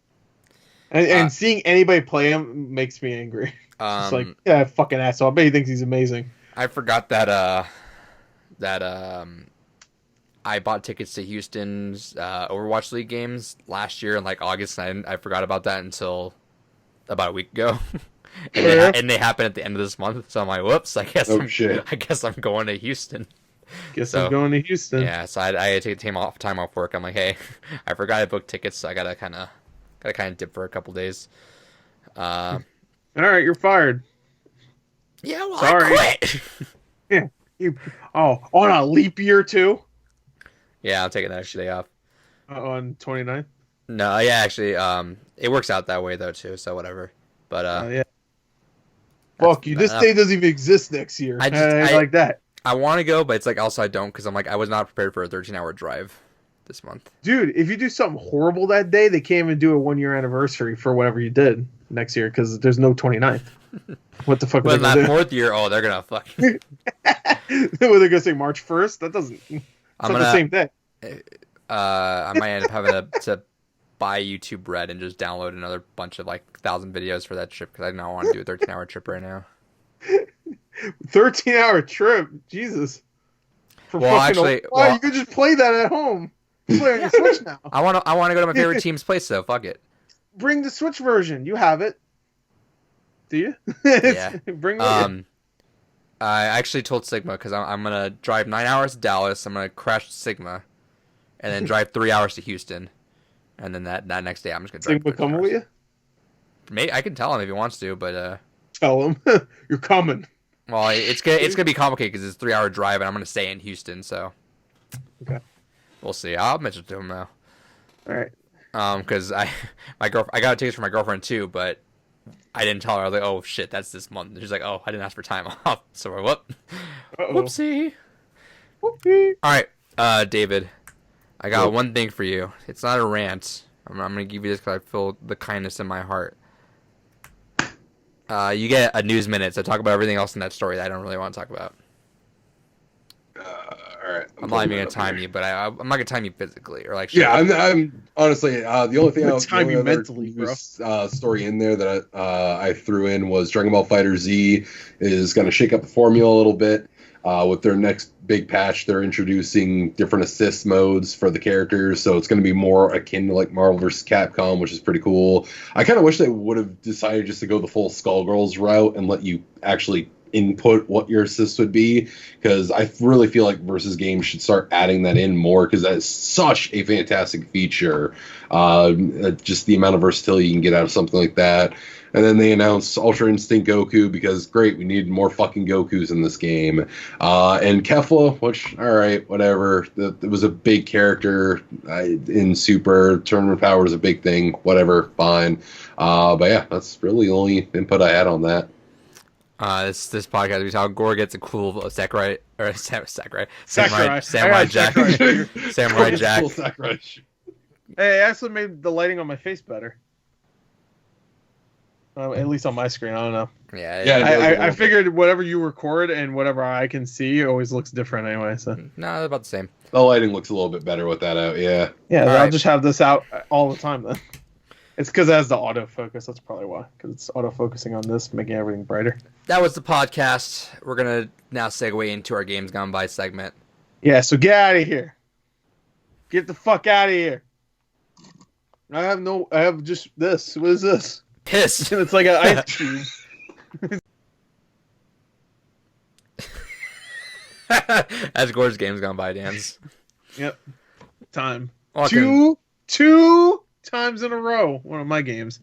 And seeing anybody play him makes me angry. It's like, yeah, fucking asshole. I bet he thinks he's amazing. I forgot that I bought tickets to Houston's Overwatch League games last year in like August, and I forgot about that until about a week ago. And they happen at the end of this month, so I'm like, whoops! I guess I'm going to Houston. Guess So, I'm going to Houston. Yeah, so I had to take time off work. I'm like, hey, I forgot I booked tickets, so I gotta kind of dip for a couple days. All right, you're fired. Yeah, well, Sorry. I quit. Yeah, on a leap year too. Yeah, I'm taking that extra day off. On 29th. No, yeah, actually, it works out that way though too. So whatever. But Yeah. Fuck you. This day doesn't even exist next year. I like that. I want to go, but it's like also I don't because I'm like I was not prepared for a 13-hour drive this month. Dude, if you do something horrible that day, they can't even do a 1 year anniversary for whatever you did next year because there's no 29th. What the fuck? But are they that gonna fourth year, oh, they're gonna fuck. do? Were they gonna say March 1st? That doesn't. It's not the same day. I might end up having to buy YouTube Red and just download another bunch of like 1,000 videos for that trip because I don't want to do a 13-hour trip right now. 13-hour trip, Jesus. Well, actually, you could just play that at home. You play on your Switch now. I want to go to my favorite team's place, so fuck it. Bring the Switch version. You have it. Do you? Yeah. Bring it. I actually told Sigma because I'm gonna drive 9 hours to Dallas. I'm gonna crash Sigma, and then drive 3 hours to Houston, and then that next day I'm just gonna drive. Sigma come with you? Maybe I can tell him if he wants to, but Tell him you're coming. Well, it's gonna be complicated because it's a 3-hour drive, and I'm gonna stay in Houston, so. Okay. We'll see. I'll mention it to him now. All right. Because I got tickets for my girlfriend too, but I didn't tell her. I was like, oh shit, that's this month. And she's like, oh, I didn't ask for time off. So we're whoopsie. Whoopsie. All right, David, I got one thing for you. It's not a rant. I'm gonna give you this because I feel the kindness in my heart. You get a news minute, so talk about everything else in that story that I don't really want to talk about. All right. I'm not even gonna time you, but I'm not gonna time you physically or like. Yeah, I'm honestly the only thing I'll time you mentally, bro. Story in there that I threw in was Dragon Ball Fighter Z is going to shake up the formula a little bit with their next big patch. They're introducing different assist modes for the characters, so it's going to be more akin to like Marvel vs. Capcom, which is pretty cool. I kind of wish they would have decided just to go the full Skullgirls route and let you actually input what your assist would be, because I really feel like versus games should start adding that in more, because that is such a fantastic feature. Just the amount of versatility you can get out of something like that. And then they announced Ultra Instinct Goku, because great, we need more fucking Gokus in this game. And Kefla, which, alright, whatever. It was a big character in Super. Tournament Power was a big thing. Whatever, fine. But yeah, that's really the only input I had on that. This podcast is how Gore gets a cool Samurai Jack. Samurai Jack. Cool Sakurai. Hey, I actually made the lighting on my face better. At least on my screen, I don't know. Yeah. I figured whatever you record and whatever I can see always looks different anyway. So no, they're about the same. The lighting looks a little bit better with that out. Yeah. Yeah, All I'll right. just have this out all the time then. It's because it has the autofocus. That's probably why. Because it's autofocusing on this, making everything brighter. That was the podcast. We're going to now segue into our Games Gone By segment. Yeah, so get out of here. Get the fuck out of here. I have just this. What is this? Piss. It's like an ice cube. That's Gore's Games Gone By, Dan's. Yep. Time. Welcome. Two times in a row. One of my games.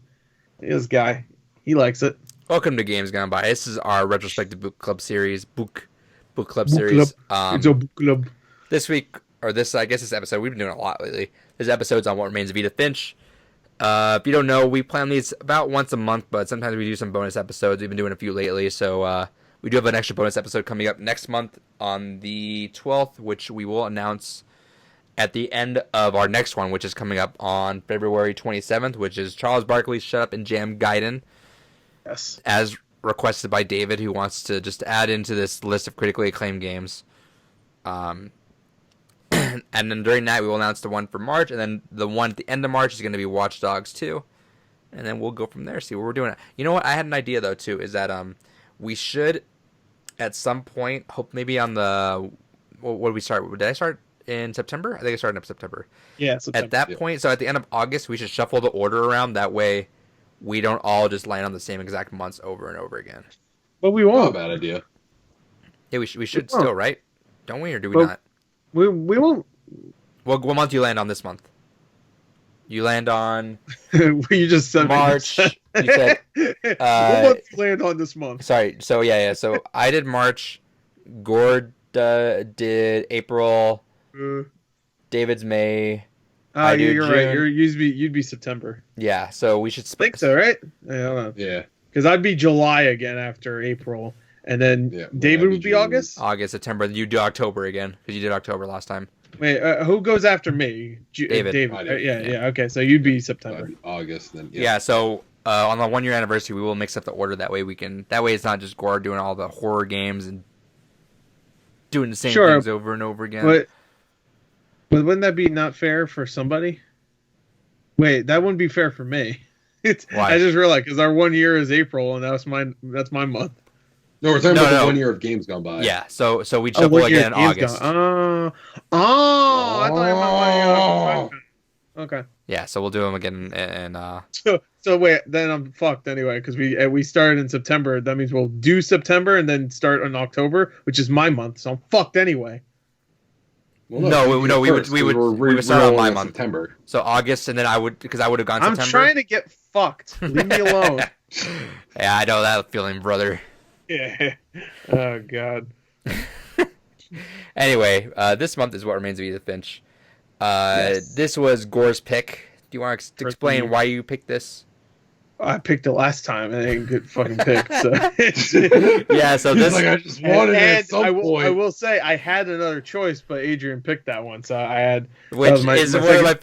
This guy. He likes it. Welcome to Games Gone By. This is our retrospective book club series. Book club series. It's a book club. This week, or this episode, we've been doing a lot lately. This episode's on What Remains of Edith Finch. If you don't know, we plan these about once a month, but sometimes we do some bonus episodes. We've been doing a few lately, so we do have an extra bonus episode coming up next month on the 12th, which we will announce at the end of our next one, which is coming up on February 27th, which is Charles Barkley's Shut Up and Jam Gaiden. Yes. As requested by David, who wants to just add into this list of critically acclaimed games. And then during that, we will announce the one for March, and then the one at the end of March is going to be Watch Dogs 2. And then we'll go from there, see what we're doing. You know what? I had an idea, though, too, is that we should, at some point, hope maybe on the... What did we start? Did I start in September? I think I started in September. Yeah, September. At that point, so at the end of August, we should shuffle the order around. That way, we don't all just land on the same exact months over and over again. But we Not won't. a bad idea. Yeah, we should still, right? Don't we, or do we But not? We won't. What month do you land on this month? You land on You just said March. You said, what month you land on this month? sorry. So yeah. So I did March. Gord did April. David's May. I do You're right. June. You'd be September. Yeah. So we should I think so, right? Yeah. Yeah. Because I'd be July again after April, and then David would be June. August. August, September. You do October again because you did October last time. Wait, who goes after me? David. I do. Yeah. Okay, so you'd be September. August then. Yeah. So on the 1 year anniversary, we will mix up the order. That way we can. That way it's not just Gore doing all the horror games and doing the same things over and over again. But wouldn't that be not fair for somebody? Wait, that wouldn't be fair for me. Why? I just realized because our 1 year is April, and that's my month. No, we're talking about the 1 year of games gone by. Yeah. So we shuffle again in August. I thought I meant 1 year. Okay. Yeah. So we'll do them again and. So wait, then I'm fucked anyway because we started in September. That means we'll do September and then start in October, which is my month. So I'm fucked anyway. Well, we would start on my month. September. So August, and then I would have gone I'm September. trying to get fucked. Leave me alone. Yeah, I know that feeling, brother. Yeah. Oh God. Anyway, this month is What Remains of Edith Finch. Yes. This was Gore's pick. Do you want to For explain why you picked this? I picked it last time and I didn't get fucking picked. So Yeah, so He's this like, I just wanted it at some point. I will say I had another choice, but Adrian picked that one. So I had which was is my one of my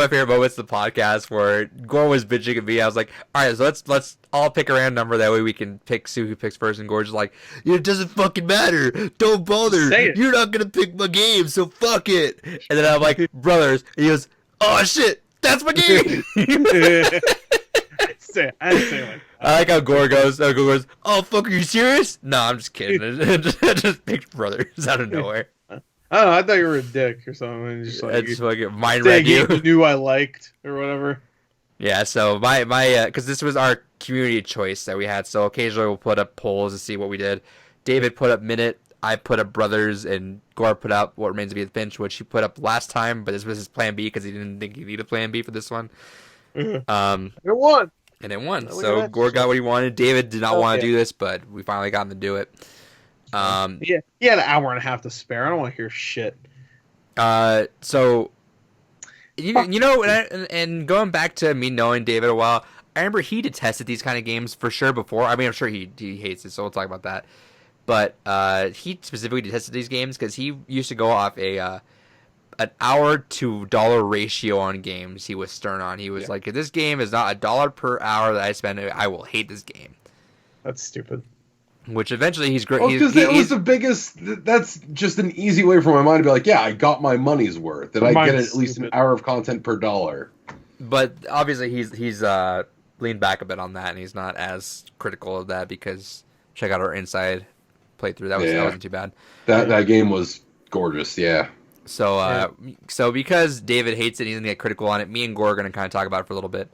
favorite moments of the podcast where Gore was bitching at me. I was like, all right, so let's all pick a random number, that way we can pick who picks first. And Gore's just like, it doesn't fucking matter, don't bother, Say it. you're not gonna pick my game, so fuck it. And then I'm like, brothers, and he goes, oh shit, that's my game. I didn't say it like that. I like how Gore goes. Gore goes, "Oh fuck, are you serious?" No, I'm just kidding. I just picked brothers out of nowhere. I don't know. I thought you were a dick or something. And just like It's fucking mind say a read you. game you knew I liked or whatever. Yeah. So my because this was our community choice that we had. So occasionally we'll put up polls to see what we did. David put up Minute. I put up Brothers, and Gore put up What Remains of Edith Finch, which he put up last time, but this was his plan B because he didn't think he needed a plan B for this one. It won. And it won. Oh, So Gore got what he wanted. David did not want to do this, but we finally got him to do it. Yeah, he had an hour and a half to spare. I don't want to hear shit. So you know, and going back to me knowing David a while, I remember he detested these kind of games for sure before. I mean, I'm sure he hates it, so we'll talk about that. But he specifically detested these games because he used to go off an hour to dollar ratio on games. He was stern on. He was like, if this game is not $1 per hour that I spend, I will hate this game. That's stupid. Which eventually he's great. Well, because that was the biggest. That's just an easy way for my mind to be like, yeah, I got my money's worth, and I get at least an hour of content per dollar. But obviously he's leaned back a bit on that, and he's not as critical of that because check out our Inside playthrough. That wasn't too bad. That game was gorgeous. Yeah. So so because David hates it, he's gonna get critical on it. Me and Gore are gonna kind of talk about it for a little bit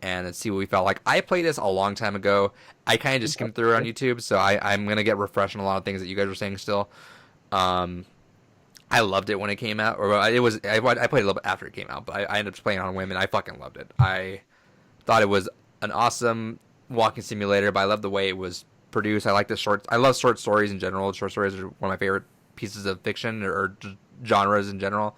and see what we felt like. I played this a long time ago. I kind of just skimmed through it on YouTube, so I'm gonna get refreshed on a lot of things that you guys were saying still. I loved it when it came out, or I played a little bit after it came out, but I ended up playing on a whim, and I fucking loved it. I thought it was an awesome walking simulator, but I love the way it was produced. I love short stories in general. Short stories are one of my favorite pieces of fiction or genres in general.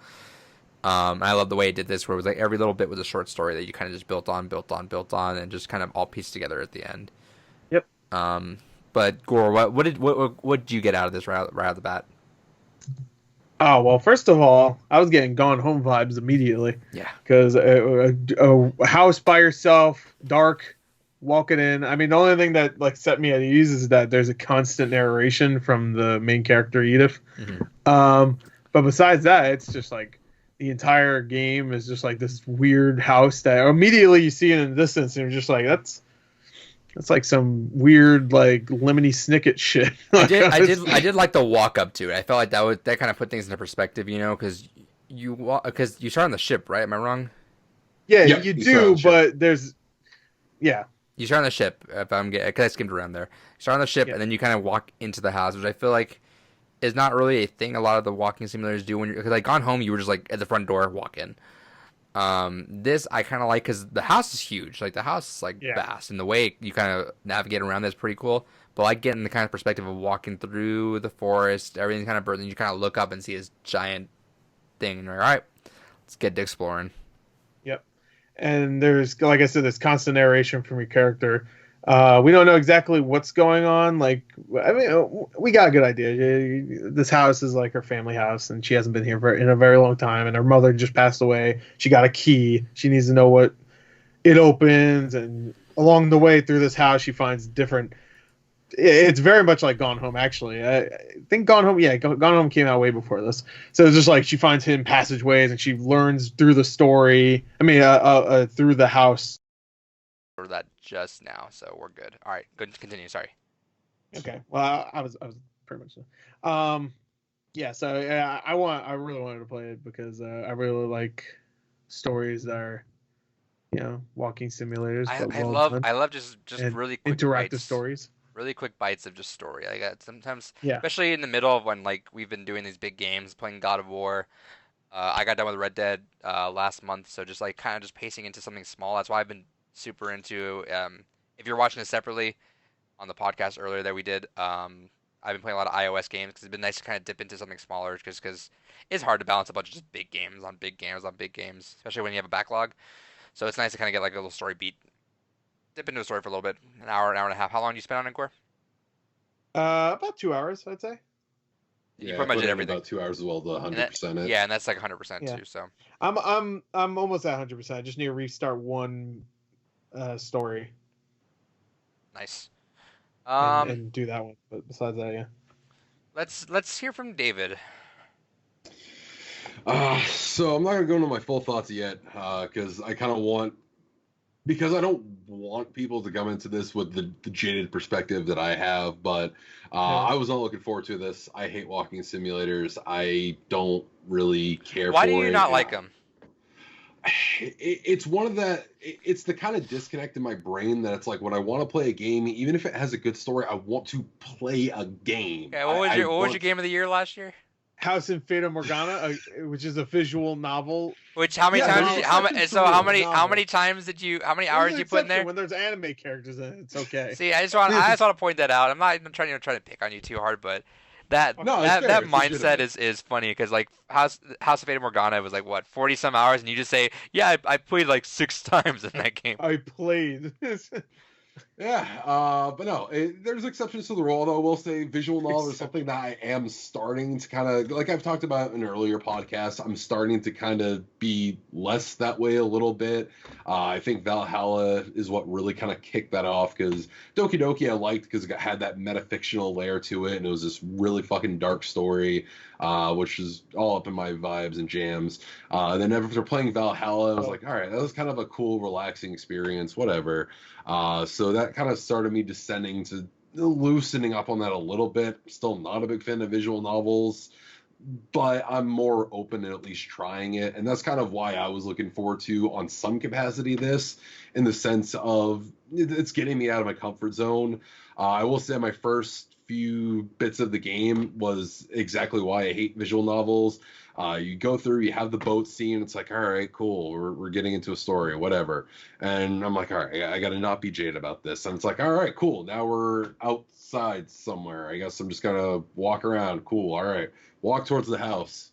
I love the way it did this, where it was like every little bit was a short story that you kind of just built on, and just kind of all pieced together at the end. Yep. But Gore, what did you get out of this right out of the bat? Oh, well, first of all, I was getting Gone Home vibes immediately. Yeah. Because a house by yourself, dark, walking in. I mean, the only thing that like set me at ease is that there's a constant narration from the main character, Edith. Mm-hmm. But besides that, it's just like the entire game is just like this weird house that immediately you see it in the distance, and you're just like, that's like some weird like Lemony Snicket shit. I did like the walk up to it. I felt like that kind of put things into perspective, you know, because you start on the ship, right? Am I wrong? Yeah, you do, but there's you start on the ship. If I'm getting, because I skimmed around there. You start on the ship, and then you kind of walk into the house, which I feel like is not really a thing a lot of the walking simulators do. When you're, because like Gone Home, you were just like at the front door, walk in. This I kind of like because the house is huge. Like the house is like vast, and the way you kind of navigate around that's pretty cool. But like getting the kind of perspective of walking through the forest, everything's kind of bird, and you kind of look up and see this giant thing, and you're like, all right, let's get to exploring. Yep. And there's, like I said, this constant narration from your character. We don't know exactly what's going on. Like, I mean, we got a good idea. This house is like her family house, and she hasn't been here in a very long time. And her mother just passed away. She got a key. She needs to know what it opens. And along the way through this house, she finds different. It's very much like Gone Home, actually. I think Gone Home Home came out way before this. So it's just like she finds hidden passageways, and she learns through the story. I mean, through the house. For that just now, so we're good. All right, good. Continue. Sorry. Okay. Well, I was pretty much. Yeah. So I really wanted to play it because I really like stories that are, walking simulators. I love just really quick interactive stories. Really quick bites of just story. Like sometimes, especially in the middle of when like we've been doing these big games, playing God of War. I got done with Red Dead last month, so just like kind of just pacing into something small. That's why I've been super into. If you're watching it separately, on the podcast earlier that we did. I've been playing a lot of iOS games because it's been nice to kind of dip into something smaller, just because it's hard to balance a bunch of just big games on big games on big games, especially when you have a backlog. So it's nice to kind of get like a little story beat, dip into a story for a little bit, an hour and a half. How long do you spend on Encore? About 2 hours, I'd say. You Yeah, pretty much did everything. About 2 hours as well to 100% it. Yeah, and that's like 100% Yeah. too. So I'm almost at 100%. I just need to restart one story nice. and do that one. But besides that, yeah. Let's hear from David. So I'm not gonna go into my full thoughts yet, because I kind of want, because I don't want people to come into this with the jaded perspective that I have. But I was not looking forward to this. I hate walking simulators. I don't really care. Why for do you it. not like them? It's one of the. It's the kind of disconnect in my brain that it's like when I want to play a game, even if it has a good story, I want to play a game. Okay, what was your game of the year last year? House in Fata Morgana, which is a visual novel. Which how many Yeah, times? no, Did you, it's how nothing many? So surreal, how many times did you? How many hours There's did an you put in exception there? when there's anime characters in it. It's okay. See, I just want to point that out. I'm not even trying to pick on you too hard, but that No, it's fair. that It's mindset legitimate. is funny because like House of Fata Morgana was like what 40 some hours, and you just say I played like 6 times in that game. I played. Yeah, but no, there's exceptions to the rule. Although I will say, visual novel is something that I am starting to kind of, like I've talked about in earlier podcasts, I'm starting to kind of be less that way a little bit. I think Valhalla is what really kind of kicked that off, because Doki Doki I liked because it had that metafictional layer to it, and it was this really fucking dark story, which is all up in my vibes and jams. And then after playing Valhalla, I was like, all right, that was kind of a cool, relaxing experience, whatever. So that kind of started me descending to loosening up on that a little bit. Still not a big fan of visual novels, but I'm more open to at least trying it. And that's kind of why I was looking forward to, on some capacity, this, in the sense of it's getting me out of my comfort zone. I will say my first few bits of the game was exactly why I hate visual novels. You go through, you have the boat scene. It's like, all right, cool. We're getting into a story or whatever. And I'm like, all right, I got to not be jaded about this. And it's like, all right, cool. Now we're outside somewhere. I guess I'm just going to walk around. Cool. All right. Walk towards the house.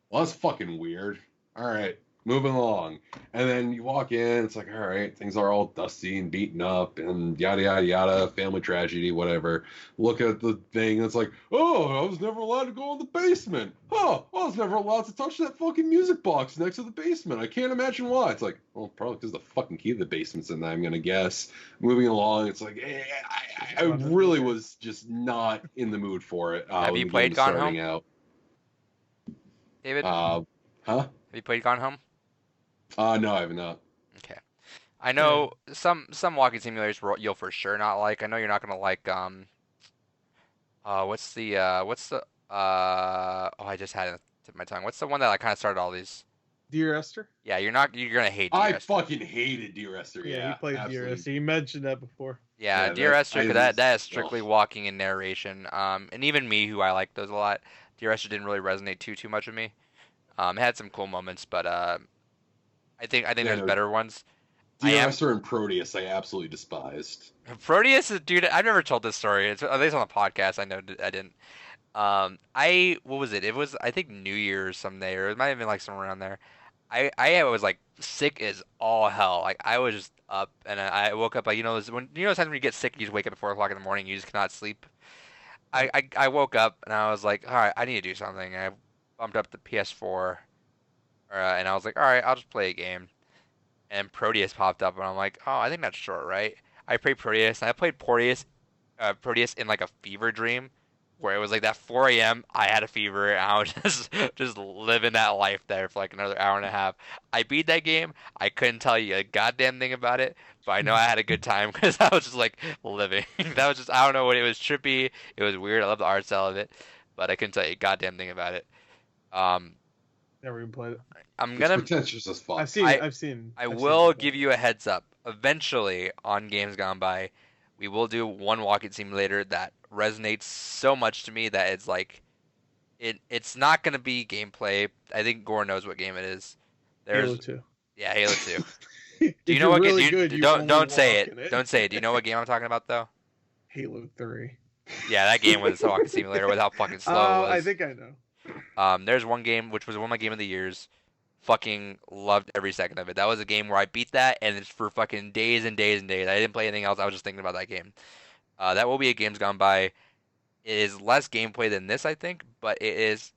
Well, that's fucking weird. All right. Moving along. And then you walk in, it's like, all right, things are all dusty and beaten up and yada, yada, yada, family tragedy, whatever. Look at the thing, it's like, oh, I was never allowed to go in the basement. Huh, I was never allowed to touch that fucking music box next to the basement. I can't imagine why. It's like, well, probably because the fucking key to the basement's in there, I'm going to guess. Moving along, it's like, I really was just not in the mood for it. Have you played Gone Home? Out. David? Huh? Have you played Gone Home? No, I have not. Okay. I know some walking simulators you'll for sure not like. I know you're not gonna like I just had it at the tip of my tongue. What's the one that kind of started all these? Dear Esther? Yeah, you're gonna hate Dear I Esther. fucking hated Dear Esther. Yeah, he played absolutely. Dear Esther. You mentioned that before. Yeah, Yeah, Dear Esther, 'cause that is strictly ugh. walking and narration. And even me, who I like those a lot, Dear Esther didn't really resonate too much with me. It had some cool moments, but I think there's no. better ones. Dear Esther and Proteus, I absolutely despised. Proteus is, dude, I've never told this story. It's at least on the podcast. I know I didn't. What was it? It was, I think, New Year's someday, or it might have been like somewhere around there. I was like sick as all hell. Like I was just up, and I woke up like when sometimes when you get sick, you just wake up at 4 o'clock in the morning, you just cannot sleep. I woke up and I was like, all right, I need to do something. I bumped up the PS4, and I was like, all right, I'll just play a game. And Proteus popped up, and I'm like, oh, I think that's short, right? I played Proteus, and I played Proteus in like a fever dream, where it was like that 4 a.m. I had a fever, and I was just living that life there for like another hour and a half. I beat that game. I couldn't tell you a goddamn thing about it, but I know I had a good time because I was just like living. That was just, I don't know what, it was trippy. It was weird. I love the art style of it, but I couldn't tell you a goddamn thing about it. Never even played it. I'm It's gonna. pretentious as fuck. I've seen. I will give you a heads up. Eventually, on Games Gone By, we will do one walking simulator that resonates so much to me that it's like, it's not gonna be gameplay. I think Gore knows what game it is. Halo 2. Yeah, Halo 2. Do you know what really game? good, you Don't only say walk in it. Don't say it. Do you know what game I'm talking about though? Halo 3. Yeah, that game was a walking simulator with how fucking slow it was. I think I know. There's one game which was one of my game of the years. Fucking loved every second of it. That was a game where I beat that, and it's for fucking days and days and days. I didn't play anything else. I was just thinking about that game. That will be a Games Gone By. It is less gameplay than this, I think, but it's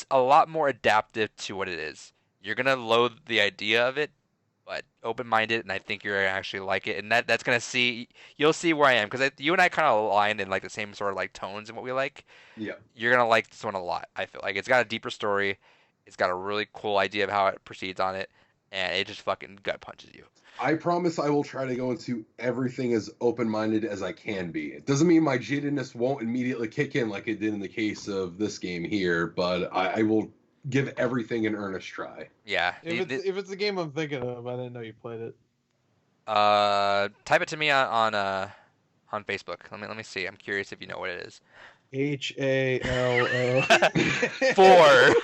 a lot more adaptive to what it is. You're gonna loathe the idea of it, but open-minded, and I think you're gonna actually like it. And that's gonna you'll see where I am, because you and I kind of align in like the same sort of like tones and what we like. Yeah. You're gonna like this one a lot. I feel like it's got a deeper story. It's got a really cool idea of how it proceeds on it, and it just fucking gut punches you. I promise I will try to go into everything as open-minded as I can be. It doesn't mean my jadedness won't immediately kick in like it did in the case of this game here, but I will give everything an earnest try. Yeah. If it's a game I'm thinking of, I didn't know you played it. Type it to me on Facebook. Let me see. I'm curious if you know what it is. HALO. 4.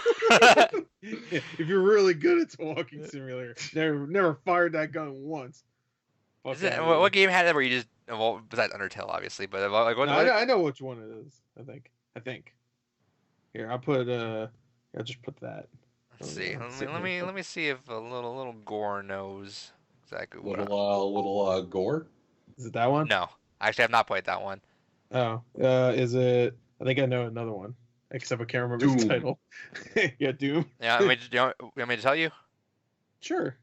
If you're really good at walking simulator, never fired that gun once. What game had that where you just besides Undertale obviously, but like I know which one it is. I think. Here, I'll just put that. Let's see. Let me see if a little Gore knows exactly what. Little Gore. Is it that one? No, actually, I've not played that one. Oh, is it? I think I know another one, except I can't remember the title. Yeah, Doom. Yeah, do you want me to tell you? Sure.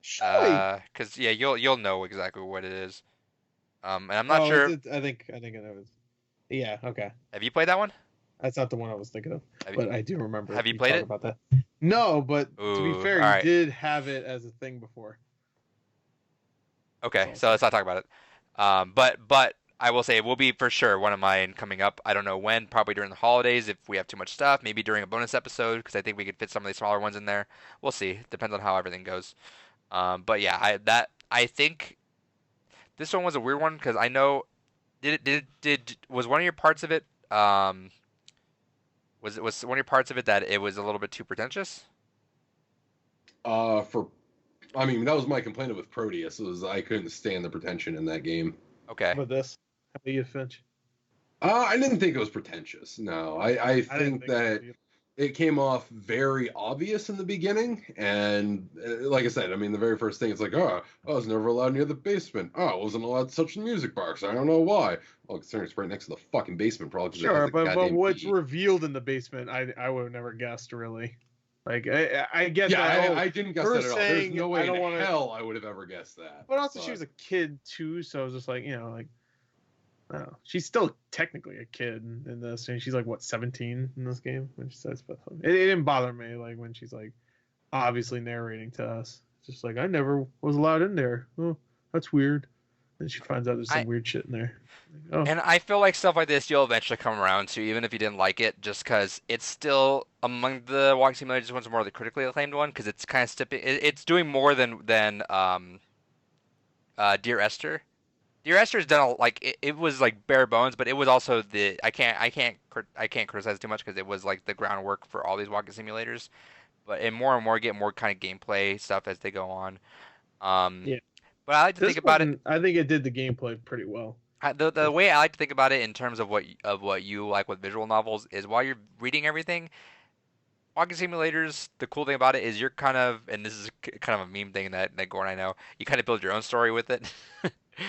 Because you'll know exactly what it is. And I'm not sure. I think I know it. Yeah. Okay. Have you played that one? That's not the one I was thinking of, but I do remember. Have you played it? About that? No, but to be fair, you did have it as a thing before. Okay, so let's not talk about it. But I will say it will be for sure one of mine coming up. I don't know when, probably during the holidays if we have too much stuff, maybe during a bonus episode, because I think we could fit some of the smaller ones in there. We'll see. Depends on how everything goes. But yeah, I think this one was a weird one because I know was one of your parts of it was one of your parts of it that it was a little bit too pretentious? I mean, that was my complaint with Proteus, was I couldn't stand the pretension in that game. Okay. How about this? How about you, Finch? I didn't think it was pretentious. No, I think that it came off very obvious in the beginning, and like I said, I mean, the very first thing, it's like, I was never allowed near the basement. I wasn't allowed to touch the music box. I don't know why. Well, considering it's right next to the fucking basement, probably. Sure, but what's revealed in the basement, I would have never guessed, really. Like, I get that. I didn't guess that at all. There's no way in hell I would have ever guessed that. But also, she was a kid, too, so I was just like, I don't know. She's still technically a kid in this. And she's like, what, 17 in this game when she says stuff. It didn't bother me, like, when she's, like, obviously narrating to us. It's just like, I never was allowed in there. Oh, that's weird. And she finds out there's some weird shit in there. Like, And I feel like stuff like this you'll eventually come around to, even if you didn't like it, just because it's still among the walking simulators. One's more the critically acclaimed one because it's kind of it's doing more than Dear Esther. Dear Esther's done it was like bare bones, but it was also I can't criticize too much because it was like the groundwork for all these walking simulators. But and more get more kind of gameplay stuff as they go on. Yeah. But I like to think about it. I think it did the gameplay pretty well. The way I like to think about it in terms of what you like with visual novels is while you're reading everything, walking simulators, the cool thing about it is you're kind of, and this is kind of a meme thing that Gore and I know, you kind of build your own story with it.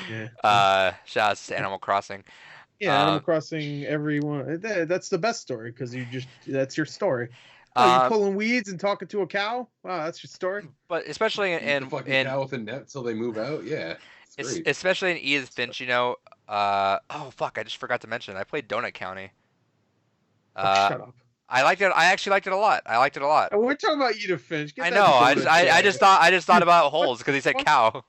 Yeah. Shout out to Animal Crossing. Yeah, Animal Crossing, everyone. That's the best story because that's your story. Oh, you pulling weeds and talking to a cow? Wow, that's your story. But especially in cow with a net till they move out. Yeah, especially in Edith Finch, oh fuck, I just forgot to mention. I played Donut County. Shut up. I liked it. I actually liked it a lot. We're talking about Edith Finch. I know. I just thought about holes because he said cow.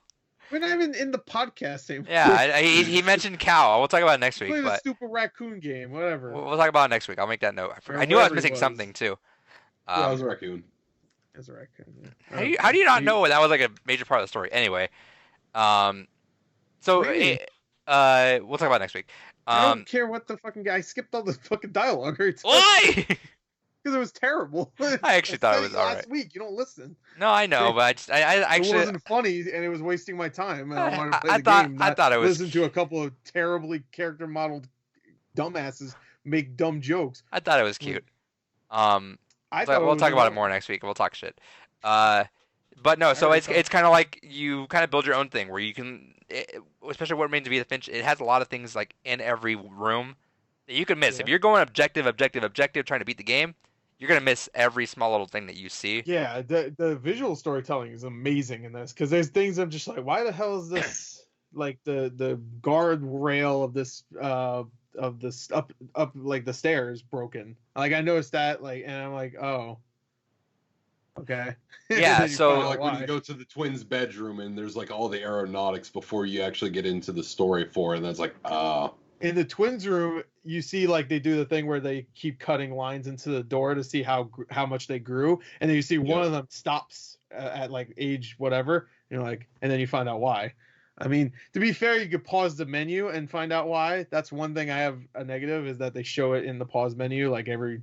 We're not even in the podcast anymore. Yeah, he mentioned cow. We'll talk about it next week. Play the stupid raccoon game, whatever. We'll talk about it next week. I'll make that note. I knew I was missing something too. Yeah, it was a raccoon. It was a raccoon. Yeah. How do you not know that was like a major part of the story? Anyway, so we'll talk about it next week. I don't care what the fucking guy skipped all the fucking dialogue. Why? because it was terrible. I actually thought it was all last right. week. You don't listen. No, I know, but I actually it wasn't funny, and it was wasting my time. And I wanted to play I the thought- game, I not thought it was- listen to a couple of terribly character modeled dumbasses make dumb jokes. I thought it was cute. I thought We'll talk about it more next week. We'll talk shit. But no, so it's kind of like you kind of build your own thing where you can, especially what remains of Edith Finch. It has a lot of things like in every room that you can miss. Yeah. If you're going objective, trying to beat the game, you're gonna miss every small little thing that you see. Yeah, the visual storytelling is amazing in this because there's things I'm just like, why the hell is this like the guard rail of this up like the stairs broken? Like I noticed that and I'm like, oh, okay. Yeah, so like when you go to the twins' bedroom and there's like all the aeronautics before you actually get into the story for it, and that's like, in the twins' room, you see like they do the thing where they keep cutting lines into the door to see how much they grew, and then you see one of them stops at like age whatever. And you're like, and then you find out why. I mean, to be fair, you could pause the menu and find out why. That's one thing I have a negative is that they show it in the pause menu, like every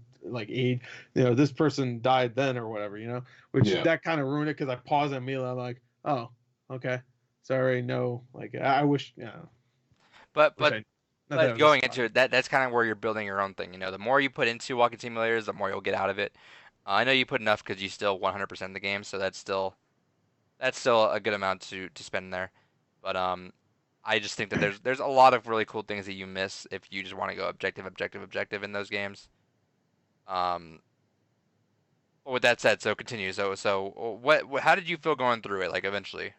age. This person died then or whatever. Which that kind of ruined it because I paused and immediately I'm like, oh, okay, sorry, no. Like I wish, But going into it, that's kind of where you're building your own thing. The more you put into walking simulators, the more you'll get out of it. I know you put enough because you still 100% the game, so that's still a good amount to spend there. But I just think that there's a lot of really cool things that you miss if you just want to go objective in those games. With that said, so continue. So what? How did you feel going through it? Like eventually.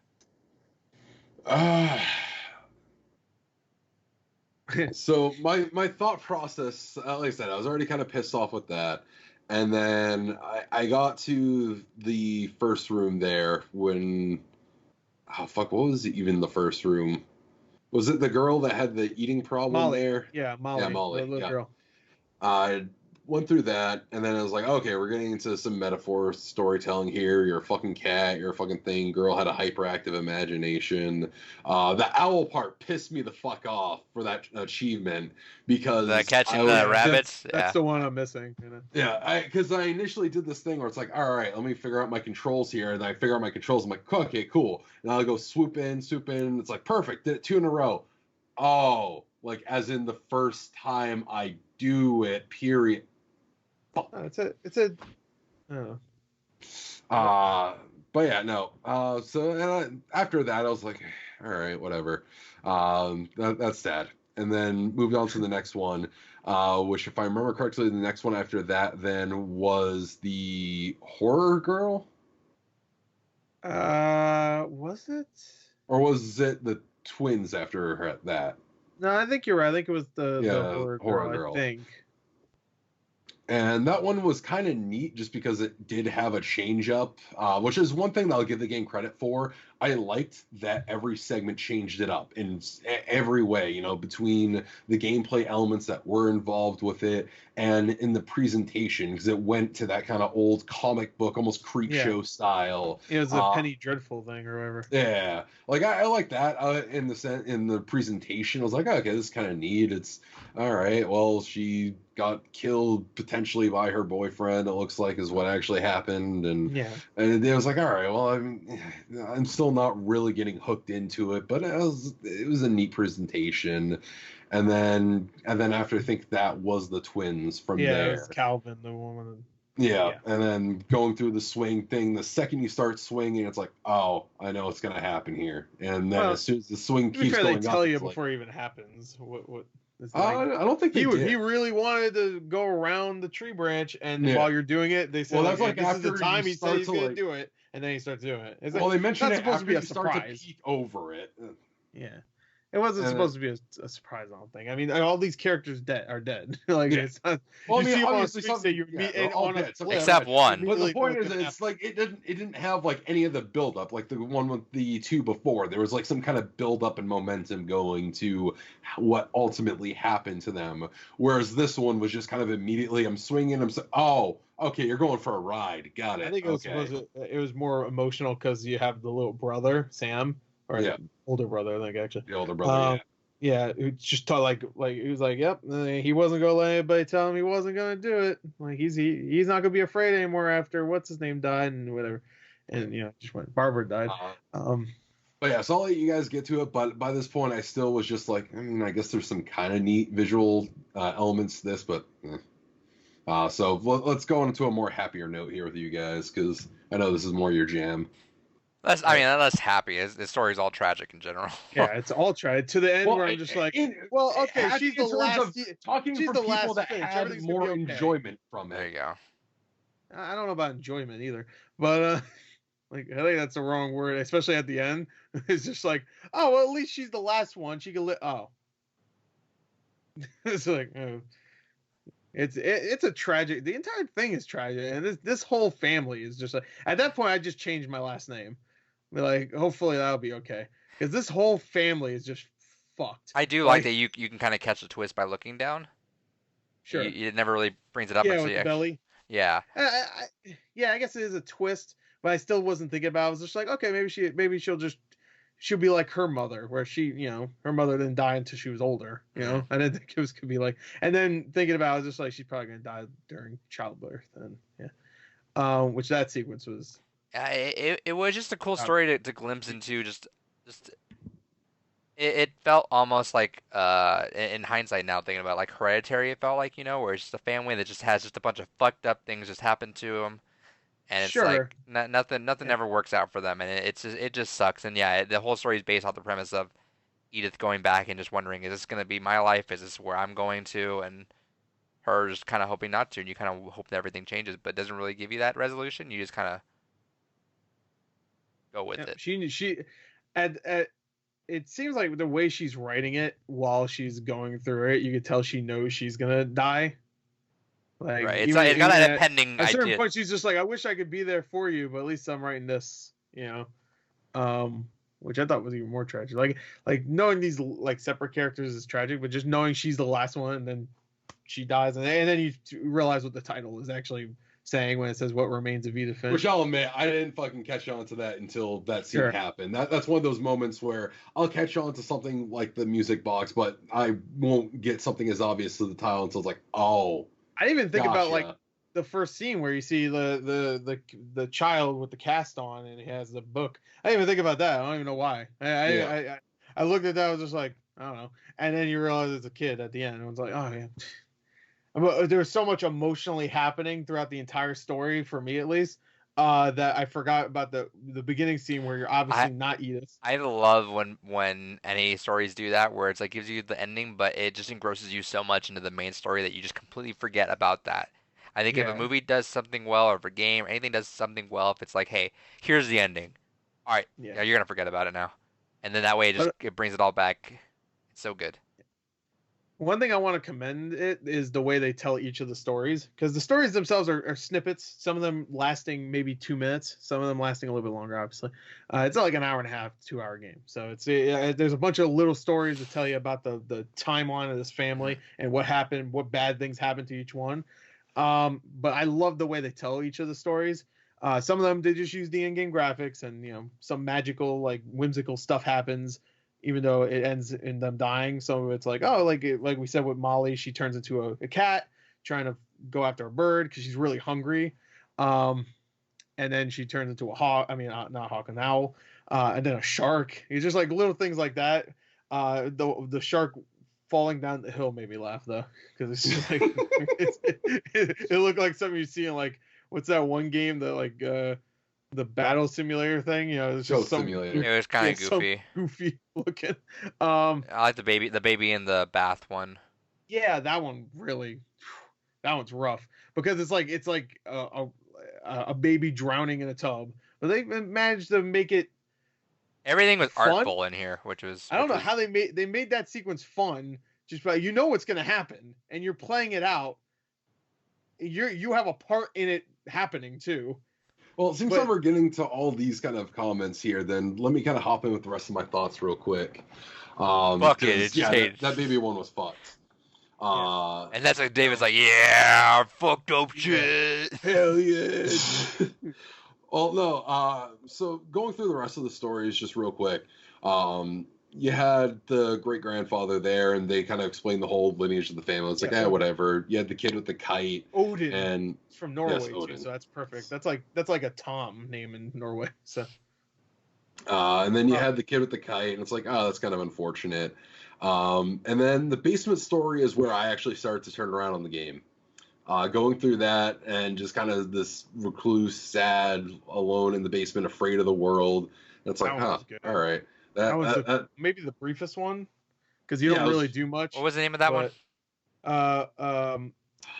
So my thought process, like I said, I was already kind of pissed off with that, and then I got to the first room there when, what was it even the first room? Was it the girl that had the eating problem Molly. there? Yeah, Molly. Yeah, Molly. The little girl. I went through that, and then I was like, okay, we're getting into some metaphor storytelling here. You're a fucking cat. You're a fucking thing. Girl had a hyperactive imagination. The owl part pissed me the fuck off for that achievement because catching the rabbits. That's the one I'm missing. Yeah, because I initially did this thing where it's like, all right, let me figure out my controls here, and then I figure out my controls. I'm like, okay, cool. And I'll go swoop in. It's like perfect. Did it 2 in a row. Oh, like as in the first time I do it. Period. It's a. But yeah, no. After that, I was like, all right, whatever. That's sad. And then moved on to the next one, which, if I remember correctly, the next one after that then was the horror girl. Was it? Or was it the twins after that? No, I think you're right. I think it was the horror girl. I think. And that one was kind of neat just because it did have a change up, which is one thing that I'll give the game credit for. I liked that every segment changed it up in every way, between the gameplay elements that were involved with it and in the presentation, because it went to that kind of old comic book, almost creep show style. It was a Penny Dreadful thing or whatever. Yeah, like I like that in the presentation. I was like, okay, this is kind of neat. It's all right. Well, she got killed potentially by her boyfriend. It looks like is what actually happened, and it was like, all right. Well, I'm still not really getting hooked into it, but it was a neat presentation. And then after I think that was the twins from there. Yeah, Calvin, the woman. Yeah, and then going through the swing thing, the second you start swinging, it's like, oh, I know what's going to happen here. And then as soon as the swing keeps going up, they tell you before it even happens. What? I don't think he really wanted to go around the tree branch, and while you're doing it, they said, that's like this after is the time he said he's going to do it. it, and then he starts doing it. They mentioned it supposed after to be a you start surprise. to peek over it. Yeah. It wasn't supposed to be a surprise, I don't think. I mean, all these characters are dead. It's not. Well, you see them on obviously, except one. But the point is, it's like it didn't have like any of the build up, like the one with the two before. There was like some kind of build up and momentum going to what ultimately happened to them. Whereas this one was just kind of immediately, I'm swinging. Okay, you're going for a ride. Got it. I think it was more emotional because you have the little brother Sam. Or older brother, I think, actually. The older brother, Yeah, it just taught like he was like, yep, he wasn't gonna let anybody tell him he wasn't gonna do it. Like he's not gonna be afraid anymore after what's his name died and whatever, and just when Barbara died. But yeah, so I'll let you guys get to it. But by this point, I still was just like, I guess there's some kind of neat visual elements to this, but. So let's go into a more happier note here with you guys, because I know this is more your jam. Less happy. The story's all tragic in general. Yeah, it's all tragic to the end where I'm just like, okay, she's the last. Talking she's for the people last that Finch. had more enjoyment from it. There you go. I don't know about enjoyment either, but like I think that's the wrong word, especially at the end. It's just like, oh well, at least she's the last one. She can it's like, oh. It's a tragic. The entire thing is tragic, and this whole family is just like. At that point, I just changed my last name. Like, hopefully that'll be okay, because this whole family is just fucked. I do like that you can kind of catch the twist by looking down. Sure. It never really brings it up. Yeah, with the belly. Yeah. I guess it is a twist, but I still wasn't thinking about it. I was just like, okay, maybe she'll be like her mother, where her mother didn't die until she was older. I didn't think it was gonna be like. And then thinking about it, I was just like, she's probably gonna die during childbirth, and which that sequence was. It was just a cool story to glimpse into. Just it felt almost like in hindsight now thinking about it, like Hereditary. It felt like where it's just a family that just has just a bunch of fucked up things just happen to them. And it's like nothing ever works out for them, and it just sucks. And the whole story is based off the premise of Edith going back and just wondering, is this going to be my life? Is this where I'm going to? And her just kind of hoping not to, and you kind of hope that everything changes, but it doesn't really give you that resolution. You just kind of go with it. It seems like the way she's writing it while she's going through it, you could tell she knows she's gonna die. Like, right, it's got that pending at a certain idea. point, she's just like, I wish I could be there for you, but at least I'm writing this, which I thought was even more tragic. Like knowing these like separate characters is tragic, but just knowing she's the last one and then she dies, and then you realize what the title is actually saying when it says "What Remains of Edith Finch." Which I'll admit, I didn't fucking catch on to that until that scene happened. That's one of those moments where I'll catch on to something like the music box, but I won't get something as obvious as the title until it's like, oh. I didn't even think about like the first scene where you see the child with the cast on and he has the book. I didn't even think about that. I don't even know why. I looked at that. I was just like, I don't know. And then you realize it's a kid at the end. I was like, oh yeah. But there was so much emotionally happening throughout the entire story, for me at least, that I forgot about the beginning scene where you're obviously not Edith. I love when any stories do that, where it's like gives you the ending, but it just engrosses you so much into the main story that you just completely forget about that. I think if a movie does something well, or if a game or anything does something well, if it's like, hey, here's the ending, all right, you're gonna forget about it now, and then that way it brings it all back. It's so good. One thing I want to commend it is the way they tell each of the stories, because the stories themselves are snippets, some of them lasting maybe 2 minutes, some of them lasting a little bit longer, obviously. It's not like an hour and a half, 2 hour game. So there's a bunch of little stories that tell you about the timeline of this family and what happened, what bad things happened to each one. But I love the way they tell each of the stories. Some of them, they just use the in-game graphics, and some magical, like whimsical stuff happens, even though it ends in them dying. Some of it's like, like we said with Molly, she turns into a cat trying to go after a bird because she's really hungry. And then she turns into a hawk. I mean, not a hawk, an owl. And then a shark. It's just like little things like that. The shark falling down the hill made me laugh, though, because it's just like it looked like something you see in, like, what's that one game that like the battle simulator thing, it's just simulator. It was kind of goofy. Goofy looking. I like the baby in the bath one. Yeah, that one's rough, because it's like a baby drowning in a tub, but they managed to make it. Everything was fun. Artful in here, which was. I don't know how they made that sequence fun. Just by what's going to happen, and you're playing it out. You have a part in it happening too. Well, since we're getting to all these kind of comments here, then let me kind of hop in with the rest of my thoughts real quick. Fuck it, that baby one was fucked. And that's like David's like, yeah, fucked up shit. Hell yeah. Well, no. So going through the rest of the stories just real quick. you had the great grandfather there, and they kind of explained the whole lineage of the family. It's like, whatever. You had the kid with the kite, Odin, and it's from Norway yes, too, so that's perfect. That's like a Tom name in Norway. So, and then you had the kid with the kite, and it's like, oh, that's kind of unfortunate. And then the basement story is where I actually started to turn around on the game. Going through that and just kind of this recluse, sad, alone in the basement, afraid of the world. And it's like, all right. That was maybe the briefest one, because you don't really do much. What was the name of that one?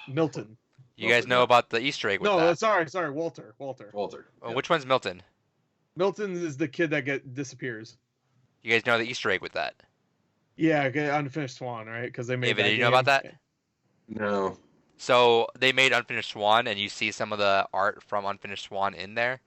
Milton. You guys know about the Easter egg with that? No, sorry, Walter. Which one's Milton? Milton is the kid that disappears. You guys know the Easter egg with that? Yeah, Unfinished Swan, right? Because they made David, did you know about that? No. So they made Unfinished Swan, and you see some of the art from Unfinished Swan in there,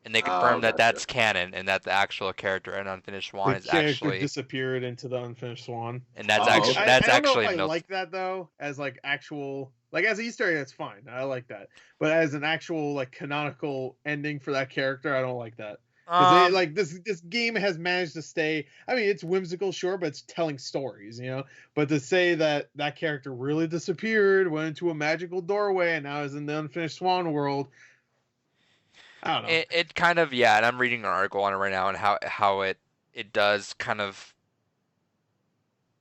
and they confirm that that's canon, and that the actual character in Unfinished Swan is actually disappeared into the Unfinished Swan, and that's actually I don't know if I like that though, as like actual, like as Easter egg, that's fine. I like that, but as an actual like canonical ending for that character, I don't like that. Because like this game has managed to stay. I mean, it's whimsical, sure, but it's telling stories, you know. But to say that character really disappeared, went into a magical doorway, and now is in the Unfinished Swan world, I don't know. It kind of, yeah. And I'm reading an article on it right now, and how it does kind of,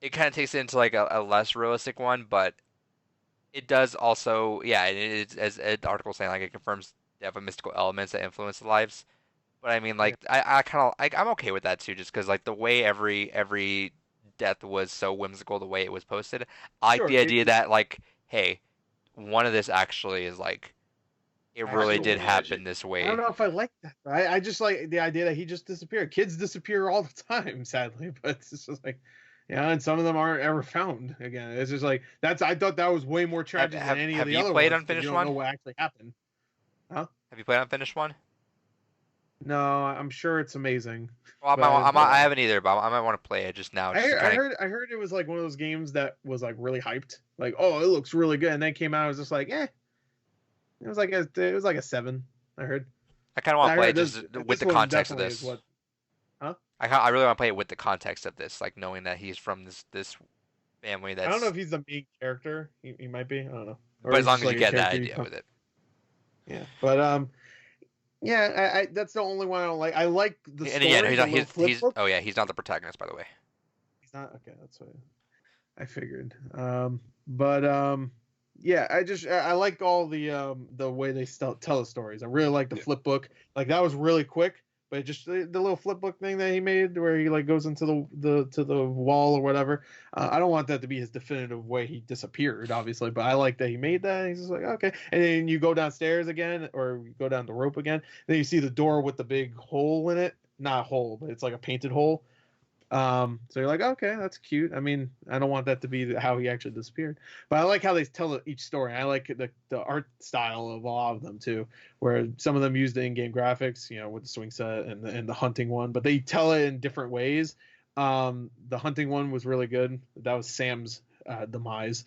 it kind of takes it into like a less realistic one, but it does also, yeah. It's, as the article saying, like it confirms they have mystical elements that influence the lives. But I mean, like, I kind of, I'm okay with that too, just because like the way every death was so whimsical, the way it was posted. I like the idea that like, hey, one of this actually is like, it really did happen this way. I don't know if I like that. I just like the idea that he just disappeared. Kids disappear all the time, sadly, but it's just like, yeah, and some of them aren't ever found again. It's just like I thought that was way more tragic than any of the other ones. Have you played Unfinished One? You don't know what actually happened. Huh? Have you played Unfinished One? No, I'm sure it's amazing. Well, I haven't either, but I might want to play it just now. I heard it was like one of those games that was like really hyped. Like, oh, it looks really good, and then it came out. I was just like, eh. It was like a 7. I heard. I kind of want to play it just with the context of this. Huh? I really want to play it with the context of this, like knowing that he's from this family. That's. I don't know if he's the main character. He might be. I don't know. But as long as you get that idea with it. Yeah, but yeah, I that's the only one I don't like. I like the story. And again, he's not the protagonist, by the way. He's not. Okay, that's what I figured. Yeah, I like all the way they tell the stories. I really like the flip book. Like that was really quick, but just the little flip book thing that he made where he like goes into the wall or whatever. I don't want that to be his definitive way he disappeared, obviously, but I like that he made that. He's just like, okay, and then you go downstairs again, or you go down the rope again. Then you see the door with the big hole in it. Not a hole, but it's like a painted hole. So you're like, okay, that's cute. I mean, I don't want that to be how he actually disappeared, but I like how they tell each story. I like the art style of a lot of them too, where some of them use the in-game graphics, you know, with the swing set and the hunting one, but they tell it in different ways. The hunting one was really good. That was Sam's demise.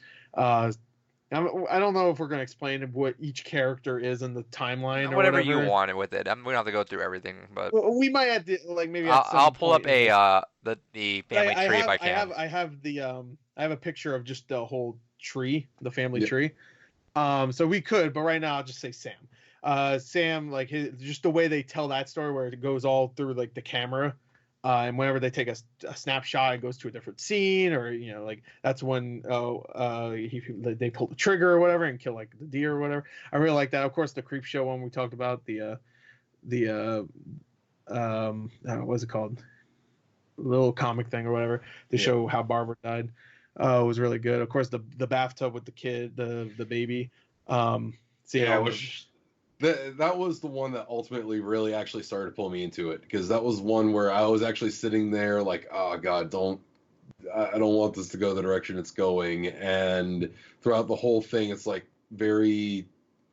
I don't know if we're going to explain what each character is in the timeline or whatever you want with it. We don't have to go through everything, but we might have to, like, maybe I'll pull up the family tree if I can. I have a picture of just the whole tree, the family tree. So we could, but right now I'll just say Sam. Sam, like just the way they tell that story, where it goes all through like the camera. And whenever they take a snapshot, it goes to a different scene, or you know, like that's when they pull the trigger or whatever and kill like the deer or whatever. I really like that. Of course, the creep show one we talked about, what's it called? Little comic thing or whatever to show how Barbara died. Was really good. Of course, the bathtub with the kid, the baby. That was the one that ultimately really actually started to pull me into it, because that was one where I was actually sitting there like, oh god, I don't want this to go the direction it's going. And throughout the whole thing, it's like very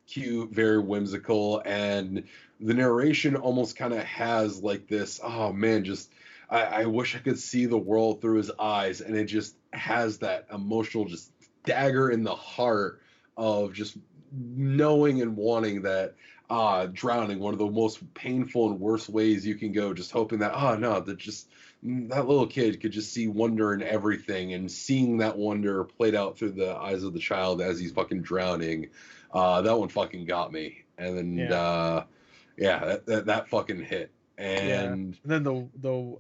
cute, very whimsical, and the narration almost kind of has like this, oh man, just I wish I could see the world through his eyes, and it just has that emotional just dagger in the heart of just knowing and wanting that drowning, one of the most painful and worst ways you can go, just hoping that, that little kid could just see wonder in everything, and seeing that wonder played out through the eyes of the child as he's fucking drowning. That one fucking got me. And then, that fucking hit. And then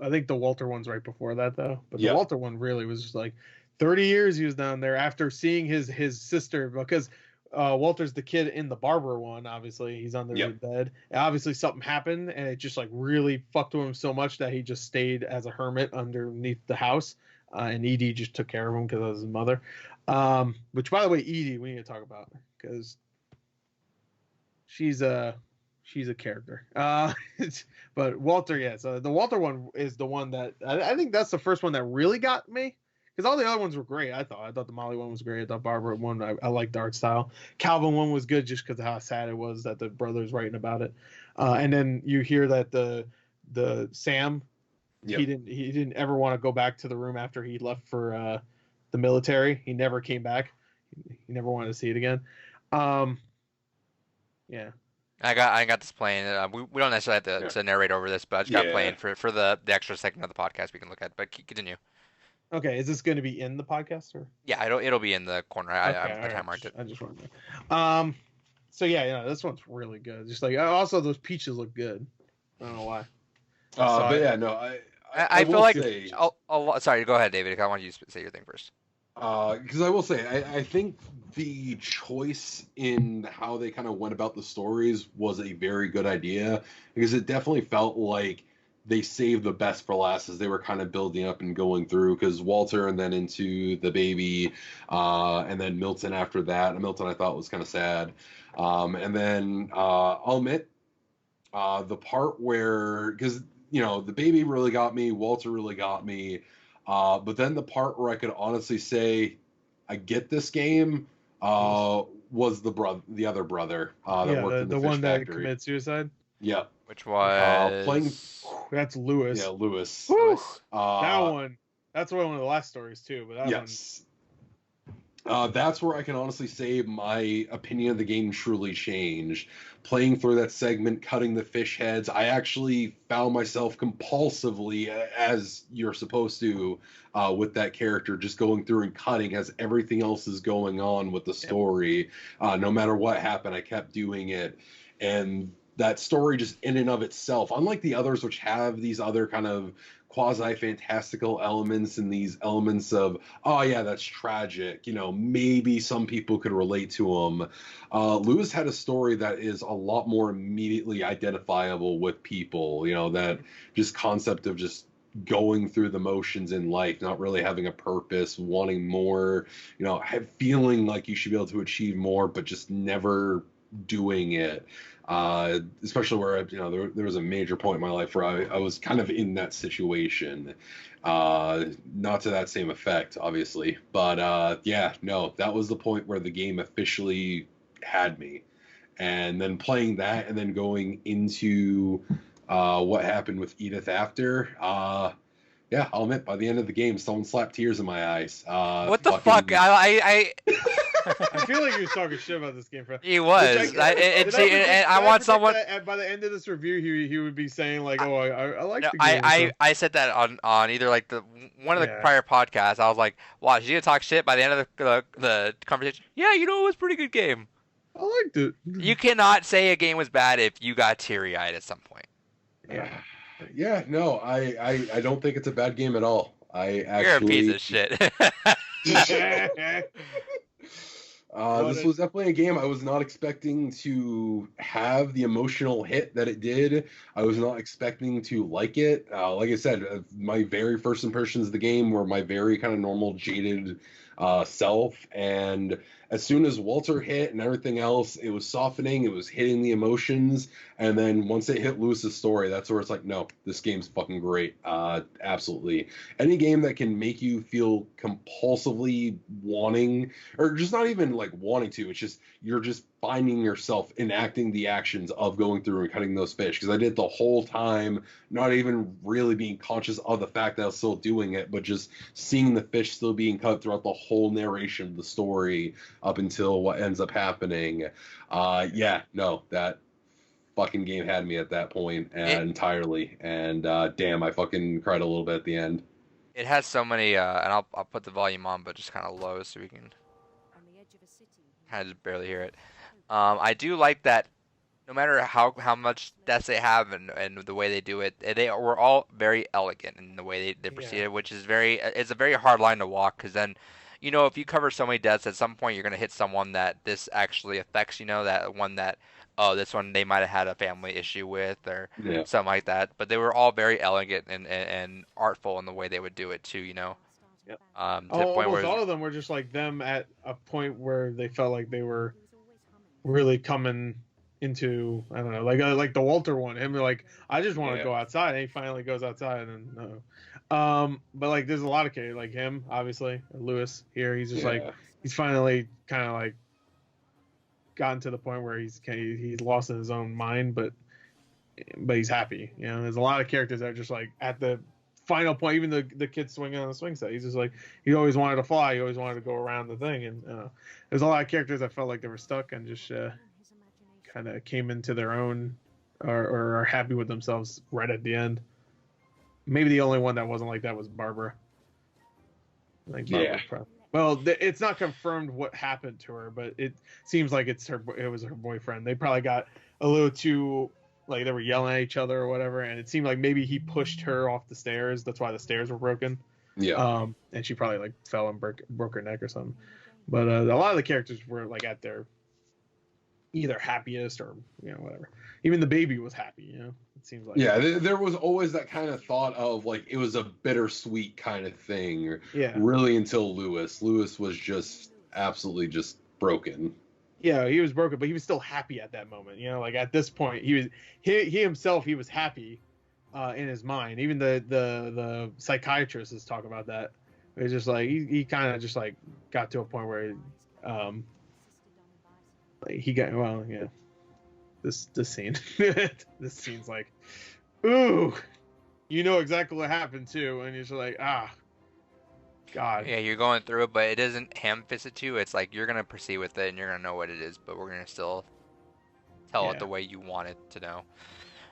I think the Walter one's right before that, though. But the Walter one really was just like 30 years he was down there after seeing his sister, because Walter's the kid in the Barbara one. Obviously, he's under the bed. And obviously, something happened, and it just like really fucked with him so much that he just stayed as a hermit underneath the house. And Edie just took care of him because that was his mother. Which, by the way, Edie, we need to talk about, because she's a character. But Walter, so the Walter one is the one that I think that's the first one that really got me. Because all the other ones were great, I thought the Molly one was great. I thought Barbara one, I liked the art style. Calvin one was good just because of how sad it was that the brother's writing about it. And then you hear that the Sam, he didn't ever want to go back to the room after he left for the military. He never came back. He never wanted to see it again. Yeah. I got this playing. We don't necessarily have to narrate over this, but I just got playing for the extra segment of the podcast we can look at. But continue. Okay, is this going to be in the podcast, or? Yeah, it'll be in the corner. I time marked it. I just wanted to. So this one's really good. Just like, also those peaches look good. I don't know why. I feel like sorry, go ahead, David. I want you to say your thing first. Because I will say, I think the choice in how they kind of went about the stories was a very good idea, because it definitely felt like they saved the best for last as they were kind of building up and going through, because Walter and then into the baby, and then Milton after that. And Milton I thought was kind of sad. And then I'll admit, the part where, because, the baby really got me, Walter really got me. But then the part where I could honestly say I get this game was the other brother that worked in the one factory. that committed suicide. Yeah, which was playing. That's Lewis. Yeah, Lewis. That one. That's one of the last stories too. But that one. That's where I can honestly say my opinion of the game truly changed. Playing through that segment, cutting the fish heads, I actually found myself compulsively, as you're supposed to, with that character, just going through and cutting as everything else is going on with the story. No matter what happened, I kept doing it. And that story just in and of itself, unlike the others which have these other kind of quasi-fantastical elements and these elements of, that's tragic, maybe some people could relate to them. Lewis had a story that is a lot more immediately identifiable with people, that just concept of just going through the motions in life, not really having a purpose, wanting more, feeling like you should be able to achieve more, but just never doing it. Especially where there was a major point in my life where I was kind of in that situation, not to that same effect, obviously, but that was the point where the game officially had me. And then playing that and then going into what happened with Edith after, I'll admit, by the end of the game, someone slapped tears in my eyes. What the fuck? I I feel like he was talking shit about this game. He was. I want someone. By the end of this review, he would be saying like, "Oh, I like the game." I said that on either like one of the prior podcasts. I was like, "Watch, you gonna talk shit by the end of the conversation." Yeah, it was a pretty good game. I liked it. You cannot say a game was bad if you got teary-eyed at some point. Yeah, no, I don't think it's a bad game at all. You're a piece of shit. This was definitely a game I was not expecting to have the emotional hit that it did. I was not expecting to like it. Like I said, my very first impressions of the game were my very kind of normal jaded self, and as soon as Walter hit and everything else, it was softening, it was hitting the emotions, and then once it hit Lewis's story, that's where it's like, no, this game's fucking great. Absolutely. Any game that can make you feel compulsively wanting, or just not even like wanting to, it's just, you're just finding yourself enacting the actions of going through and cutting those fish, because I did the whole time, not even really being conscious of the fact that I was still doing it, but just seeing the fish still being cut throughout the whole narration of the story up until what ends up happening. That fucking game had me at that point entirely. And damn, I fucking cried a little bit at the end. It has so many, and I'll put the volume on, but just kind of low so we can kind of just barely hear it. I do like that. No matter how much deaths they have and the way they do it, they were all very elegant in the way they proceeded, which is it's a very hard line to walk, because then, you know, if you cover so many deaths, at some point you're going to hit someone that this actually affects, you know, that one that, oh, this one they might have had a family issue with or something like that. But they were all very elegant and artful in the way they would do it too, you know. Yep. To the point almost where all of them were just like them at a point where they felt like they were really coming into, I don't know, like the Walter one, him like, I just want to go outside, and he finally goes outside, and but like there's a lot of kids like him, obviously Lewis here, he's just like, he's finally kind of like gotten to the point where he's lost in his own mind, but he's happy, you know. There's a lot of characters that are just like at the final point, even the kid swinging on the swing set, he's just like, he always wanted to fly, he always wanted to go around the thing, and there's a lot of characters that felt like they were stuck and just kind of came into their own, or are happy with themselves right at the end. Maybe the only one that wasn't like that was Barbara. Like Barbara, well, it's not confirmed what happened to her, but it seems like it was her boyfriend. They probably got a little too, like, they were yelling at each other or whatever, and it seemed like maybe he pushed her off the stairs. That's why the stairs were broken. Yeah. And she probably like fell and broke her neck or something. But a lot of the characters were like at their either happiest or, you know, whatever. Even the baby was happy, you know. It seems like there was always that kind of thought of like it was a bittersweet kind of thing. Yeah. Really, until Lewis was just absolutely just broken. Yeah, he was broken, but he was still happy at that moment. You know, like at this point, he himself was happy in his mind. Even the psychiatrist is talking about that. It's just like he kind of just like got to a point where he got, well, yeah. This scene, this scene's like, ooh, you know exactly what happened too, and you're just like, God. Yeah, you're going through it, but it doesn't ham-fist it to you. It's like you're gonna proceed with it, and you're gonna know what it is, but we're gonna still tell it the way you want it to know.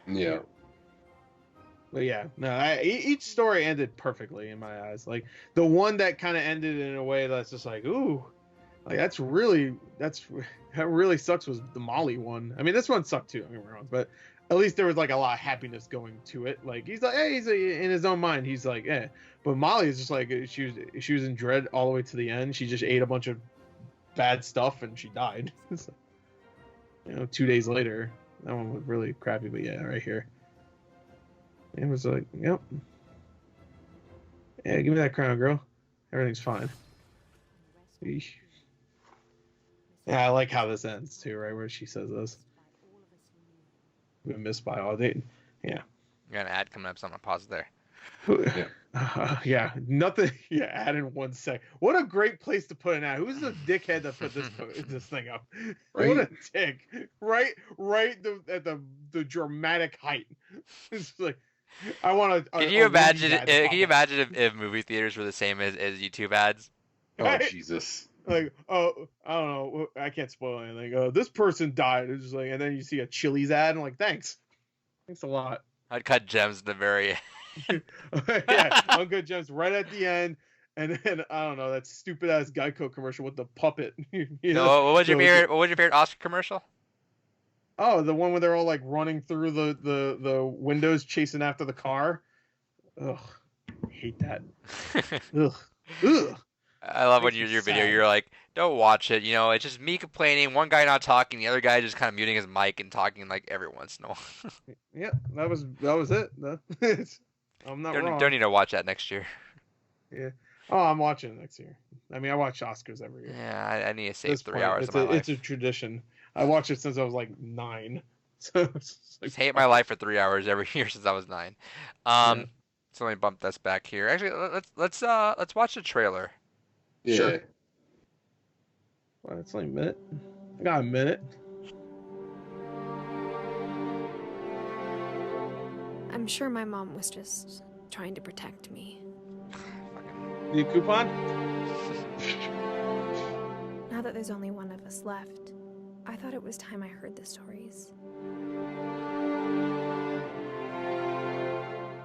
Yeah. But yeah, no, each story ended perfectly in my eyes. Like the one that kind of ended in a way that's just like, ooh, like that really sucks was the Molly one. I mean, this one sucked too, don't get me wrong, but at least there was like a lot of happiness going to it. Like he's like, hey, in his own mind, he's like, eh. But Molly is just like, she was in dread all the way to the end. She just ate a bunch of bad stuff and she died. So, you know, 2 days later, that one was really crappy. But yeah, right here, it was like, yep, yeah, give me that crown, girl. Everything's fine. Eesh. Yeah, I like how this ends too, right? Where she says this. We've been missed by all day. Yeah. You got an ad coming up, so I'm gonna pause there. Yeah, nothing. Yeah, ad in 1 sec. What a great place to put an ad. Who's the dickhead that put this thing up? Right? What a dick! Right at the dramatic height. It's like, I want to. Can you imagine? Can you imagine if movie theaters were the same as YouTube ads? Oh Jesus. Like, oh, I don't know, I can't spoil anything. Oh, this person died. It's just like, and then you see a Chili's ad, and I'm like, thanks a lot. I'd cut gems at the very end. Yeah, uncut gems right at the end, and then I don't know, that stupid ass Geico commercial with the puppet. You know? What was your favorite Oscar commercial? Oh, the one where they're all like running through the windows, chasing after the car. Ugh, I hate that. Ugh. I love when your video, you're like, don't watch it. You know, it's just me complaining, one guy not talking, the other guy just kind of muting his mic and talking like every once in a while. Yeah, that was it. I'm not wrong. Don't need to watch that next year. Yeah. Oh, I'm watching it next year. I mean, I watch Oscars every year. Yeah, I need to save 3 hours of my life. It's a tradition. I watch it since I was like 9. So just hate my life for 3 hours every year since I was 9. So let me bump this back here. Actually, let's watch the trailer. Yeah. Sure. Well, it's only a minute. I got a minute. I'm sure my mom was just trying to protect me. Need a coupon? Now that there's only one of us left, I thought it was time I heard the stories.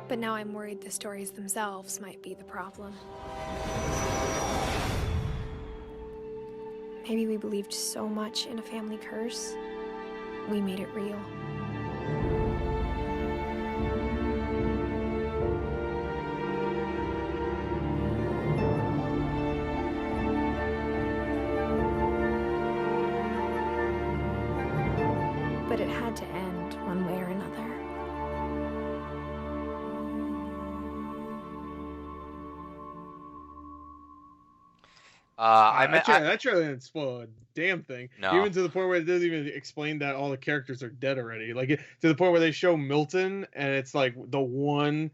But now I'm worried the stories themselves might be the problem. Maybe we believed so much in a family curse, we made it real. But it had to end one way or another. That trailer didn't spoil a damn thing. No. Even to the point where it doesn't even explain that all the characters are dead already. Like to the point where they show Milton, and it's like the one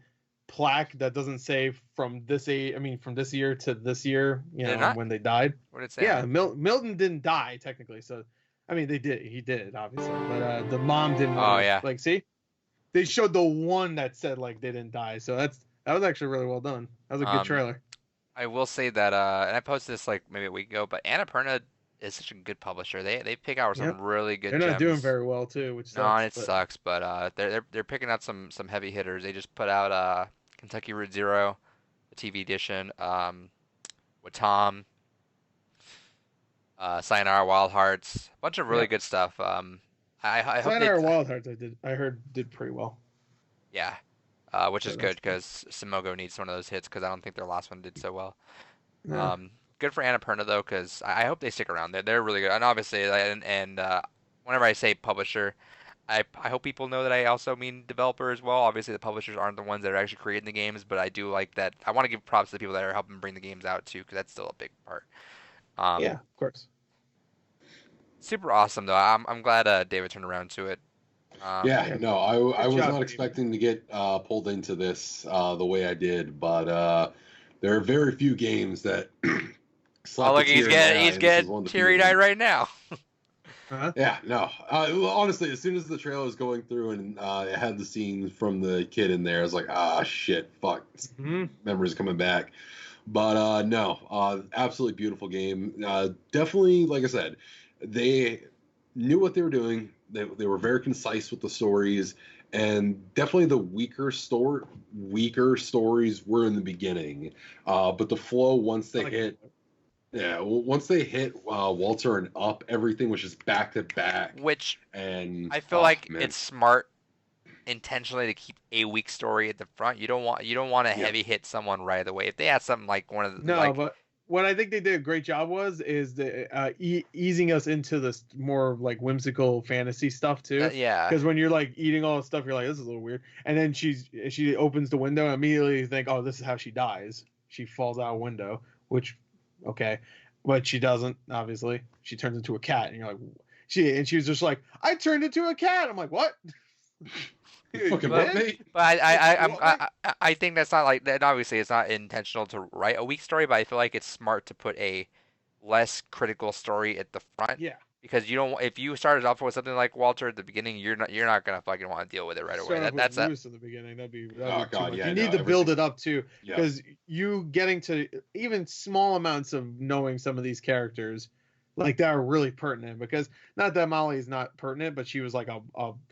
plaque that doesn't say from this from this year to this year, when they died. What did it say? Yeah, Milton didn't die technically. So, he did obviously, but the mom didn't. Oh yeah. Like, see, they showed the one that said like they didn't die. So that was actually really well done. That was a good trailer. I will say that, and I posted this like maybe a week ago, but Annapurna is such a good publisher. They pick out some really good. They're not gems. doing very well too, which sucks. Sucks, but they're picking out some heavy hitters. They just put out Kentucky Route Zero, the TV edition, with Tom, Sayonara Wild Hearts, a bunch of really good stuff. I hope Sayonara Wild Hearts I heard did pretty well. Yeah. Which is good because Simogo needs one of those hits because I don't think their last one did so well. Yeah. Good for Annapurna though because I hope they stick around. They're really good, and obviously, and whenever I say publisher, I hope people know that I also mean developer as well. Obviously, the publishers aren't the ones that are actually creating the games, but I do like that. I want to give props to the people that are helping bring the games out too because that's still a big part. Yeah, of course. Super awesome though. I'm glad David turned around to it. I was not expecting to get pulled into this the way I did, but there are very few games that. Look, he's getting teary-eyed right now. Uh-huh. Yeah, no. Honestly, as soon as the trailer was going through and it had the scenes from the kid in there, I was like, shit, fuck, memories coming back. But no, absolutely beautiful game. Definitely, like I said, they knew what they were doing. They were very concise with the stories, and definitely the weaker stories were in the beginning. But the flow once they hit Walter and Up, everything was just back to back. Which and I feel it's smart intentionally to keep a weak story at the front. You don't want to heavy hit someone right away. If they had something like one of the but what I think they did a great job is easing us into this more like whimsical fantasy stuff too. Because when you're like eating all this stuff, you're like, this is a little weird. And then she opens the window and immediately you think, oh, this is how she dies. She falls out a window, which, okay, but she doesn't. Obviously, she turns into a cat, and you're like, she was just like, I turned into a cat. I'm like, what? I think that's not like that. Obviously, it's not intentional to write a weak story, but I feel like it's smart to put a less critical story at the front. Yeah. Because you don't. If you started off with something like Walter at the beginning, you're not gonna fucking want to deal with it right away. That's Lewis in the beginning. That'd be God, you need to build it up too, because you getting to even small amounts of knowing some of these characters. Like that are really pertinent, because not that Molly is not pertinent, but she was like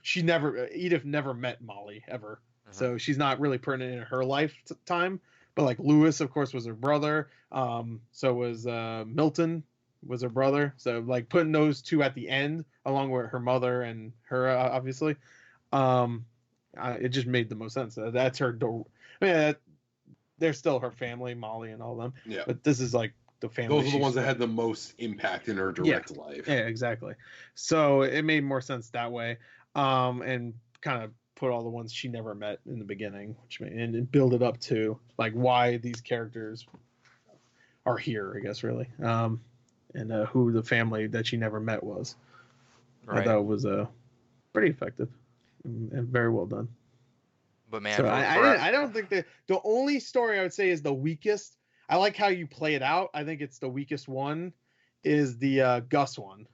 Edith never met Molly ever. So she's not really pertinent in her lifetime, but like Lewis of course was her brother. So was Milton was her brother. So like putting those two at the end along with her mother and her, obviously, it just made the most sense. That's her they're still her family, Molly and all them. Yeah. But this is like the family. Those are the ones that had the most impact in her direct life. Yeah, exactly. So it made more sense that way, and kind of put all the ones she never met in the beginning, and build it up to like why these characters are here, I guess, really, and who the family that she never met was. Right. I thought it was pretty effective and very well done. But man, so I don't think the only story I would say is the weakest. I like how you play it out. I think it's the weakest one, is the Gus one.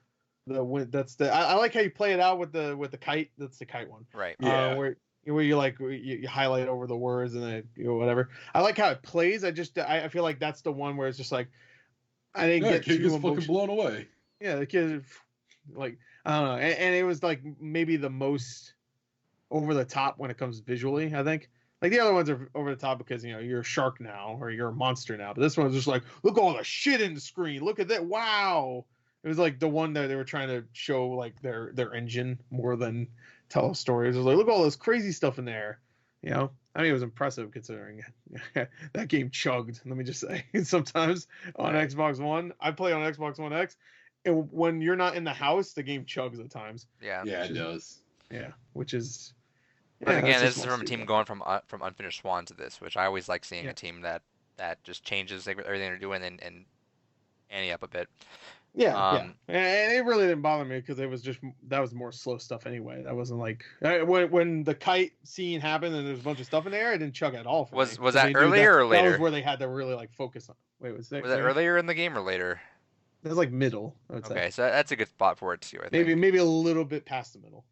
I like how you play it out with the kite. That's the kite one, right? Yeah. Where you highlight over the words and then whatever. I like how it plays. I feel like that's the one where it's just like I didn't get too emotional. Fucking blown away. Yeah, the kid, like I don't know, and it was like maybe the most over the top when it comes visually. I think Like the other ones are over the top because you're a shark now or you're a monster now, but this one's just like, look all the shit in the screen. Look at that! Wow. It was like the one that they were trying to show like their engine more than tell stories. It was like, look at all this crazy stuff in there. I mean, it was impressive considering that game chugged. Let me just say, sometimes on Xbox One, I play on Xbox One X, and when you're not in the house, the game chugs at times. Yeah, it does. Yeah, which is. But again, this is from a team going from Unfinished Swan to this, which I always like seeing a team that just changes everything they're doing and ante up a bit. Yeah. And it really didn't bother me because that was more slow stuff anyway. That wasn't like when the kite scene happened and there's a bunch of stuff in the air, it didn't chug at all. Was that earlier or later? That was where they had to really like focus on. Wait, was that earlier in the game or later? That was like middle. I would say. Okay, so that's a good spot for it too. I think. Maybe a little bit past the middle.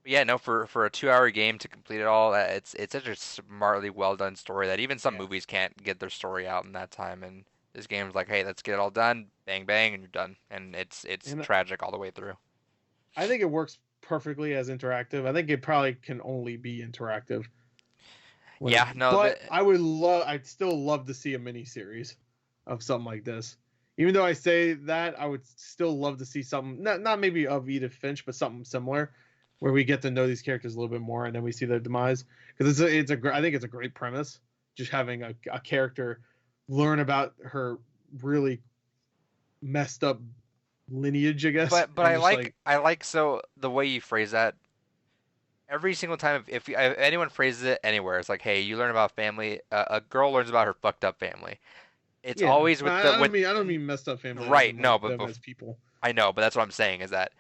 Yeah, no, for a 2-hour game to complete it all, it's such a smartly well done story that even some movies can't get their story out in that time. And this game's like, hey, let's get it all done, bang bang, and you're done. And it's tragic all the way through. I think it works perfectly as interactive. I think it probably can only be interactive. But I'd still love to see a mini series of something like this. Even though I say that, I would still love to see something, not maybe of Edith Finch, but something similar, where we get to know these characters a little bit more, and then we see their demise. Because I think it's a great premise, just having a character learn about her really messed up lineage, I guess. But I like so the way you phrase that. Every single time, if anyone phrases it anywhere, it's like, hey, you learn about family. A girl learns about her fucked up family. It's always with I don't mean messed up family. Right? No, but as people. I know, but that's what I'm saying is that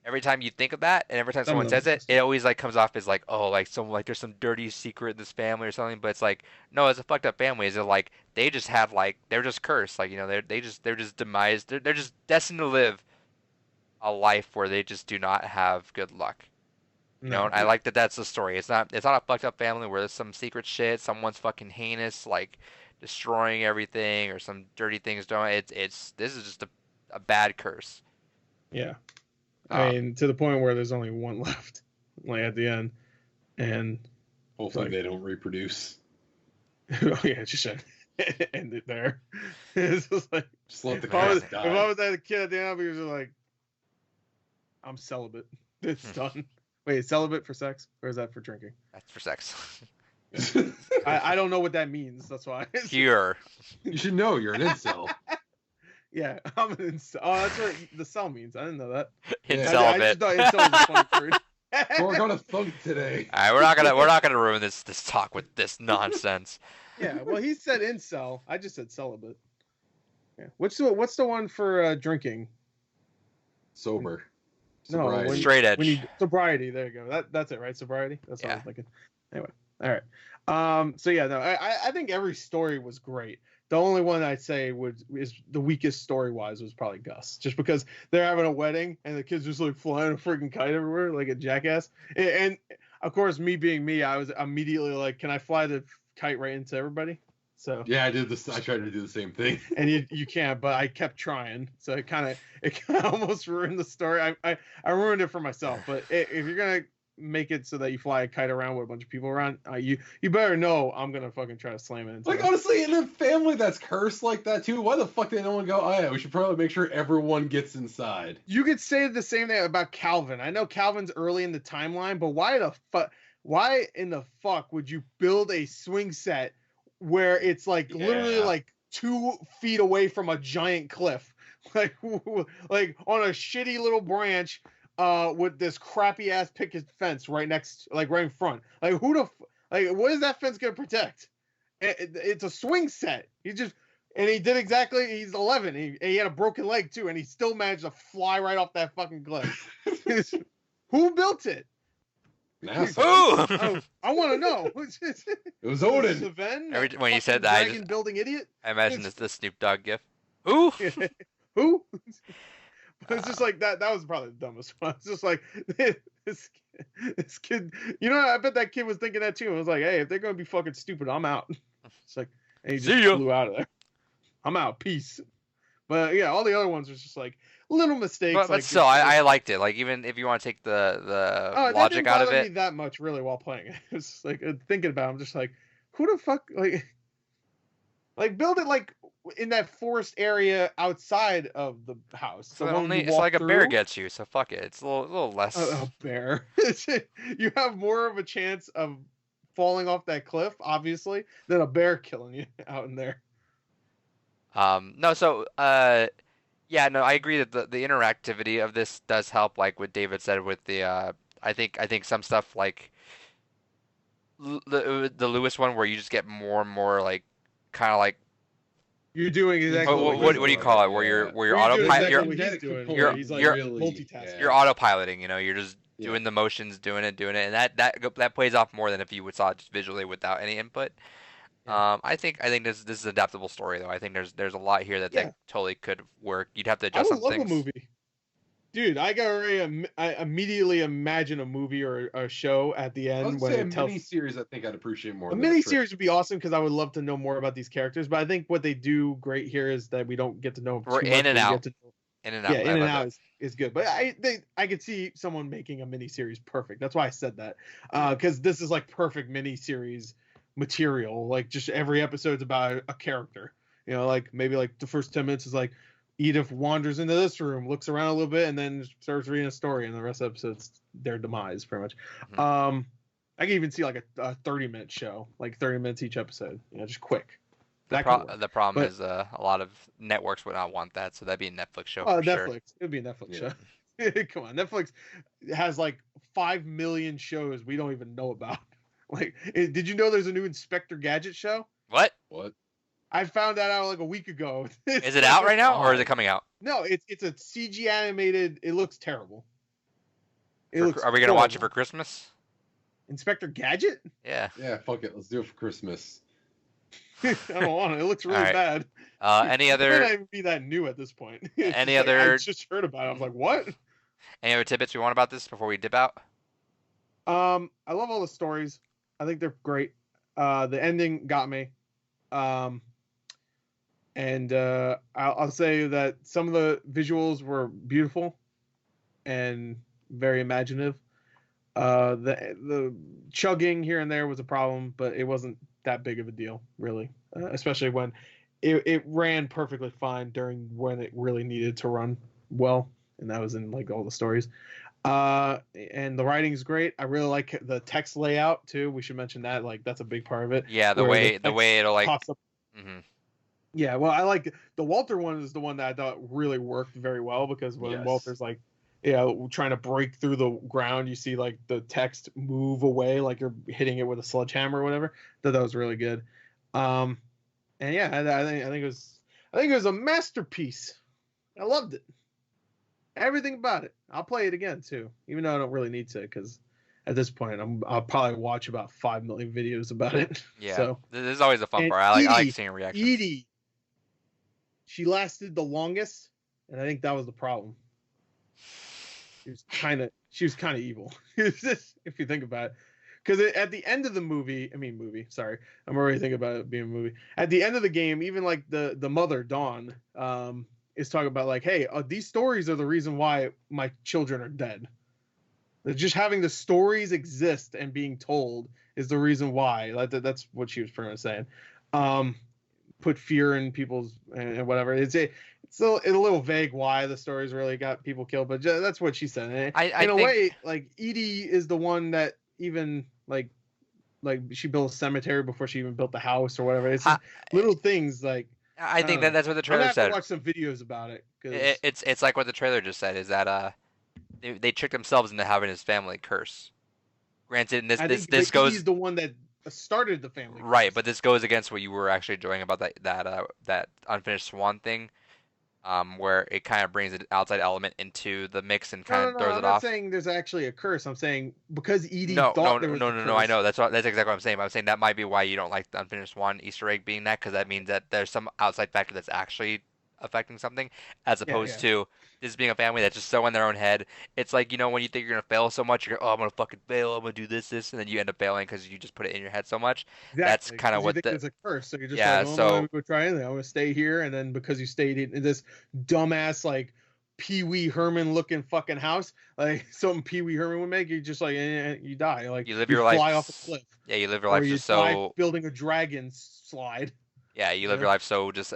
every time you think of that, and every time someone says it, it always like comes off as like, oh, like there's some dirty secret in this family or something. But it's like, no, it's a fucked up family. Is it like they just have like they're just cursed, like they're just demised. They're just destined to live a life where they just do not have good luck. I like that. That's the story. It's not a fucked up family where there's some secret shit, someone's fucking heinous, like destroying everything or some dirty things doing. This is just a bad curse. Yeah. I mean, to the point where there's only one left, like at the end, and hopefully they don't reproduce. Oh yeah, just end it there. It's just like just let the die. If die. I was that kid at the end, I'd be just like, I'm celibate. It's done. Wait, celibate for sex, or is that for drinking? That's for sex. I don't know what that means. That's why. Pure. You should know. You're an incel. Yeah, I'm an incel. Oh, that's what the cell means. I didn't know that. Incel I just thought incel was a funny word. We're gonna thunk today. All right, we're not gonna ruin this talk with this nonsense. Yeah, well, he said incel. I just said celibate. Yeah. What's the one for drinking? Sober. No, straight edge. Sobriety. There you go. That's it, right? Sobriety. That's what I was thinking. Anyway, all right. So yeah, no, I think every story was great. The only one I'd say is the weakest story wise was probably Gus, just because they're having a wedding and the kid's just like flying a freaking kite everywhere like a jackass. And of course, me being me, I was immediately like, can I fly the kite right into everybody? So yeah, I did this. I tried to do the same thing, and you can't. But I kept trying, so it kind of almost ruined the story. I ruined it for myself. But if you're gonna make it so that you fly a kite around with a bunch of people around, you better know I'm gonna fucking try to slam it. Like honestly, in a family that's cursed like that too, why the fuck did no one go? Oh yeah, we should probably make sure everyone gets inside. You could say the same thing about Calvin. I know Calvin's early in the timeline, but why in the fuck would you build a swing set where it's like literally like 2 feet away from a giant cliff, like on a shitty little branch, with this crappy ass picket fence right in front? Like what is that fence gonna protect? It's a swing set. He did exactly. He's 11. He had a broken leg too, and he still managed to fly right off that fucking cliff. Who built it? NASA. I want to know. It was Odin. When you said that, dragon building idiot. I imagine the Snoop Dogg gif. Who? Who? But it's just like that. That was probably the dumbest one. It's just like this kid. I bet that kid was thinking that too. I was like, hey, if they're gonna be fucking stupid, I'm out. It's like, and he just flew out of there. I'm out. Peace. But yeah, all the other ones was just like little mistakes. But like still, I liked it. Like even if you want to take the logic out of it, me that much really while playing it. It's like thinking about it, I'm just like, who the fuck like build it like in that forest area outside of the house. So it's like a bear gets you. So fuck it. It's a little less. A bear. You have more of a chance of falling off that cliff, obviously, than a bear killing you out in there. No, so yeah, no, I agree that the interactivity of this does help. Like what David said with the I think some stuff like the Lewis one where you just get more and more like kind of like you're doing exactly what do you call it? Where you're autopilot. He's like multitasking. You're autopiloting. You know, you're just doing the motions, doing it, and that plays off more than if you saw it just visually without any input. Yeah. I think this is an adaptable story though. I think there's a lot here that totally could work. You'd have to adjust some things. I would love a movie. Dude, I immediately imagine a movie or a show at the end when it tells. A miniseries, I think I'd appreciate more. A miniseries would be awesome because I would love to know more about these characters. But I think what they do great here is that we don't get to know. We're in and out. In and out. Yeah, in and out is good. But I could see someone making a miniseries perfect. That's why I said that because this is like perfect miniseries material. Like just every episode's about a character. You know, like maybe like the first 10 minutes is like. Edith wanders into this room, looks around a little bit, and then starts reading a story, and the rest of the episode's their demise, pretty much. Mm-hmm. I can even see like a 30-minute show, like 30 minutes each episode, you know, just quick. The problem is a lot of networks would not want that, so that'd be a Netflix show for Netflix. Sure. It would be a Netflix show. Come on, Netflix has like 5 million shows we don't even know about. Like, did you know there's a new Inspector Gadget show? What? I found that out like a week ago. Is it out right now, or is it coming out? No, it's a CG animated. It looks terrible. Are we gonna watch it for Christmas? Inspector Gadget? Yeah. Yeah, fuck it. Let's do it for Christmas. I don't want it. It looks really bad. Any other? It might not even be that new at this point. Any other? I just heard about it. I was like, what? Any other tidbits we want about this before we dip out? I love all the stories. I think they're great. The ending got me. And I'll say that some of the visuals were beautiful and very imaginative. The chugging here and there was a problem, but it wasn't that big of a deal, really. Especially when it ran perfectly fine during when it really needed to run well, and that was in like all the stories. And the writing's great. I really like the text layout too. We should mention that. Like that's a big part of it. Yeah, the way it'll like pops up. Mm-hmm. Yeah, well, I like the Walter one is the one that I thought really worked very well because when Walter's like, trying to break through the ground, you see like the text move away like you're hitting it with a sledgehammer or whatever. That was really good. And yeah, I think it was a masterpiece. I loved it. Everything about it. I'll play it again too, even though I don't really need to because at this point I'll probably watch about 5 million videos about it. Yeah, so this is always a fun part. I like seeing reactions. Edie, she lasted the longest, and I think that was the problem. She was kind of evil, if you think about it. Because at the end of the movie, sorry, I'm already thinking about it being a movie. At the end of the game, even like the mother Dawn is talking about like, hey, these stories are the reason why my children are dead. Just having the stories exist and being told is the reason why. That's what she was pretty much saying. Put fear in people's and whatever. It's a little vague why the stories really got people killed, but that's what she said. In a way, like Edie is the one that even like she built a cemetery before she even built the house or whatever. It's little things like. I think that's what the trailer said. I'm gonna have to watch some videos about it. It's like what the trailer just said. Is that they tricked themselves into having his family curse. Granted, this goes. He's the one that started the family. Right, but this goes against what you were actually enjoying about that Unfinished Swan thing, where it kind of brings an outside element into the mix and kind of throws it off. I'm not saying there's actually a curse. I'm saying because Edie No, I know that's exactly what I'm saying. But I'm saying that might be why you don't like the Unfinished Swan Easter egg being that, because that means that there's some outside factor that's actually affecting something, as opposed to this being a family that's just so in their own head. It's like, when you think you're gonna fail so much, you're, oh, I'm gonna fucking fail, I'm gonna do this, and then you end up failing because you just put it in your head so much. Exactly. That's kind of You what think it's a curse, so you're just yeah. like, oh, no, I'm gonna go try anything. I'm gonna stay here, and then because you stayed in this dumbass like Pee Wee Herman looking fucking house, like something Pee Wee Herman would make, you just like you die, like you live your life fly off a cliff. Yeah, you live your life or just so building a dragon slide. Yeah, you live your life so just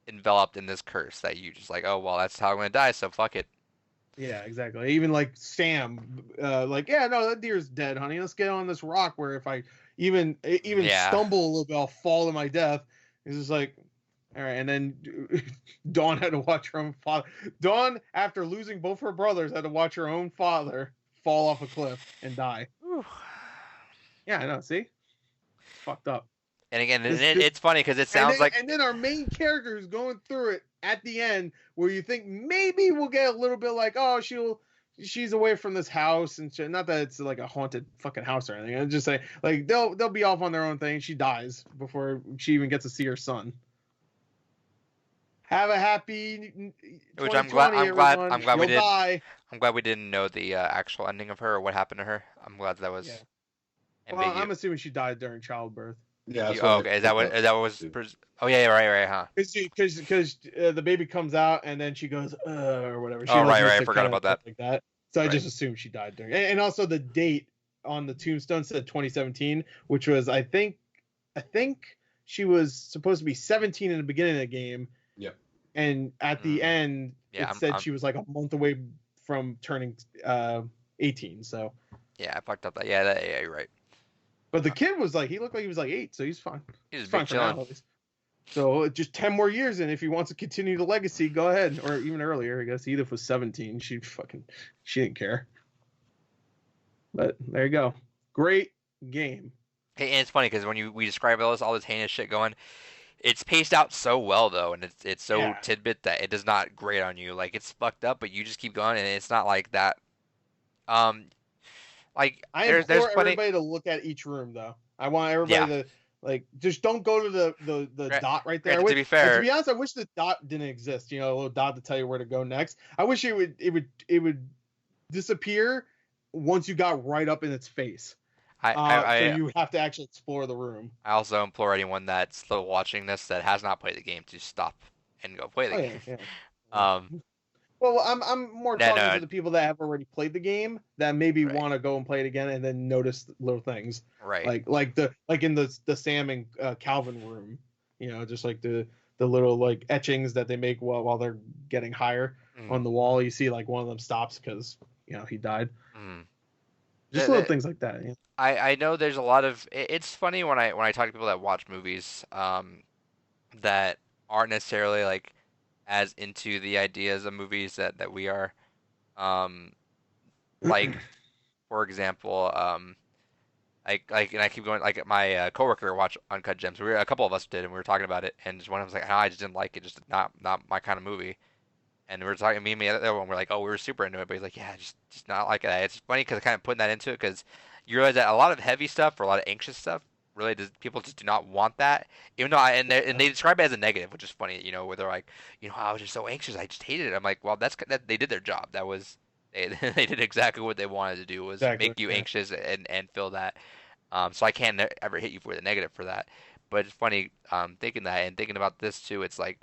enveloped in this curse that you just like, oh well, that's how I'm gonna die, so fuck it. Yeah, exactly. Even like Sam, like, yeah, no, that deer's dead, honey. Let's get on this rock where if I even stumble a little bit, I'll fall to my death. It's just like, all right. And then Dawn had to watch her own father. Dawn, after losing both her brothers, had to watch her own father fall off a cliff and die. Whew. Yeah, I know. See, fucked up. And again, it's funny because it sounds like. And then our main character who's going through it at the end, where you think maybe we'll get a little bit like, oh, she's away from this house and shit. Not that it's like a haunted fucking house or anything. I'm just saying, like, they'll be off on their own thing. She dies before she even gets to see her son. Have a happy. Which I'm glad we didn't. Die. I'm glad we didn't know the actual ending of her or what happened to her. I'm glad that was. Yeah. Well, I'm assuming she died during childbirth. Yeah. Okay. Is that what was? Oh yeah, right, huh? Because the baby comes out and then she goes or whatever. She right. I forgot about that. Like that. So I just assumed she died during. And also the date on the tombstone said 2017, which was I think she was supposed to be 17 in the beginning of the game. Yep. And at the end, it said she was like a month away from turning 18. So. Yeah, I fucked up that. Yeah, you're right. But the kid was like, he looked like he was like 8, so he's fine. He's fine for now. So just 10 more years, and if he wants to continue the legacy, go ahead. Or even earlier, I guess. Edith was 17. She didn't care. But there you go. Great game. Hey, and it's funny because when we describe all this heinous shit going, it's paced out so well though, and it's so tidbit that it does not grate on you. Like it's fucked up, but you just keep going, and it's not like that. Like I implore everybody to look at each room though. I want everybody to like just don't go to the dot right there. To be fair, to be honest, I wish the dot didn't exist. You know, a little dot to tell you where to go next. I wish it would disappear once you got right up in its face. So you have to actually explore the room. I also implore anyone that's still watching this that has not played the game to stop and go play the game. Yeah. Well, I'm more talking to the people that have already played the game that maybe want to go and play it again and then notice little things. Right. Like in the Sam and Calvin room, you know, just like the little like etchings that they make while they're getting higher on the wall. You see like one of them stops because he died. Just little things like that. Yeah. I know there's a lot of. It's funny when I talk to people that watch movies that aren't necessarily like as into the ideas of movies that we are. Like, for example, and I keep going. Like my coworker watched Uncut Gems. A couple of us did, and we were talking about it. And just one of us was like, I just didn't like it. Just not my kind of movie. And we were talking, me and the other one, we're like, oh, we were super into it. But he's like, yeah, just not like that. It's funny because kind of putting that into it because you realize that a lot of heavy stuff or a lot of anxious stuff really people just do not want that. Even though and they describe it as a negative, which is funny, where they're like, I was just so anxious, I just hated it. I'm like, well, that they did their job. That was they did exactly what they wanted to do was make you anxious and feel that. So I can't ever hit you for the negative for that. But it's funny thinking that and thinking about this too. It's like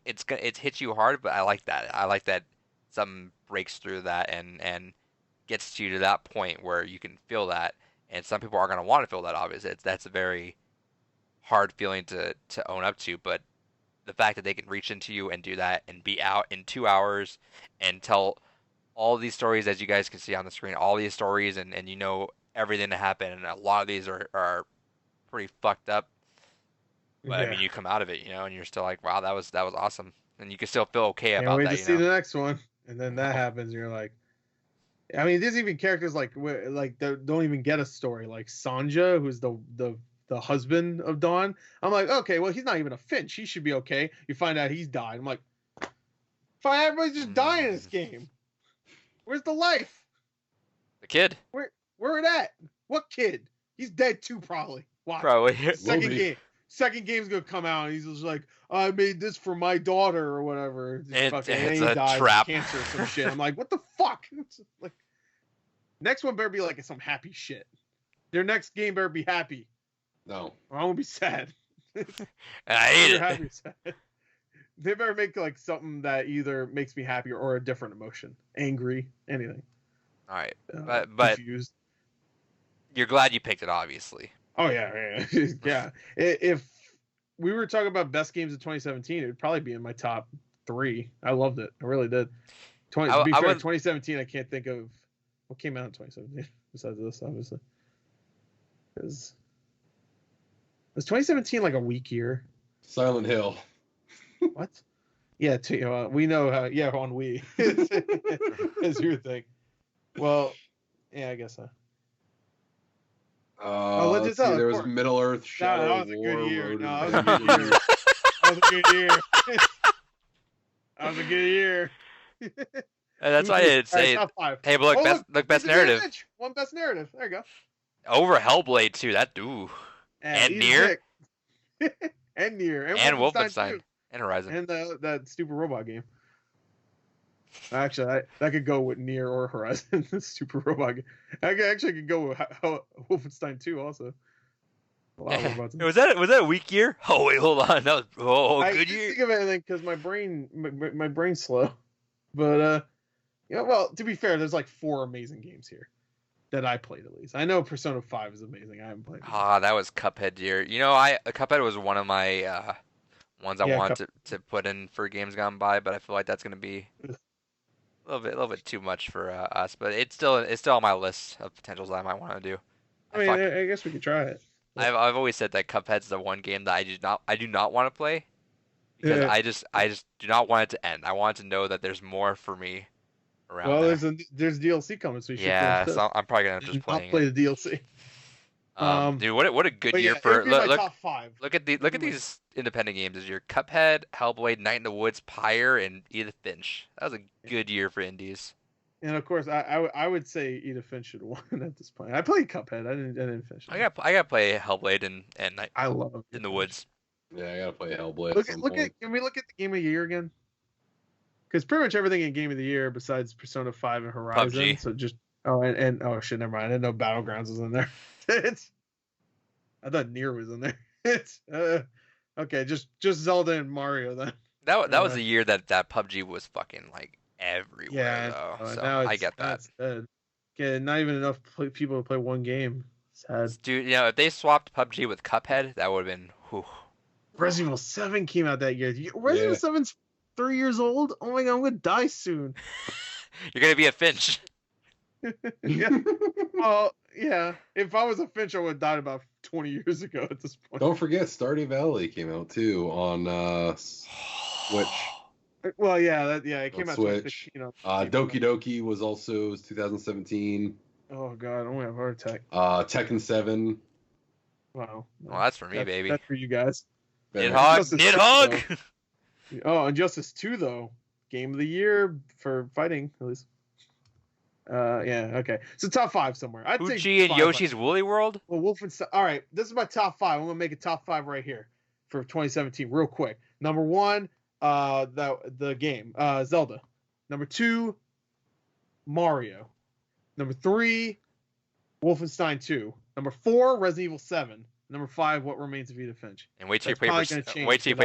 it hits you hard, but I like that. I like that something breaks through that and gets you to that point where you can feel that. And some people are going to want to feel that, obviously. That's a very hard feeling to own up to. But the fact that they can reach into you and do that and be out in 2 hours and tell all these stories, as you guys can see on the screen, all these stories and everything that happened. And a lot of these are pretty fucked up. But I mean, you come out of it, and you're still like, wow, that was awesome. And you can still feel okay about that. Wait to see the next one. And then that happens, and you're like, I mean, there's even characters like that don't even get a story, like Sanja, who's the husband of Dawn. I'm like, okay, well, he's not even a Finch. He should be okay. You find out he's died. I'm like, fine, everybody's just dying in this game. Where's the life? The kid. Where it at? What kid? He's dead too, probably. Watch. Probably. second game's gonna come out, and he's just like, I made this for my daughter or whatever. It's he a dies trap. of cancer or some shit. I'm like, what the fuck? Like, next one better be like some happy shit. Their next game better be happy. No. Or I won't be sad. I hate it. Happy, sad. They better make like something that either makes me happy or a different emotion. Angry, anything. All right, but confused. You're glad you picked it, obviously. Oh yeah. Yeah. If we were talking about best games of 2017, it would probably be in my top 3. I loved it. I really did. 2017, I can't think of what came out in 2017 besides this, obviously. Was 2017 like a weak year? Silent Hill. What? Yeah, we know how. Yeah, on Wii. As you would think. Well, yeah, I guess so. Let's see, there was Middle Earth, Shadow of War. That was a good year. That was a good year. That's why I didn't say. Hey, but look, best narrative. One best narrative. There you go. Over Hellblade 2. That and Nier. And Nier. And Wolfenstein. And Horizon. And that stupid robot game. Actually, that could go with Nier or Horizon. The stupid robot game. I could go with Wolfenstein 2 also. Was that a weak year? Oh wait, hold on. That was good year. I think of anything because my brain's slow. But well, to be fair, there's like 4 amazing games here that I played at least. I know Persona 5 is amazing. I haven't played it. That was Cuphead year. Cuphead was one of my ones I wanted to put in for games gone by, but I feel like that's gonna be a little bit too much for us. But it's still on my list of potentials that I might want to do. I guess we could try it. I've always said that Cuphead's the one game that I do not want to play because I just do not want it to end. I want to know that there's more for me around. Well, there's DLC coming, so you should. Yeah, so I'm probably gonna just play the DLC. Dude, what a good year for top 5. Look at these independent games. Is your Cuphead, Hellblade, Night in the Woods, Pyre, and Edith Finch. That was a good year for indies. And of course, I would say Edith Finch should have won at this point. I played Cuphead. I didn't finish it. I gotta play Hellblade and Night. I love in the Woods. Yeah, I gotta play Hellblade. Can we look at the game of the year again? Because pretty much everything in game of the year besides Persona 5 and Horizon. PUBG. So just oh shit, never mind. I didn't know Battlegrounds was in there. I thought Nier was in there. Okay, just Zelda and Mario then. That was the year that PUBG was fucking like everywhere. Yeah, though. So now I get that. Okay, not even enough people to play one game. Sad. Dude, if they swapped PUBG with Cuphead, that would have been. Whew. Resident Evil 7 came out that year. Resident Evil 7's 3 years old. Oh my god, I'm gonna die soon. You're gonna be a Finch. Yeah. Well, yeah. If I was a Finch, I would have died about 20 years ago at this point. Don't forget, Stardew Valley came out too on Switch. Well, it came out Switch. Doki Doki was also 2017. Oh god, I'm gonna have a heart attack. Tekken 7. Wow. Well, that's for me, baby. That's for you guys. Nidhogg. Oh, Injustice 2 though, game of the year for fighting at least. Yeah, okay. So top 5 somewhere. I'd say Uchi and Yoshi's Woolly World. Well, Wolfenstein. All right, this is my top 5. I'm gonna make a top 5 right here for 2017, real quick. Number 1, the game, Zelda. Number 2, Mario. Number 3, Wolfenstein 2. Number 4, Resident Evil 7. Number 5, What Remains of Edith Finch. And wait till you play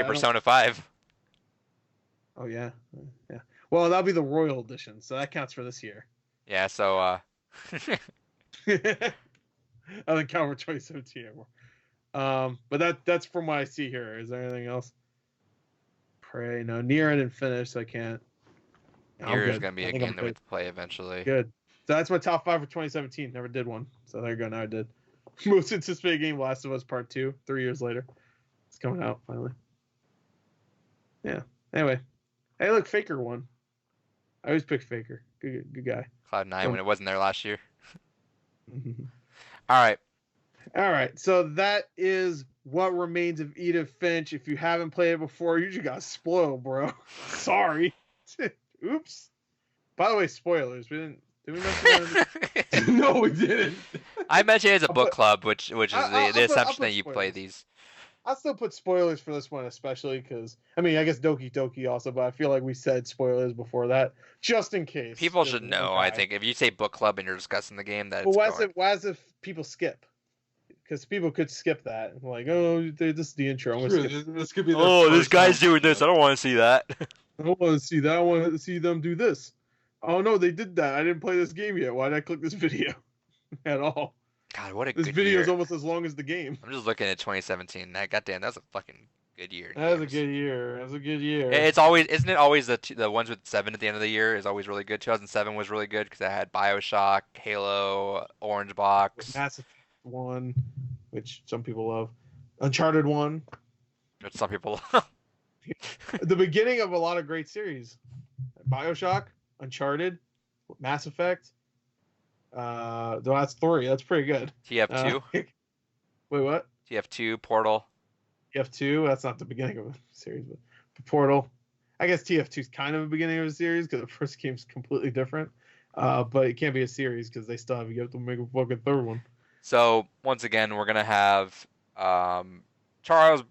Persona 5. Oh yeah. Well, that'll be the Royal Edition, so that counts for this year. Yeah. So. I don't count for 2017 anymore. But that's from what I see here. Is there anything else? Prey. No, Nier I didn't finish, so I can't. Nier is gonna be a game that we play eventually. Good. So that's my top 5 for 2017. Never did one. So there you go. Now I did. Most anticipated game, Last of Us Part 2. 3 years later, it's coming out finally. Yeah. Anyway, hey, look, Faker won. I always pick Faker. Good guy. Cloud9 when it wasn't there last year. All right. So that is What Remains of Edith Finch. If you haven't played it before, you just got spoiled, bro. Sorry. Oops. By the way, spoilers. Did we mention that? No, we didn't. I mentioned it's a book club, which is the assumption that you play these. I still put spoilers for this one, especially because I mean, I guess Doki Doki also, but I feel like we said spoilers before that, just in case. People should know. I think if you say book club and you're discussing the game, that's why is if people skip? Because people could skip that, like, oh, this is the intro. I'm gonna skip. This could be. This guy's doing this. I don't want to see that. I don't want to see that. I want to see them do this. Oh no, they did that. I didn't play this game yet. Why did I click this video at all? God, what a this good video year. is almost as long as the game. I'm just looking at 2017. Goddamn, that's a fucking good year. That was a good year. That was a good year. It's always, isn't it always the ones with 7 at the end of the year is always really good. 2007 was really good because I had BioShock, Halo, Orange Box, Mass Effect 1, which some people love, Uncharted 1, which some people. The beginning of a lot of great series, BioShock, Uncharted, Mass Effect. That's 3. That's pretty good. TF2. Wait, what? TF2, Portal. TF2. That's not the beginning of a series, but Portal. I guess TF2 is kind of the beginning of a series because the first game's completely different. But it can't be a series because they still have to make a fucking third one. So once again, we're gonna have Charles.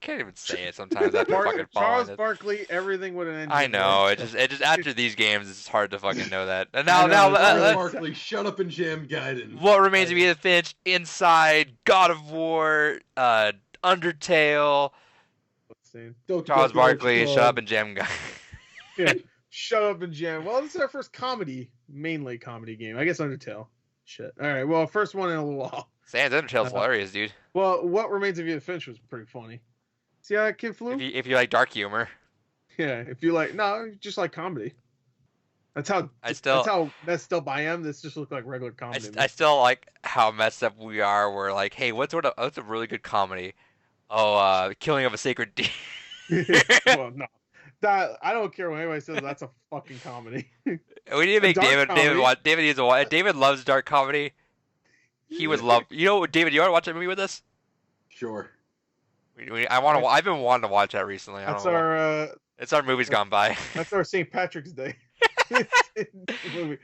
Can't even say it sometimes after fucking Charles Barkley, everything with an engine. I know. It just after these games, it's hard to fucking know that. And now, Charles Barkley, shut up and jam Gaiden. What remains of Edith Finch? Inside, God of War, Undertale. Charles Barkley, shut up and jam guy. Yeah, shut up and jam. Well, this is our first mainly comedy game. I guess Undertale. Shit. All right. Well, first one in a little while. Sans Undertale's hilarious, dude. Well, What Remains of Edith Finch was pretty funny. See how that kid flew? If you like dark humor. Yeah, if you like, no, just like comedy. That's still by M. This just looked like regular comedy. I still like how messed up we are. We're like, hey, what's a really good comedy? Oh, Killing of a Sacred Deer. Well, no. I don't care what anybody says. That's a fucking comedy. We need to make David loves dark comedy. He would love. David, you want to watch that movie with us? Sure. I've been wanting to watch that recently. It's our movies gone by. That's our St. Patrick's Day.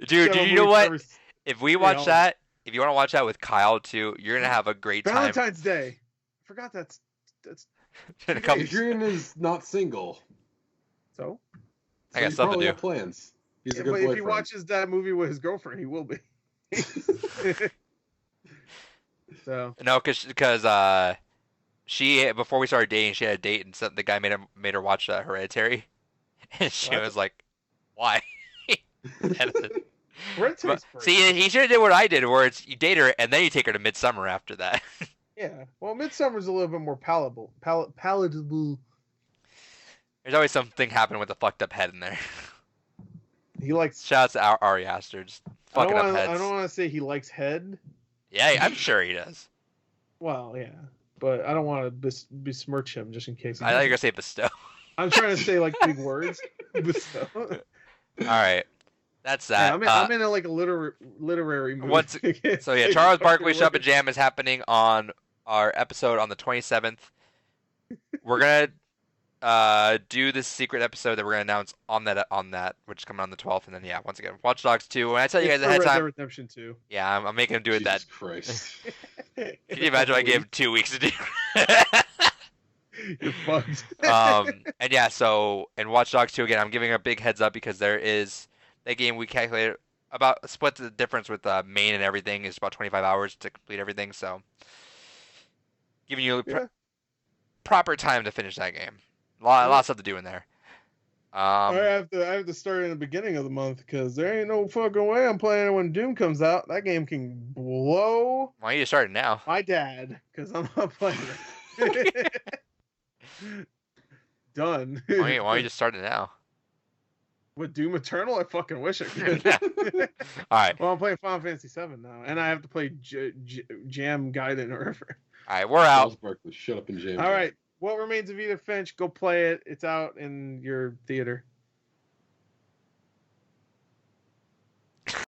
Dude, you know what? If we watch that, if you want to watch that with Kyle too, you're gonna have a great time. Valentine's Day. I forgot that's. Adrian is not single. So I got something to do. Plans. He's a good boyfriend. If he watches that movie with his girlfriend, he will be. So no, because she before we started dating, she had a date, and the guy made her watch Hereditary, and she was like, "Why?" See, he should have did what I did, where it's you date her and then you take her to Midsummer after that. Yeah, well, Midsummer's a little bit more palatable. There's always something happening with a fucked up head in there. He likes. Shouts to Ari Aster, just fucking up heads. I don't want to say he likes head. Yeah, I'm sure he does. Well, yeah, but I don't want to besmirch him just in case. I thought you were gonna say bestow. I'm trying to say like big words. Bestow. All right, that's that. Yeah, I'm in a literary mood. So yeah, Charles Barkley Shut Up and Jam is happening on our episode on the 27th. We're gonna do this secret episode that we're gonna announce on that, which is coming on the 12th, and then yeah, once again, Watch Dogs 2. When I tell you guys ahead of time, Redemption 2. Yeah, I'm making him do it. Jesus Christ! Can you imagine? I gave him 2 weeks to do. You're fucked. And yeah, so and Watch Dogs 2 again. I'm giving a big heads up because there is that game we calculated about split the difference with main and everything is about 25 hours to complete everything. So giving you proper time to finish that game. Lots of stuff to do in there. I have to start in the beginning of the month because there ain't no fucking way I'm playing it when Doom comes out. That game can blow. Why don't you start it now? My dad, because I'm not playing it. Done. Why don't you just start it now? With Doom Eternal, I fucking wish I could. All right. Well, I'm playing Final Fantasy VII now, and I have to play Jam Gaiden or whatever. All right, we're out. Barkley, shut up and jam. All right. What Remains of Edith Finch? Go play it. It's out in your theater.